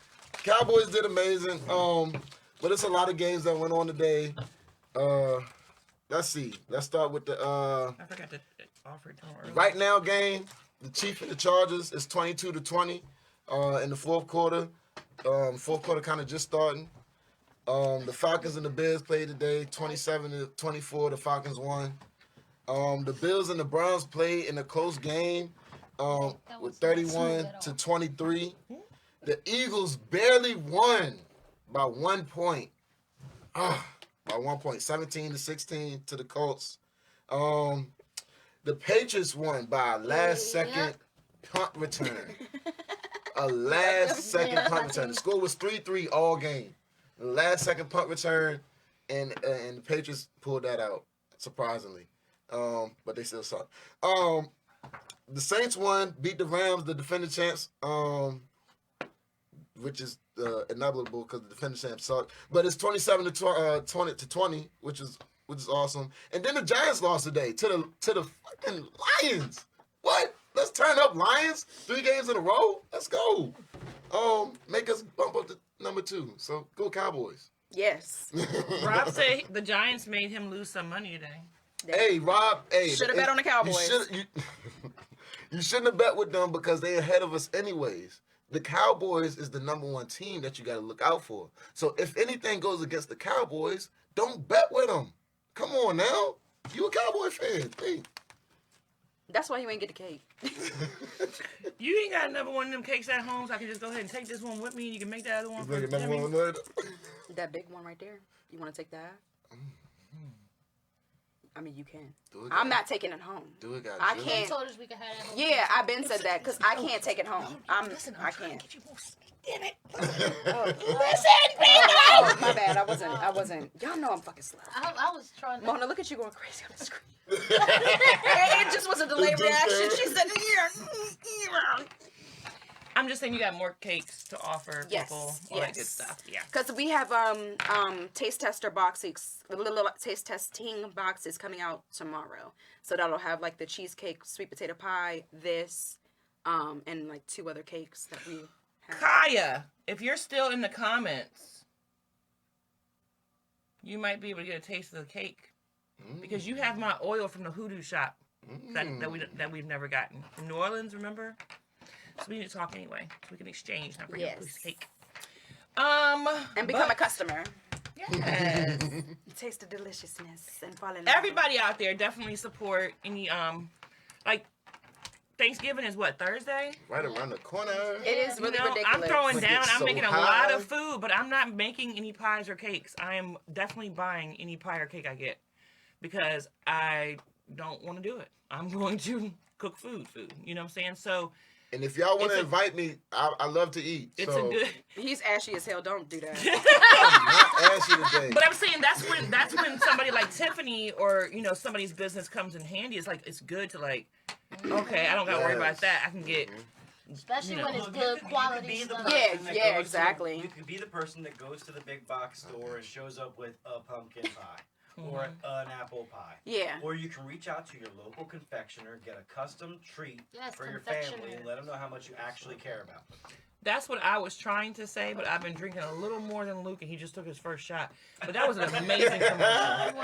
Cowboys did amazing. But it's a lot of games that went on today. Let's see. Let's start with the I forgot to offer it to him earlier. right now game. The Chiefs and the Chargers is 22-20 in the fourth quarter. Fourth quarter kind of just starting. The Falcons and the Bears played today, 27-24. The Falcons won. The Bills and the Browns played in a close game with 31-23. The Eagles barely won by 1 point. By 1 point, 17-16 to the Colts. The Patriots won by a last-second punt return. A last-second punt return. The score was 3-3 all game. The last-second punt return, and the Patriots pulled that out, surprisingly. But they still suck. The Saints won, beat the Rams, the defending champs, which is inevitable because the defending champs suck. But it's 27-20, which is awesome. And then the Giants lost today to the fucking Lions. What? Let's turn up, Lions. 3 games in a row. Let's go. Make us bump up to number 2. So go Cowboys. Yes. Rob said the Giants made him lose some money today. Hey, Rob. Hey, should have bet on the Cowboys. You shouldn't have bet with them because they're ahead of us anyways. The Cowboys is the number 1 team that you got to look out for. So if anything goes against the Cowboys, don't bet with them. Come on now. You a Cowboy fan. Hey. That's why you ain't get the cake. You ain't got another one of them cakes at home, so I can just go ahead and take this one with me, and you can make the other one for Jimmy. That big one right there. You want to take that? I mean, you can. I'm not taking it home. Do it, guys. I can't. told us we could have it at home. Yeah, I've been said that because I can't take it home. I can't. Damn it. Oh, my bad. I wasn't. Y'all know I'm fucking slow. I was trying to. Mona, look at you going crazy on the screen. It just was a delayed reaction. She said, "Yeah." I'm just saying you got more cakes to offer people, all that good stuff. Yeah. Because we have taste testing boxes coming out tomorrow. So that'll have like the cheesecake, sweet potato pie, this, and like 2 other cakes that we have. Kaya, if you're still in the comments, you might be able to get a taste of the cake. Because you have my oil from the hoodoo shop that we've never gotten. From New Orleans, remember? So we need to talk anyway, so we can exchange. Not bring up a piece of cake. And become a customer. Yes. Taste the deliciousness and fall in love. Everybody out there definitely support any like Thanksgiving is what, Thursday? Right around the corner. It is really ridiculous. I'm throwing down. I'm so making a high. lot of food, but I'm not making any pies or cakes. I am definitely buying any pie or cake I get because I don't want to do it. I'm going to cook food. You know what I'm saying? So. And if y'all want to invite me, I love to eat. It's so. a good. He's ashy as hell. Don't do that. I'm not ashy today. But I'm saying that's when somebody like Tiffani or somebody's business comes in handy. It's like it's good to like, okay, I don't got to worry about that. I can get. Especially when it's good quality stuff. Yeah, exactly. You could be the person that goes to the big box store and shows up with a pumpkin pie. Or an apple pie. Yeah. Or you can reach out to your local confectioner, get a custom treat for your family, and let them know how much you actually care about them. That's what I was trying to say, but I've been drinking a little more than Luke, and he just took his first shot. But that was an amazing commercial.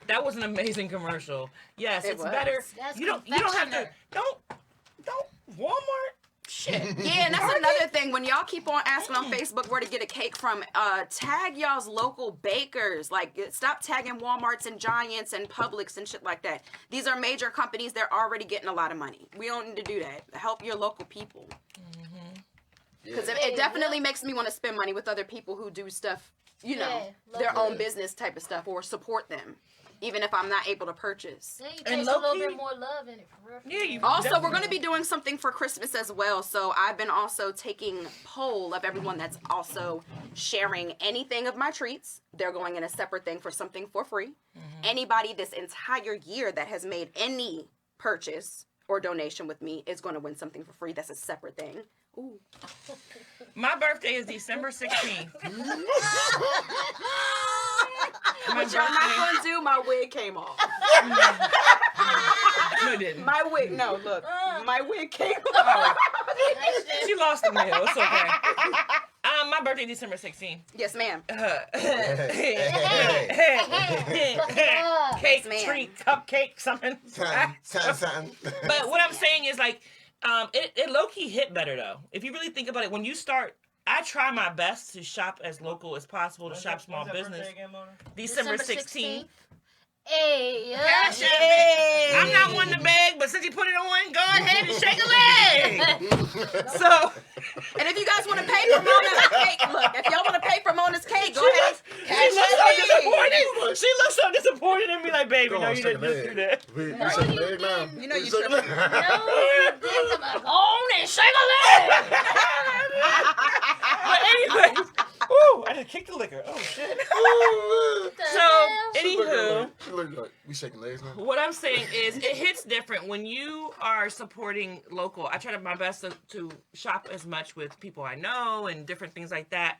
That was an amazing commercial. Yes, it's better. You don't have to. Don't Walmart. Shit. Yeah, and that's another thing. When y'all keep on asking on Facebook where to get a cake from, tag y'all's local bakers. Like, stop tagging Walmarts and Giants and Publix and shit like that. These are major companies. They're already getting a lot of money. We don't need to do that. Help your local people. Because it definitely makes me want to spend money with other people who do stuff, their own business type of stuff, or support them. Even if I'm not able to purchase. Yeah, you taste a little bit more love in it, for real. Yeah, also, we're going to be doing something for Christmas as well. So I've been also taking poll of everyone that's also sharing anything of my treats. They're going in a separate thing for something for free. Anybody this entire year that has made any purchase or donation with me is going to win something for free. That's a separate thing. Ooh. My birthday is December 16th. What y'all not going to do, my wig came off. No, it didn't. My wig, no, look. My wig came off. She lost the mail. It's okay. My birthday December 16th. Yes, ma'am. Cake, ma'am. treat, cupcake, something. Something. But what I'm saying is like, it low key hit better though. If you really think about it, when you start, I try my best to shop as local as possible, to shop small business. December 16th. Hey, Hey. I'm not one to beg, but since you put it on, go ahead and shake a leg. So, And if you guys want to pay for Mona's cake, look, if y'all want to pay for Mona's cake, go ahead. she looks so disappointed. She looks so disappointed in me, like, baby, no, you didn't just do that. We shaking leg now. You know you tripping. no, go on and shake a leg. But anyway, woo, I just kicked the liquor. Oh shit. So, anywho, We shaking legs now. what I'm saying is it hits different when you are supporting local. I try my best to shop as much with people I know and different things like that.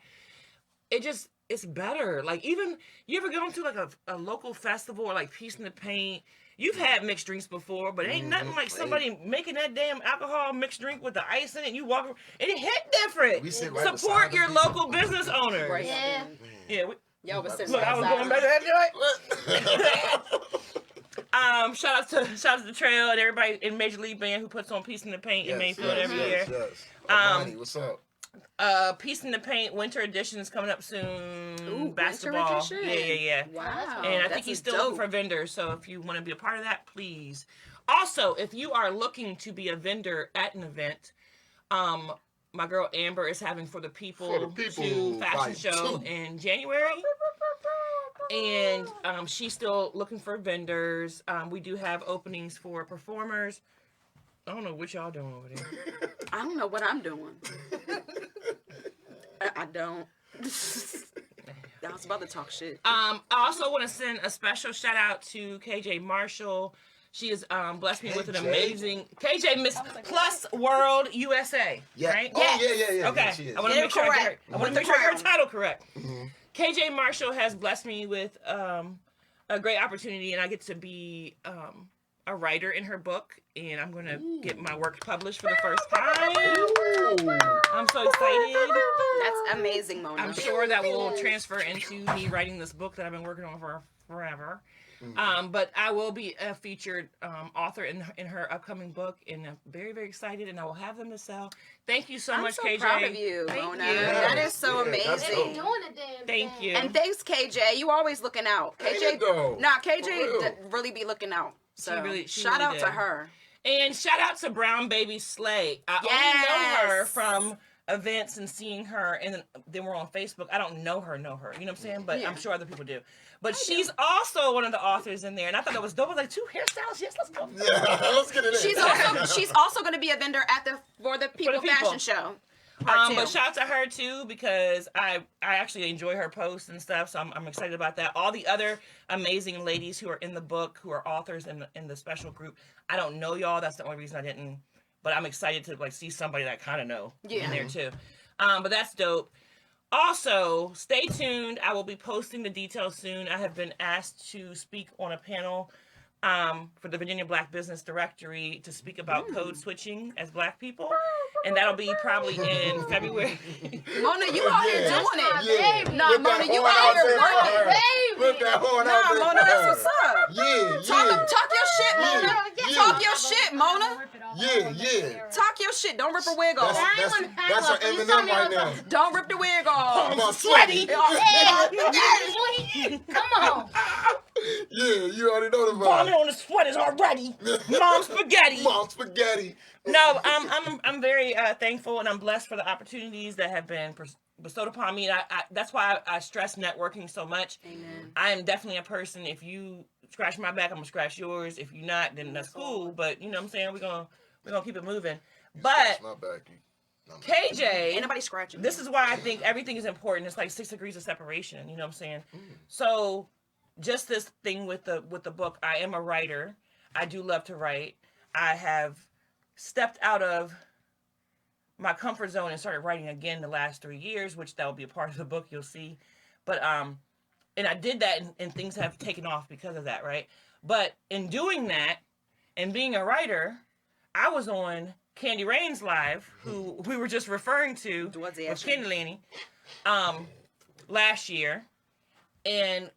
It's better. Like, even, you ever gone to like a local festival or like Peace in the Paint? You've had mixed drinks before, but ain't nothing like somebody making that damn alcohol mixed drink with the ice in it and you walk around, and it hit different. We sit right Support beside your them local business owners. Right. Yeah. Yeah. Y'all was sitting Look, I was outside. going back to that joint. Shout out to the Trail and everybody in Major League Band who puts on Peace in the Paint in Mayfield every year. Yes. Amani, what's up? Peace in the Paint Winter Edition is coming up soon. Ooh, Basketball. Winter Edition? Yeah. Wow. And I think That's he's still dope. looking for vendors, so if you want to be a part of that, please. Also, if you are looking to be a vendor at an event, my girl Amber is having For the People 2 fashion show in January. And she's still looking for vendors. We do have openings for performers. I don't know what y'all doing over there. I don't know what I'm doing. I don't. I was about to talk shit. I also want to send a special shout out to KJ Marshall. She has blessed me with an amazing KJ Miss Plus World USA. Yeah. Right? Oh, yeah. Okay. She is. I want to Get it make sure I get correct. her. I want With to the make sure I get her crown. title correct. Mm-hmm. KJ Marshall has blessed me with a great opportunity, and I get to be a writer in her book, and I'm going to get my work published for the first time. I'm so excited. That's amazing, Mona. I'm sure that will transfer into me writing this book that I've been working on for forever. But I will be a featured author in her upcoming book, and I'm very, very excited, and I will have them to sell. Thank you so much, so KJ. proud of you, Thank Mona. you. That is so Yeah, that's They amazing. dope. doing the damn Thank thing. you. And thanks, KJ. You always looking out. Ain't KJ, it though? nah, For KJ real. really be looking out. So she shout really out to did. her. And shout out to Brown Baby Slay. I only know her from events and seeing her, and then we're on Facebook. I don't know her. You know what I'm saying? But Yeah. I'm sure other people do. But she's also one of the authors in there, and I thought that was dope. I was like, 2 hairstyles? Yes, let's go. Yeah, let's get it in. She's also going to be a vendor at for the People People. Fashion Show. Part 2. But shout out to her too, because I actually enjoy her posts and stuff, so I'm excited about that. All the other amazing ladies who are in the book, who are authors in the special group, I don't know y'all. That's the only reason I didn't. But I'm excited to like see somebody that I kind of know in there too. But that's dope. Also, stay tuned. I will be posting the details soon. I have been asked to speak on a panel for the Virginia Black Business Directory to speak about code switching as Black people. And that'll be probably in February. Mona, you out here doing it. Baby. Nah, Put Mona, that you horn out here there for working. her. Baby. Put that horn out Nah, there Mona, for that's her. what's up. Yeah. Talk your shit, Mona. Yeah. Talk your shit, Mona. Yeah. Talk your shit. Don't rip a wig off. That's our Eminem right now. Don't rip the wig off. I'm all sweaty. Come on. Yeah, you already know the Falling vibe. on the sweaters already. Mom spaghetti. Mom spaghetti. No, I'm very thankful, and I'm blessed for the opportunities that have been bestowed upon me. And I that's why I stress networking so much. Amen. I am definitely a person. If you scratch my back, I'm gonna scratch yours. If you're not, then that's cool. But you know what I'm saying? We're gonna keep it moving. But My back. KJ, Ain't nobody scratching. this is why I think everything is important. It's like 6 degrees of separation. You know what I'm saying? So, just this thing with the book. I am a writer. I do love to write. I have stepped out of my comfort zone and started writing again the last 3 years, which that will be a part of the book. You'll see. But and I did that, and things have taken off because of that, right? But in doing that and being a writer, I was on Candy Rain's live, who we were just referring to with Candy Laney, last year, and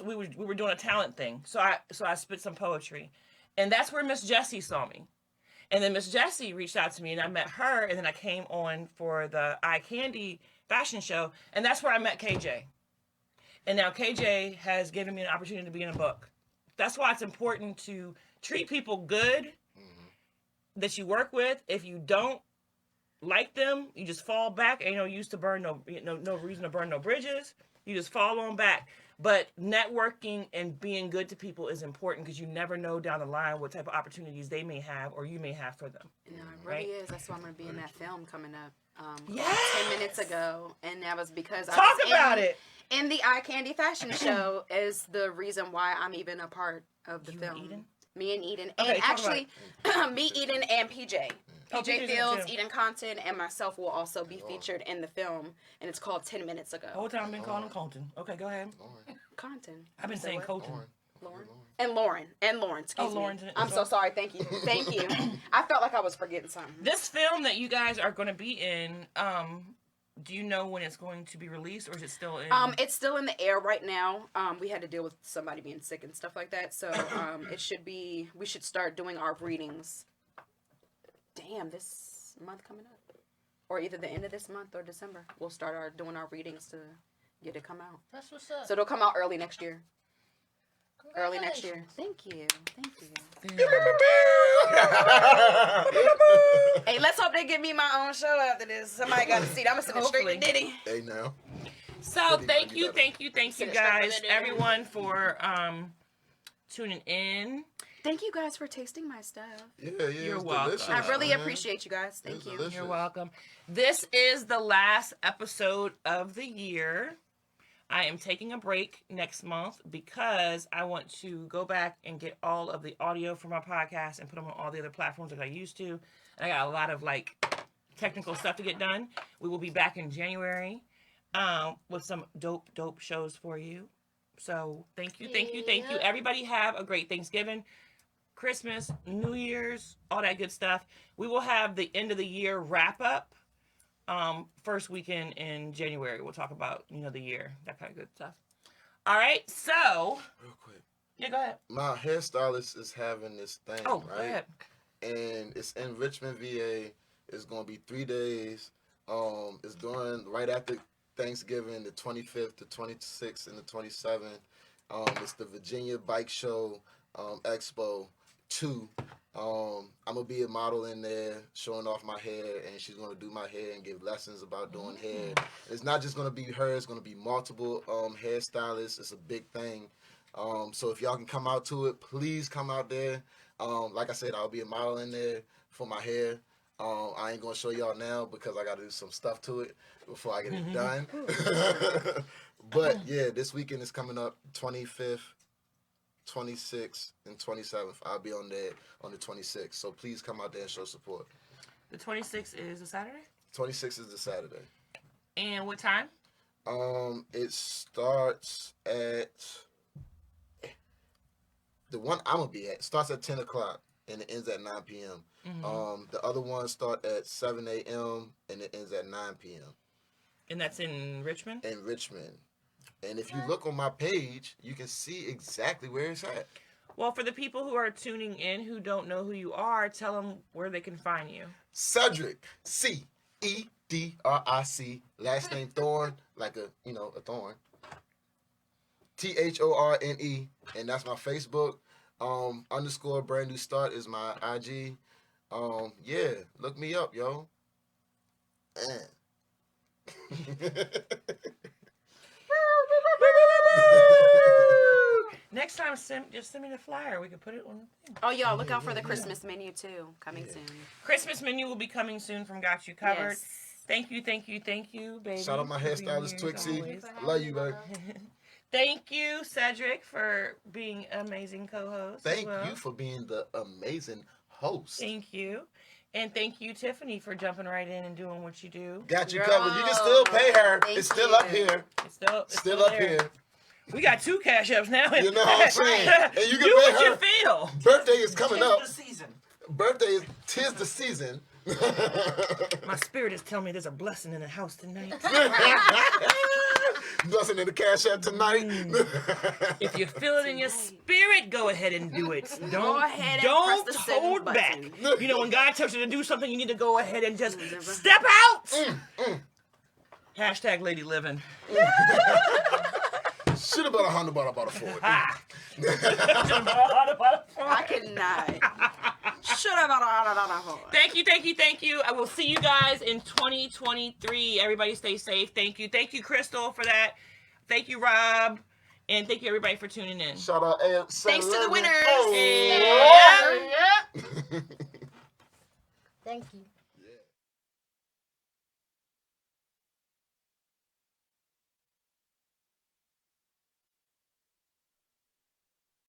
we were doing a talent thing. So I spit some poetry, and that's where Miss Jessie saw me. And then Miss Jessie reached out to me, and I met her, and then I came on for the Eye Candy fashion show, and that's where I met KJ. And now KJ has given me an opportunity to be in a book. That's why it's important to treat people good that you work with. If you don't like them, you just fall back. Ain't no use to burn no reason to burn no bridges. You just fall on back. But networking and being good to people is important because you never know down the line what type of opportunities they may have or you may have for them. No, it really is. That's why I'm going to be in that film coming up. Yes! 10 minutes ago, and that was because I Talk was about it. In the Eye Candy fashion show is the reason why I'm even a part of the film. Eden? Me and Eden, Okay, and actually, me, Eden, and PJ. Oh, PJ PJ's in Fields, it too. Eden Compton, and myself will also be featured in the film, and it's called 10 Minutes Ago. The whole time I've been calling him Colton. Okay, go ahead. Compton. I've been saying Colton. Lauren. And Lauren, excuse me. Lauren's in it I'm as so well. sorry, thank you. Thank you. I felt like I was forgetting something. This film that you guys are going to be in, do you know when it's going to be released, or is it still in? It's still in the air right now. We had to deal with somebody being sick and stuff like that, so we should start doing our readings. Damn, this month coming up, or either the end of this month or December. We'll start doing our readings to get it come out. That's what's up. So it'll come out early next year. Early next year. Thank you. Hey, let's hope they give me my own show after this. Somebody got a seat. I'm gonna send it straight to Diddy. Hey now. So thank you Send it guys, straight to everyone, for tuning in. Thank you guys for tasting my stuff. Yeah, You're it's welcome. delicious, I really man. appreciate you guys. Thank It's you. delicious. You're welcome. This is the last episode of the year. I am taking a break next month because I want to go back and get all of the audio from my podcast and put them on all the other platforms that I used to. And I got a lot of technical stuff to get done. We will be back in January with some dope shows for you. So thank you. Everybody have a great Thanksgiving, Christmas, New Year's, all that good stuff. We will have the end of the year wrap up. First weekend in January, we'll talk about, the year, that kind of good stuff. All right, so. Real quick. Yeah, go ahead. My hairstylist is having this thing, Oh, right? go ahead. And it's in Richmond, VA. It's going to be 3 days. It's during right after Thanksgiving, the 25th, the 26th, and the 27th. It's the Virginia Bike Show Expo 2. I'm gonna be a model in there showing off my hair, and she's gonna do my hair and give lessons about doing hair. It's not just gonna be her, it's gonna be multiple hairstylists. It's a big thing. So if y'all can come out to it, please come out there. Like I said, I'll be a model in there for my hair. I ain't gonna show y'all now because I gotta do some stuff to it before I get it done. But yeah, this weekend is coming up, 25th. 26th and 27th. I'll be on there on the 26th. So please come out there and show support. The 26th is a Saturday? 26th is the Saturday. And what time? It starts at the one I'm gonna be at. Starts at 10 o'clock and it ends at 9 p.m. The other ones start at 7 a.m. and it ends at 9 p.m. And that's in Richmond? In Richmond. And if you look on my page, you can see exactly where it's at. Well, for the people who are tuning in who don't know who you are, tell them where they can find you. Cedric, C-E-D-R-I-C, last name Thorne, like a thorn. Thorne, and that's my Facebook. _ brand new start is my IG. Yeah, look me up, yo. Next time, just send me the flyer. We can put it on the thing. Oh, y'all, look out for the Christmas menu, too. Coming soon. Christmas menu will be coming soon from Got You Covered. Yes. Thank you, baby. Shout out my for being hairstylist, here as Twixie. always. I love you, baby. Thank you, Cedric, for being an amazing co-host. Thank you for being the amazing host. Thank you. And thank you, Tiffany, for jumping right in and doing what you do. Got you covered. You can still pay her. Thank It's still you. up here. It's still up there. here. We got 2 cash apps now. You know what I'm saying? And you can do pay what you her. feel. Birthday is coming up. The season. Birthday is 'tis the season. My spirit is telling me there's a blessing in the house tonight. Blessing in the cash app tonight. If you feel it in your spirit, go ahead and do it. Go ahead and Don't press the send hold back. button. You know, when God tells you to do something, you need to go ahead and just step out. Hashtag Lady Living. Should have been $100, but I bought a 40. I cannot. Should have. Thank you. I will see you guys in 2023. Everybody stay safe. Thank you, Crystal, for that. Thank you, Rob. And thank you, everybody, for tuning in. Shout out AM. Thanks to the winners. Oh. Yeah. Thank you.